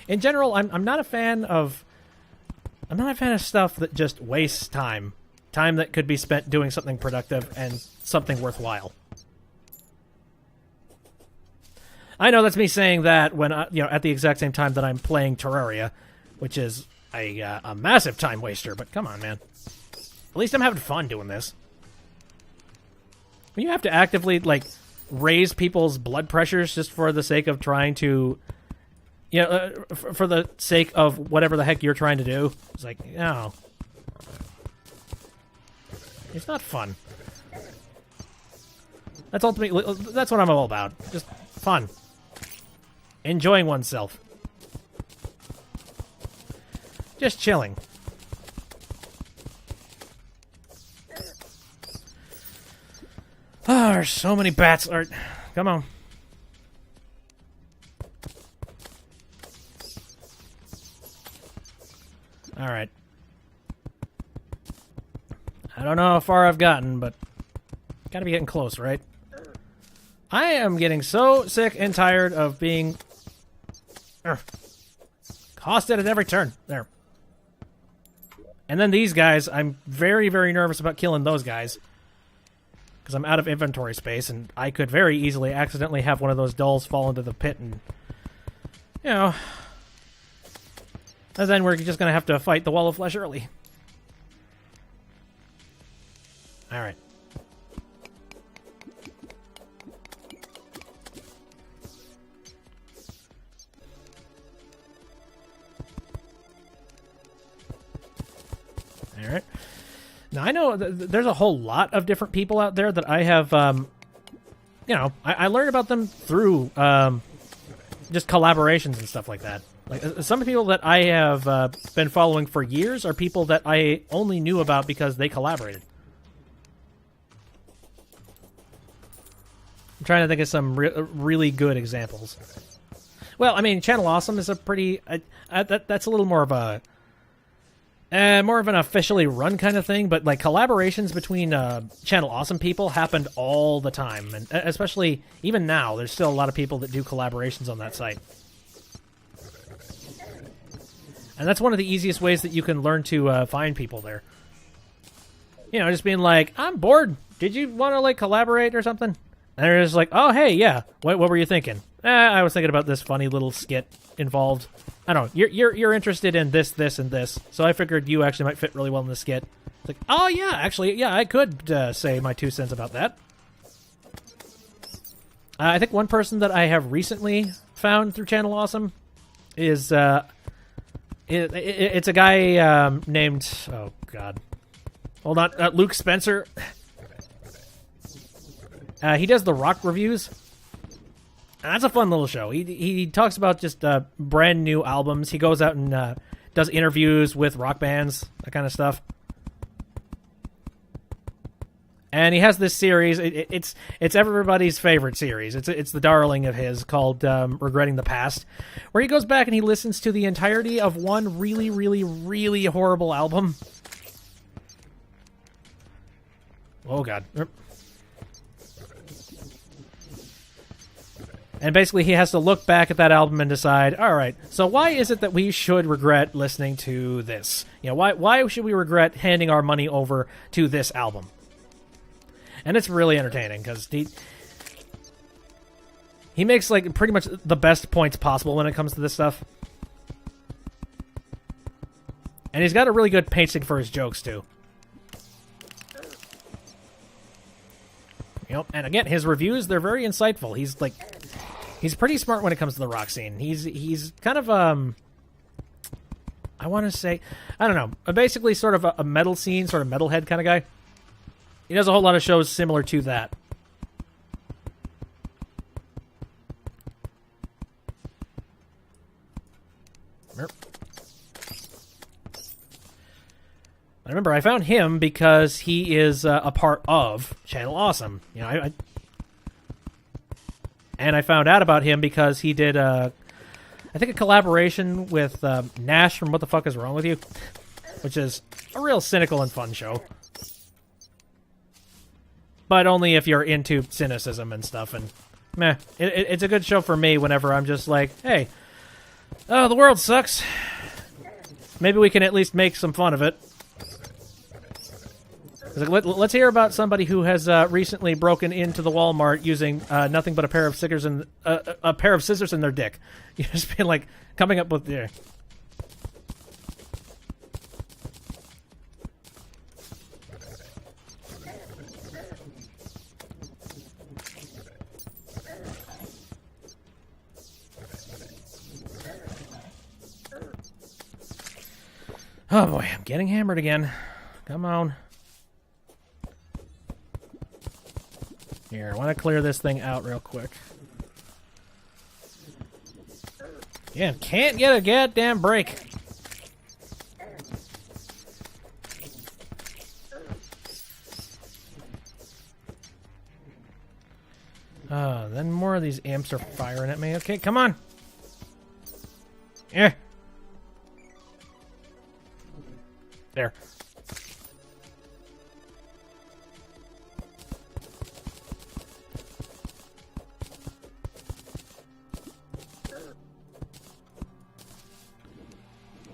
In general, I'm not a fan of stuff that just wastes time. Time that could be spent doing something productive and something worthwhile. I know that's me saying that when at the exact same time that I'm playing Terraria, which is a massive time waster. But come on, man. At least I'm having fun doing this. When you have to actively raise people's blood pressures just for the sake of trying to. For the sake of whatever the heck you're trying to do. It's like, no. It's not fun. That's what I'm all about. Just fun. Enjoying oneself. Just chilling. Oh, there's so many bats. Come on. Alright. I don't know how far I've gotten, but gotta be getting close, right? I am getting so sick and tired of being costed at every turn. There. And then these guys, I'm very, very nervous about killing those guys. Because I'm out of inventory space, and I could very easily accidentally have one of those dolls fall into the pit and, and then we're just going to have to fight the wall of flesh early. Alright. Alright. Now, I know there's a whole lot of different people out there that I have, I learned about them through just collaborations and stuff like that. Like, some people that I have been following for years are people that I only knew about because they collaborated. I'm trying to think of some really good examples. Well, I mean, Channel Awesome is a pretty... that's a little more of an officially run kind of thing, but like collaborations between Channel Awesome people happened all the time, and especially even now, there's still a lot of people that do collaborations on that site. And that's one of the easiest ways that you can learn to find people there. Just being like, I'm bored. Did you want to collaborate or something? And they're just like, oh, hey, yeah. What were you thinking? I was thinking about this funny little skit involved. I don't know. You're interested in this, and this. So I figured you actually might fit really well in the skit. It's like, oh, yeah, actually, yeah, I could say my 2 cents about that. I think one person that I have recently found through Channel Awesome is... It's a guy named... Oh, God. Hold on. Luke Spencer. He does the rock reviews. And that's a fun little show. He talks about just brand new albums. He goes out and does interviews with rock bands, that kind of stuff. And he has this series. It's everybody's favorite series. It's the darling of his called Regretting the Past, where he goes back and he listens to the entirety of one really, really, really horrible album. Oh, God. And basically he has to look back at that album and decide, all right, so why is it that we should regret listening to this? You know, why should we regret handing our money over to this album? And it's really entertaining because he makes like pretty much the best points possible when it comes to this stuff. And he's got a really good pacing for his jokes too. You know, and again, his reviews, they're very insightful. He's pretty smart when it comes to the rock scene. He's kind of I want to say, I don't know, basically sort of a metal scene, sort of metalhead kind of guy. He does a whole lot of shows similar to that. I remember I found him because he is a part of Channel Awesome. You know, and I found out about him because he did I think a collaboration with Nash from What the Fuck Is Wrong With You, which is a real cynical and fun show. But only if you're into cynicism and stuff, and meh. It's a good show for me whenever I'm just like, hey, oh, the world sucks. Maybe we can at least make some fun of it. Let's hear about somebody who has recently broken into the Walmart using nothing but a pair of scissors in their dick. You just been like coming up with the. Oh boy, I'm getting hammered again. Come on. Here, I want to clear this thing out real quick. Yeah, can't get a goddamn break. Then more of these imps are firing at me. Okay, come on. Yeah. There.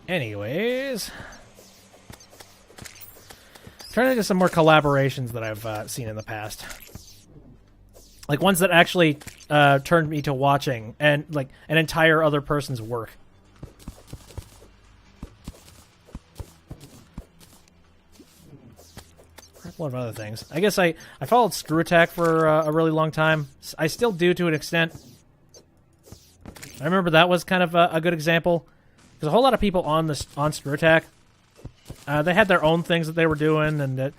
Anyways, trying to think of some more collaborations that I've seen in the past, like ones that actually turned me to watching and like an entire other person's work. A lot of other things. I guess I followed Screw Attack for a really long time. I still do to an extent. I remember that was kind of a good example. There's a whole lot of people on Screw Attack. They had their own things that they were doing, and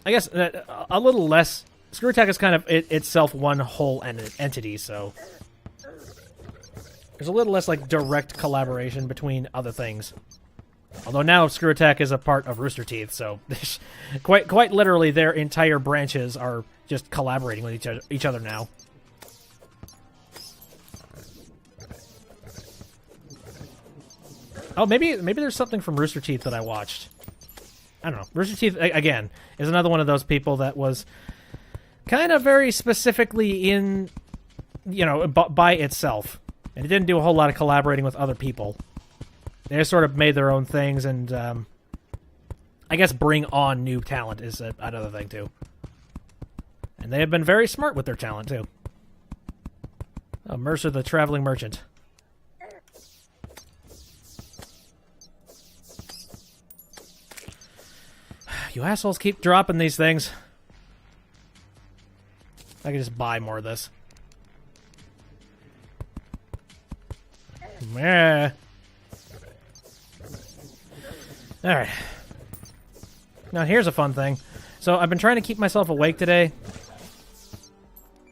I guess a little less. Screw Attack is kind of itself one whole entity, so there's a little less like direct collaboration between other things. Although now Screw Attack is a part of Rooster Teeth, so quite literally their entire branches are just collaborating with each other now. Oh, maybe there's something from Rooster Teeth that I watched. I don't know. Rooster Teeth, again, is another one of those people that was kind of very specifically in, you know, by itself. And it didn't do a whole lot of collaborating with other people. They just sort of made their own things and, I guess bring on new talent is another thing, too. And they have been very smart with their talent, too. Oh, Mercer the Traveling Merchant. You assholes keep dropping these things. I can just buy more of this. Yeah. Alright. Now here's a fun thing. So I've been trying to keep myself awake today.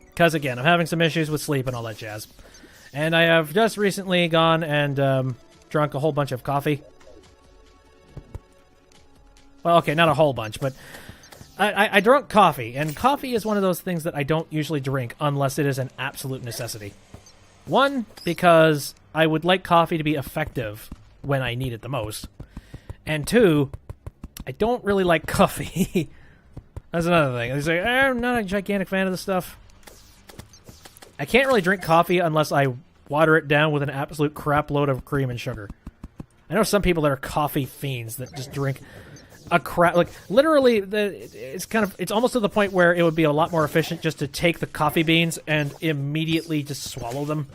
Because, again, I'm having some issues with sleep and all that jazz. And I have just recently gone and drunk a whole bunch of coffee. Well, okay, not a whole bunch, but I drank coffee. And coffee is one of those things that I don't usually drink unless it is an absolute necessity. One, because I would like coffee to be effective when I need it the most. And two, I don't really like coffee. That's another thing. It's like, I'm not a gigantic fan of this stuff. I can't really drink coffee unless I water it down with an absolute crap load of cream and sugar. I know some people that are coffee fiends that just drink a crap, like literally it's almost to the point where it would be a lot more efficient just to take the coffee beans and immediately just swallow them.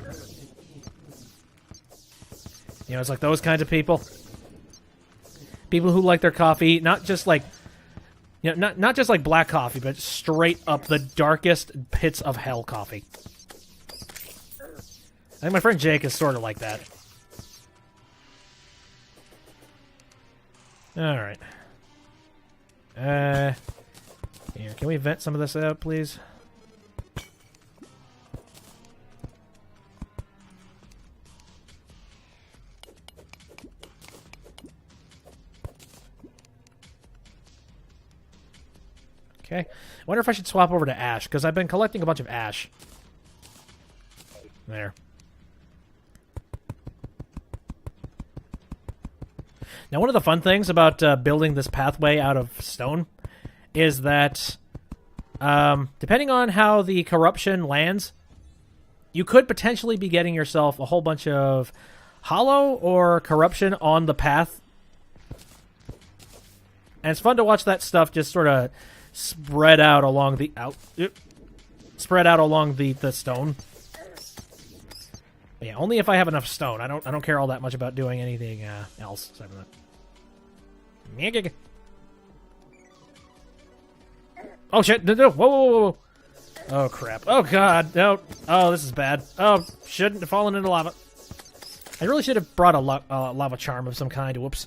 You know, it's like those kinds of people. People who like their coffee, not just like, you know, not just like black coffee, but straight up the darkest pits of hell coffee. I think my friend Jake is sort of like that. Alright. Here, can we vent some of this out, please? Okay. I wonder if I should swap over to ash, because I've been collecting a bunch of ash. There. Now, one of the fun things about building this pathway out of stone is that, depending on how the corruption lands, you could potentially be getting yourself a whole bunch of hollow or corruption on the path. And it's fun to watch that stuff just sort of spread out along the the stone. But yeah, only if I have enough stone. I don't care all that much about doing anything else aside from that. Oh shit! No! Whoa! Oh crap! Oh god! No! Oh, this is bad. Oh, shouldn't have fallen into lava. I really should have brought a lava charm of some kind. Whoops.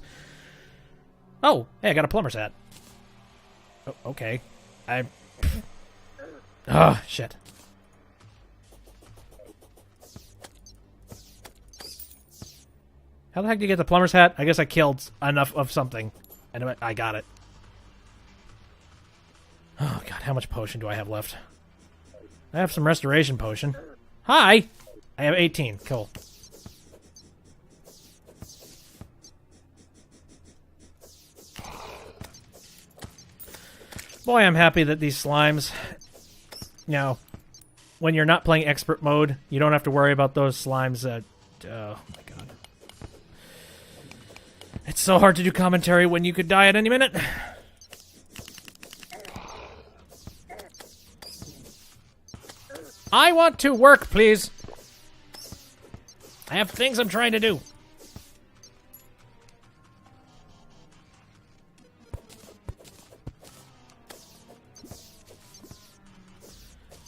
Oh, hey, I got a plumber's hat. Oh, okay. Oh, shit. How the heck did you get the plumber's hat? I guess I killed enough of something. And I got it. Oh, God, how much potion do I have left? I have some restoration potion. Hi! I have 18. Cool. Boy, I'm happy that these slimes... Now, when you're not playing expert mode, you don't have to worry about those slimes that... oh, my God. It's so hard to do commentary when you could die at any minute. I want to work, please. I have things I'm trying to do.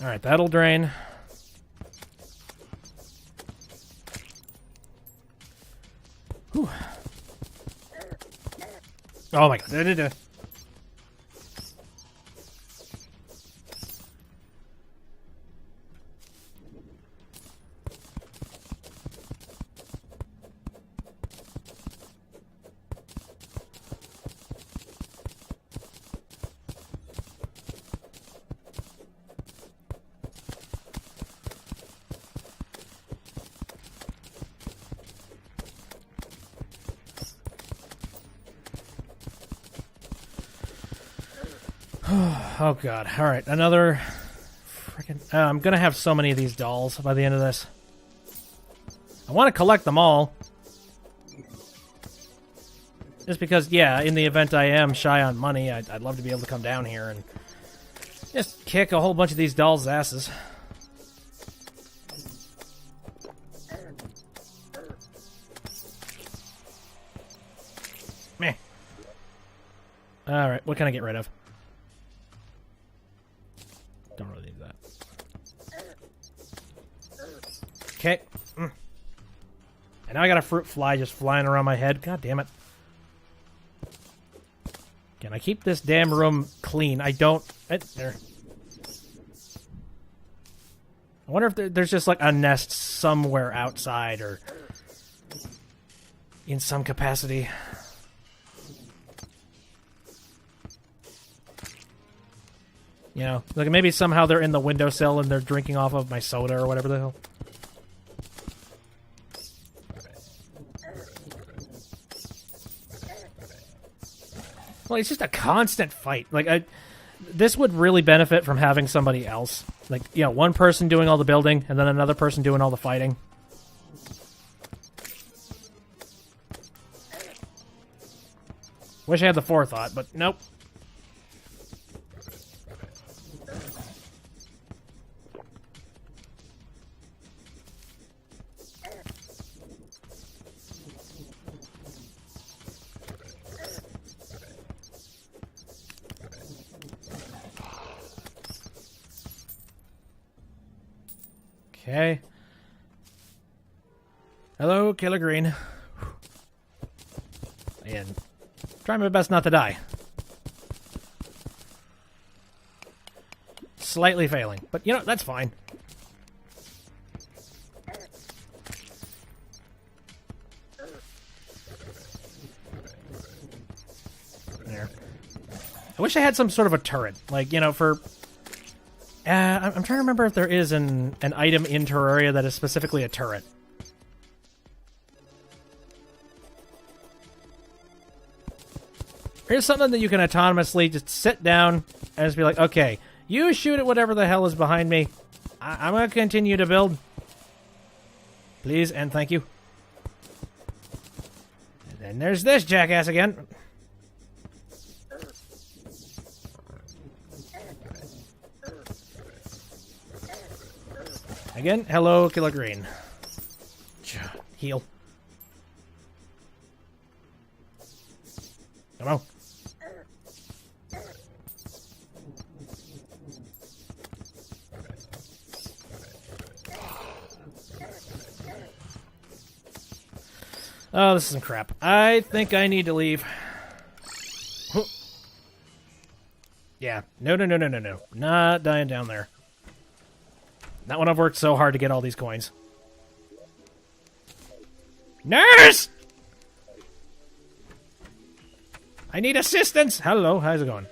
Alright, that'll drain. Whew. Oh my god. Oh god. Alright, another freaking... I'm gonna have so many of these dolls by the end of this. I want to collect them all. Just because, yeah, in the event I am shy on money, I'd love to be able to come down here and just kick a whole bunch of these dolls' asses. Meh. Alright, what can I get rid of? Don't really need that. Okay. And now I got a fruit fly just flying around my head. God damn it. Can I keep this damn room clean? I don't... there. I wonder if there's just, like, a nest somewhere outside or in some capacity. You know, like maybe somehow they're in the windowsill and they're drinking off of my soda or whatever the hell. Well, it's just a constant fight. Like, this would really benefit from having somebody else. Like, you know, one person doing all the building, and then another person doing all the fighting. Wish I had the forethought, but nope. Okay. Hello, Killer Green. And trying my best not to die. Slightly failing, but you know, that's fine. There. I wish I had some sort of a turret, like, you know, for... I'm trying to remember if there is an item in Terraria that is specifically a turret. Here's something that you can autonomously just sit down and just be like, okay, you shoot at whatever the hell is behind me. I'm going to continue to build. Please and thank you. And then there's this jackass again. Again, hello, Killer Green. Heal. Come on. Oh, this is some crap. I think I need to leave. Yeah. No. Not dying down there. Not when I've worked so hard to get all these coins. Nurse! I need assistance! Hello, how's it going? Do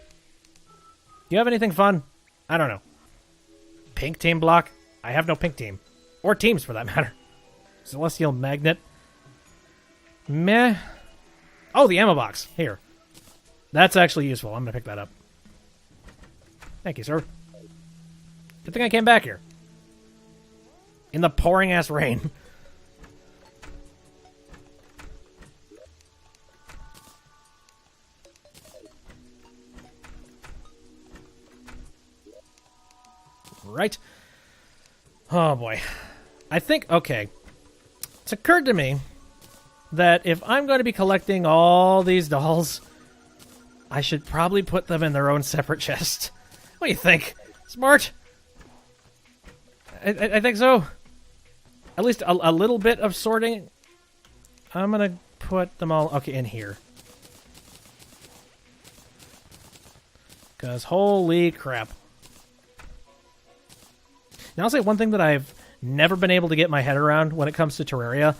you have anything fun? I don't know. Pink team block? I have no pink team. Or teams, for that matter. Celestial magnet. Meh. Oh, the ammo box. Here. That's actually useful. I'm gonna pick that up. Thank you, sir. Good thing I came back here. In the pouring-ass rain. Right. Oh, boy. I think, okay. It's occurred to me that if I'm going to be collecting all these dolls, I should probably put them in their own separate chest. What do you think? Smart? I think so. At least a little bit of sorting. I'm going to put them all, okay, in here. Because holy crap. Now, I'll say one thing that I've never been able to get my head around when it comes to Terraria.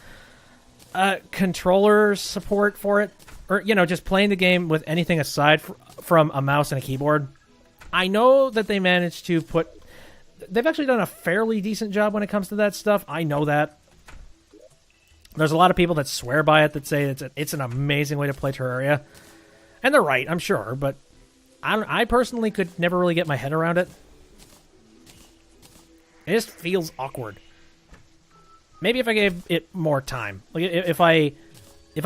Controller support for it. Or, you know, just playing the game with anything aside from a mouse and a keyboard. I know that they managed to put... They've actually done a fairly decent job when it comes to that stuff. I know that. There's a lot of people that swear by it, that say it's an amazing way to play Terraria. And they're right, I'm sure, but I personally could never really get my head around it. It just feels awkward. Maybe if I gave it more time. Like if I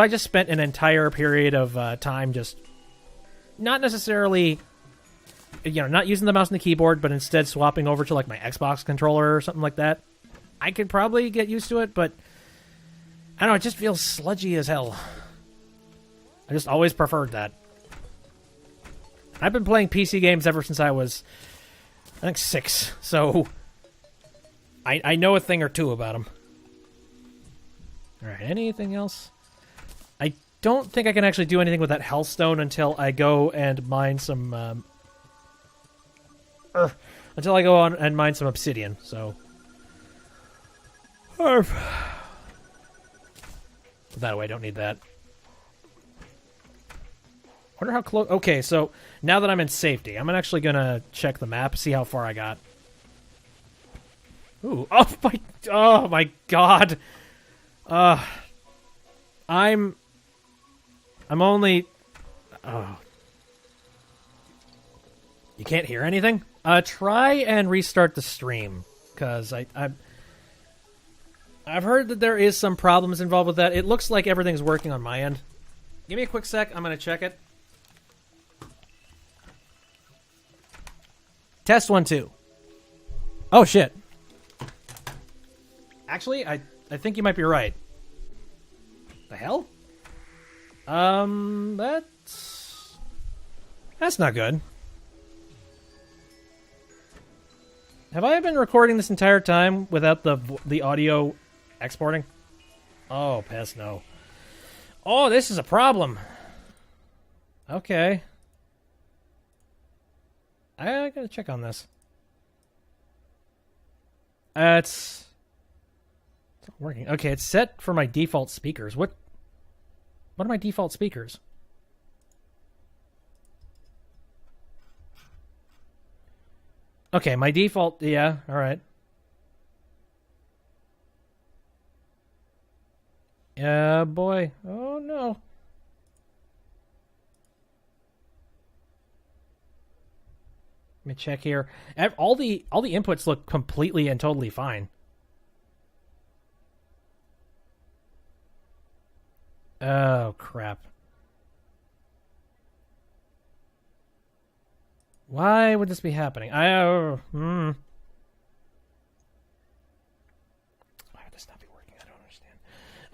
just spent an entire period of time just not necessarily, you know, not using the mouse and the keyboard, but instead swapping over to like my Xbox controller or something like that, I could probably get used to it, but I don't know, it just feels sludgy as hell. I just always preferred that. I've been playing PC games ever since I was, I think, 6, so I know a thing or two about them. Alright, anything else? I don't think I can actually do anything with that hellstone until I go and mine some, until I go on and mine some obsidian, so... Put that away, don't need that. Wonder how close... Okay, so now that I'm in safety, I'm actually gonna check the map, see how far I got. Ooh, oh my god! I'm only... Oh. You can't hear anything? Try and restart the stream, because I've heard that there is some problems involved with that. It looks like everything's working on my end. Give me a quick sec, I'm gonna check it. Test 1, 2. Oh, shit. Actually, I think you might be right. The hell? That's not good. Have I been recording this entire time without the audio exporting? Oh, piss, no. Oh, this is a problem. Okay. I gotta check on this. It's not working. Okay, it's set for my default speakers. What are my default speakers? Okay, my default, yeah, alright. Yeah, boy. Oh, no. Let me check here. All the inputs look completely and totally fine. Oh, crap. Why would this be happening? Why would this not be working? I don't understand.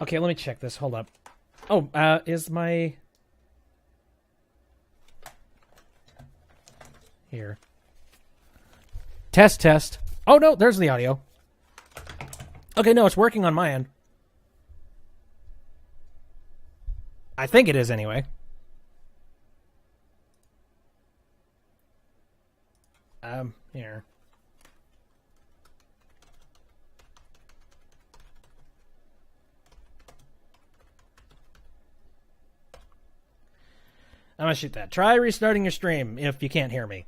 Okay, let me check this. Hold up. Oh, is my... Here. Test. Oh, no, there's the audio. Okay, no, it's working on my end. I think it is, anyway. Here. I'm gonna shoot that. Try restarting your stream if you can't hear me.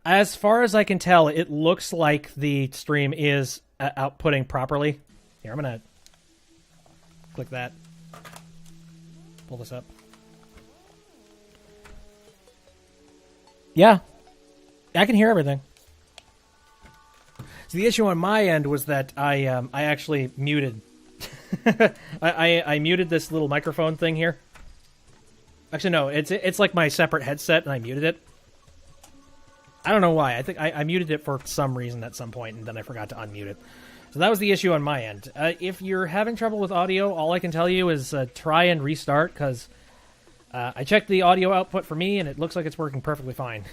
As far as I can tell, it looks like the stream is outputting properly. Here, I'm gonna click that. Pull this up. Yeah. I can hear everything. So the issue on my end was that I actually muted. I muted this little microphone thing here. Actually, no, it's like my separate headset, and I muted it. I don't know why. I think I muted it for some reason at some point, and then I forgot to unmute it. So that was the issue on my end. If you're having trouble with audio, all I can tell you is try and restart, because I checked the audio output for me, and it looks like it's working perfectly fine.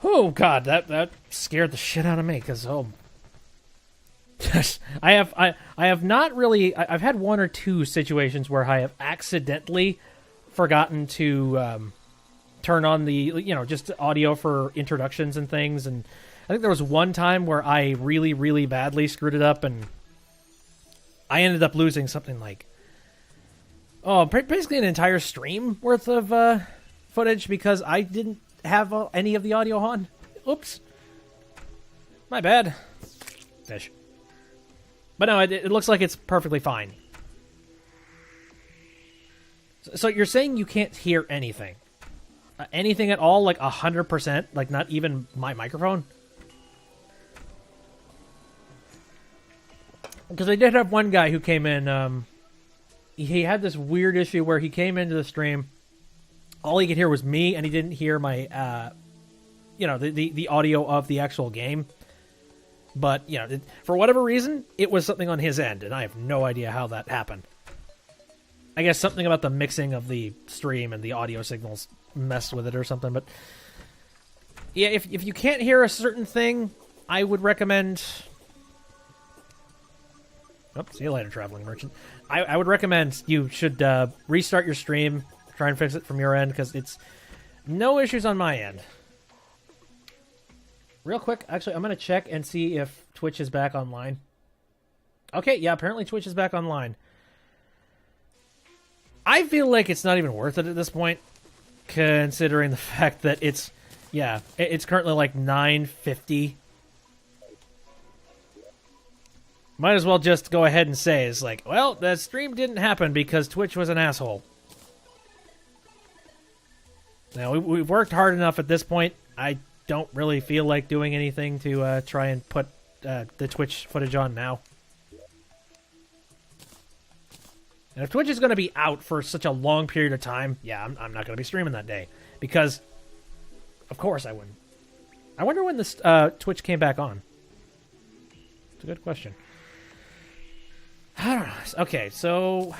Oh god, that scared the shit out of me, because I have not really... I've had one or two situations where I have accidentally forgotten to turn on the, just audio for introductions and things, and I think there was one time where I really, really badly screwed it up, and I ended up losing something like, basically an entire stream worth of footage because I didn't have any of the audio on. Oops. My bad. Fish. But no, it looks like it's perfectly fine. So you're saying you can't hear anything? Anything at all? Like 100%? Like not even my microphone? Because I did have one guy who came in, he had this weird issue where he came into the stream, all he could hear was me, and he didn't hear my, the audio of the actual game. But, for whatever reason, it was something on his end, and I have no idea how that happened. I guess something about the mixing of the stream and the audio signals messed with it or something, but... Yeah, if you can't hear a certain thing, I would recommend... Oh, see you later, traveling merchant. I would recommend you should restart your stream, try and fix it from your end, because it's no issues on my end. Real quick, actually, I'm going to check and see if Twitch is back online. Okay, yeah, apparently Twitch is back online. I feel like it's not even worth it at this point, considering the fact that it's currently like 9:50. Might as well just go ahead and say, it's like, well, the stream didn't happen because Twitch was an asshole. Now, we've worked hard enough at this point. I don't really feel like doing anything to try and put the Twitch footage on now. And if Twitch is going to be out for such a long period of time, yeah, I'm not going to be streaming that day. Because, of course I wouldn't. I wonder when this Twitch came back on. It's a good question. I don't know. Okay, so...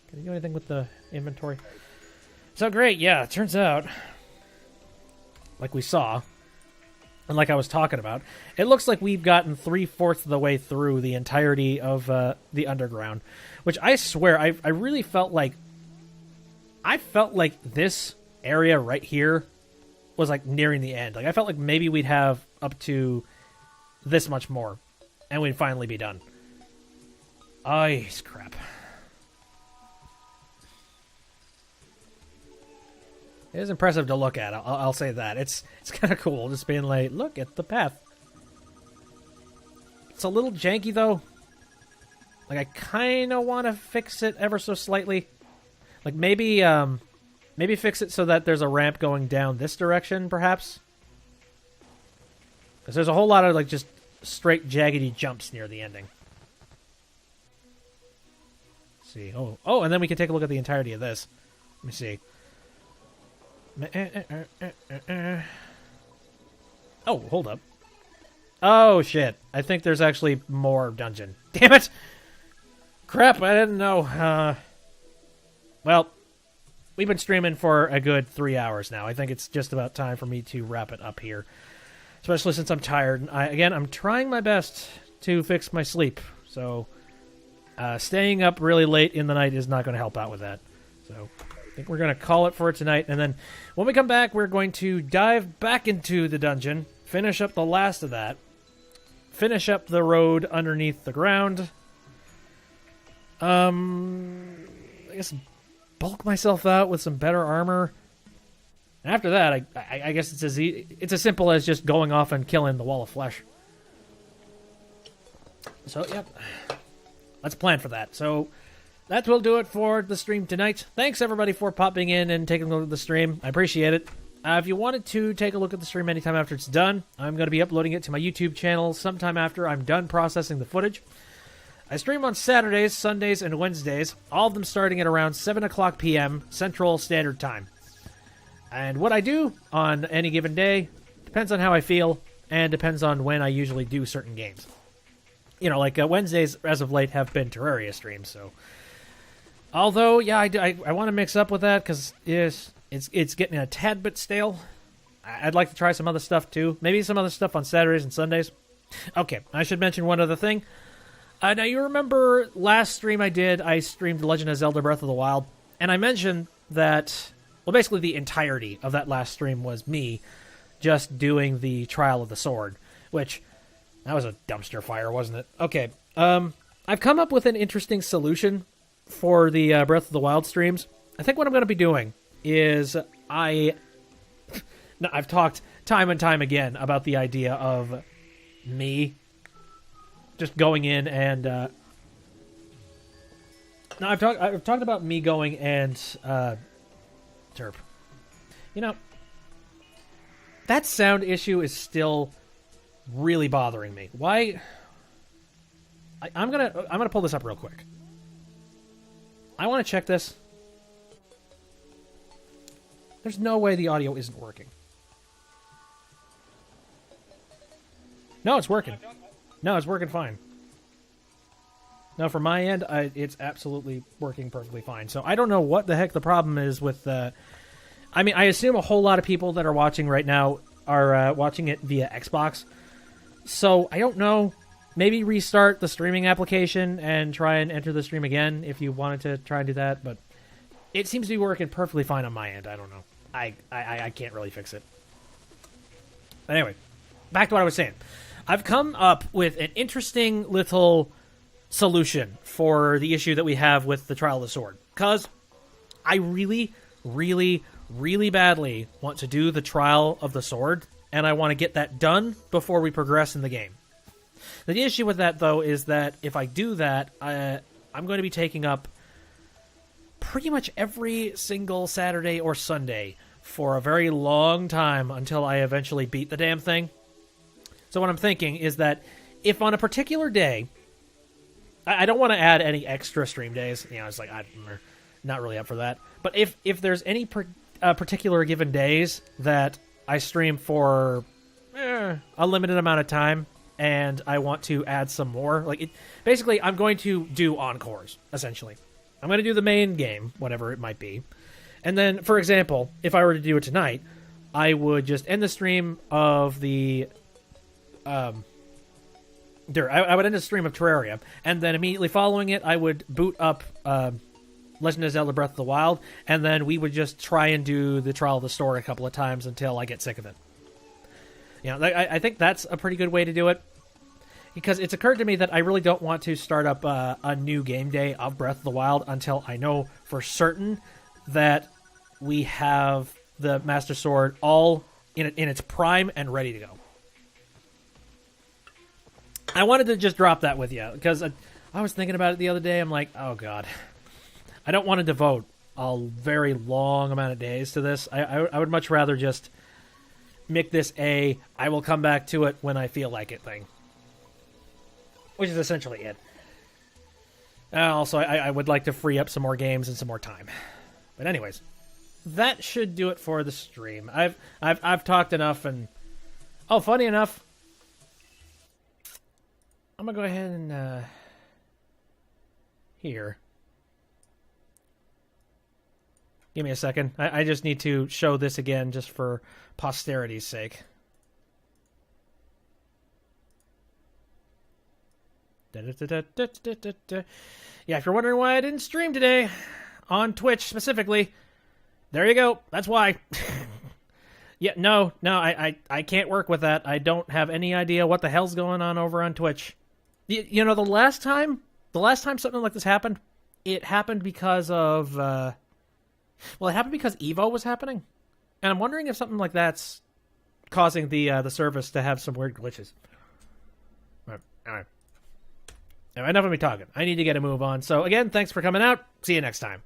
Can I do anything with the inventory? So great, yeah, it turns out, like we saw, and like I was talking about, it looks like we've gotten 3/4 of the way through the entirety of the underground, which I swear, I really felt like... I felt like this area right here was like nearing the end. Like, I felt like maybe we'd have up to this much more, and we'd finally be done. Ice crap. It is impressive to look at. I'll say that. It's kind of cool just being like, look at the path. It's a little janky though. Like, I kind of want to fix it ever so slightly. Like maybe fix it so that there's a ramp going down this direction, perhaps. Because there's a whole lot of like just straight jaggedy jumps near the ending. See. Oh, and then we can take a look at the entirety of this. Let me see. Oh, hold up. Oh, shit. I think there's actually more dungeon. Damn it! Crap, I didn't know. Well, we've been streaming for a good 3 hours now. I think it's just about time for me to wrap it up here. Especially since I'm tired. I'm trying my best to fix my sleep. So... staying up really late in the night is not going to help out with that. So, I think we're going to call it for tonight. And then, when we come back, we're going to dive back into the dungeon, finish up the last of that, finish up the road underneath the ground. I guess bulk myself out with some better armor. And after that, I guess it's as simple as just going off and killing the wall of flesh. So, yep. Let's plan for that. So that will do it for the stream tonight. Thanks, everybody, for popping in and taking a look at the stream. I appreciate it. If you wanted to take a look at the stream anytime after it's done, I'm going to be uploading it to my YouTube channel sometime after I'm done processing the footage. I stream on Saturdays, Sundays, and Wednesdays, all of them starting at around 7 o'clock p.m. Central Standard Time. And what I do on any given day depends on how I feel and depends on when I usually do certain games. You know, like Wednesdays, as of late, have been Terraria streams, so... Although, yeah, I want to mix up with that, because it's getting a tad bit stale. I'd like to try some other stuff, too. Maybe some other stuff on Saturdays and Sundays. Okay, I should mention one other thing. Now, you remember last stream I streamed Legend of Zelda Breath of the Wild, and I mentioned that... Well, basically the entirety of that last stream was me just doing the Trial of the Sword, which... That was a dumpster fire, wasn't it? Okay. I've come up with an interesting solution for the Breath of the Wild streams. I think what I'm going to be doing is I've talked time and time again about the idea of me just going in and... No, I've talked about me going and... Terp. You know, that sound issue is still... really bothering me. Why? I'm gonna pull this up real quick. I want to check this. There's no way the audio isn't working. No, it's working. No, it's working fine. No, from my end, it's absolutely working perfectly fine. So I don't know what the heck the problem is with. I mean, I assume a whole lot of people that are watching right now are watching it via Xbox. So, I don't know maybe restart the streaming application and try and enter the stream again if you wanted to try and do that, but it seems to be working perfectly fine on my end. I don't know. I can't really fix it. Anyway, back to what I was saying. I've come up with an interesting little solution for the issue that we have with the Trial of the Sword, because I really, really, really badly want to do the Trial of the Sword, and I want to get that done before we progress in the game. The issue with that, though, is that if I do that, I'm going to be taking up pretty much every single Saturday or Sunday for a very long time until I eventually beat the damn thing. So what I'm thinking is that if on a particular day, I don't want to add any extra stream days. You know, it's like I'm not really up for that. But if there's any particular given days that I stream for a limited amount of time, and I want to add some more, basically I'm going to do encores, essentially. I'm going to do the main game, whatever it might be. And then, for example, if I were to do it tonight, I would just end the stream of the... I would end the stream of Terraria, and then immediately following it, I would boot up Legend of Zelda Breath of the Wild, and then we would just try and do the Trial of the Sword a couple of times until I get sick of it. You know, I think that's a pretty good way to do it, because it's occurred to me that I really don't want to start up a new game day of Breath of the Wild until I know for certain that we have the Master Sword all in its prime and ready to go. I wanted to just drop that with you, because I was thinking about it the other day. I'm like, oh god, I don't want to devote a very long amount of days to this. I would much rather just make this I will come back to it when I feel like it thing. Which is essentially it. Also, I would like to free up some more games and some more time. But anyways, that should do it for the stream. I've talked enough, and funny enough, I'm gonna go ahead and here. Give me a second. I just need to show this again just for posterity's sake. Yeah, if you're wondering why I didn't stream today, on Twitch specifically, there you go. That's why. Yeah, no, I can't work with that. I don't have any idea what the hell's going on over on Twitch. You know, the last time something like this happened, it happened because of, it happened because Evo was happening. And I'm wondering if something like that's causing the service to have some weird glitches. All right. Now, enough of me talking. I need to get a move on. So, again, thanks for coming out. See you next time.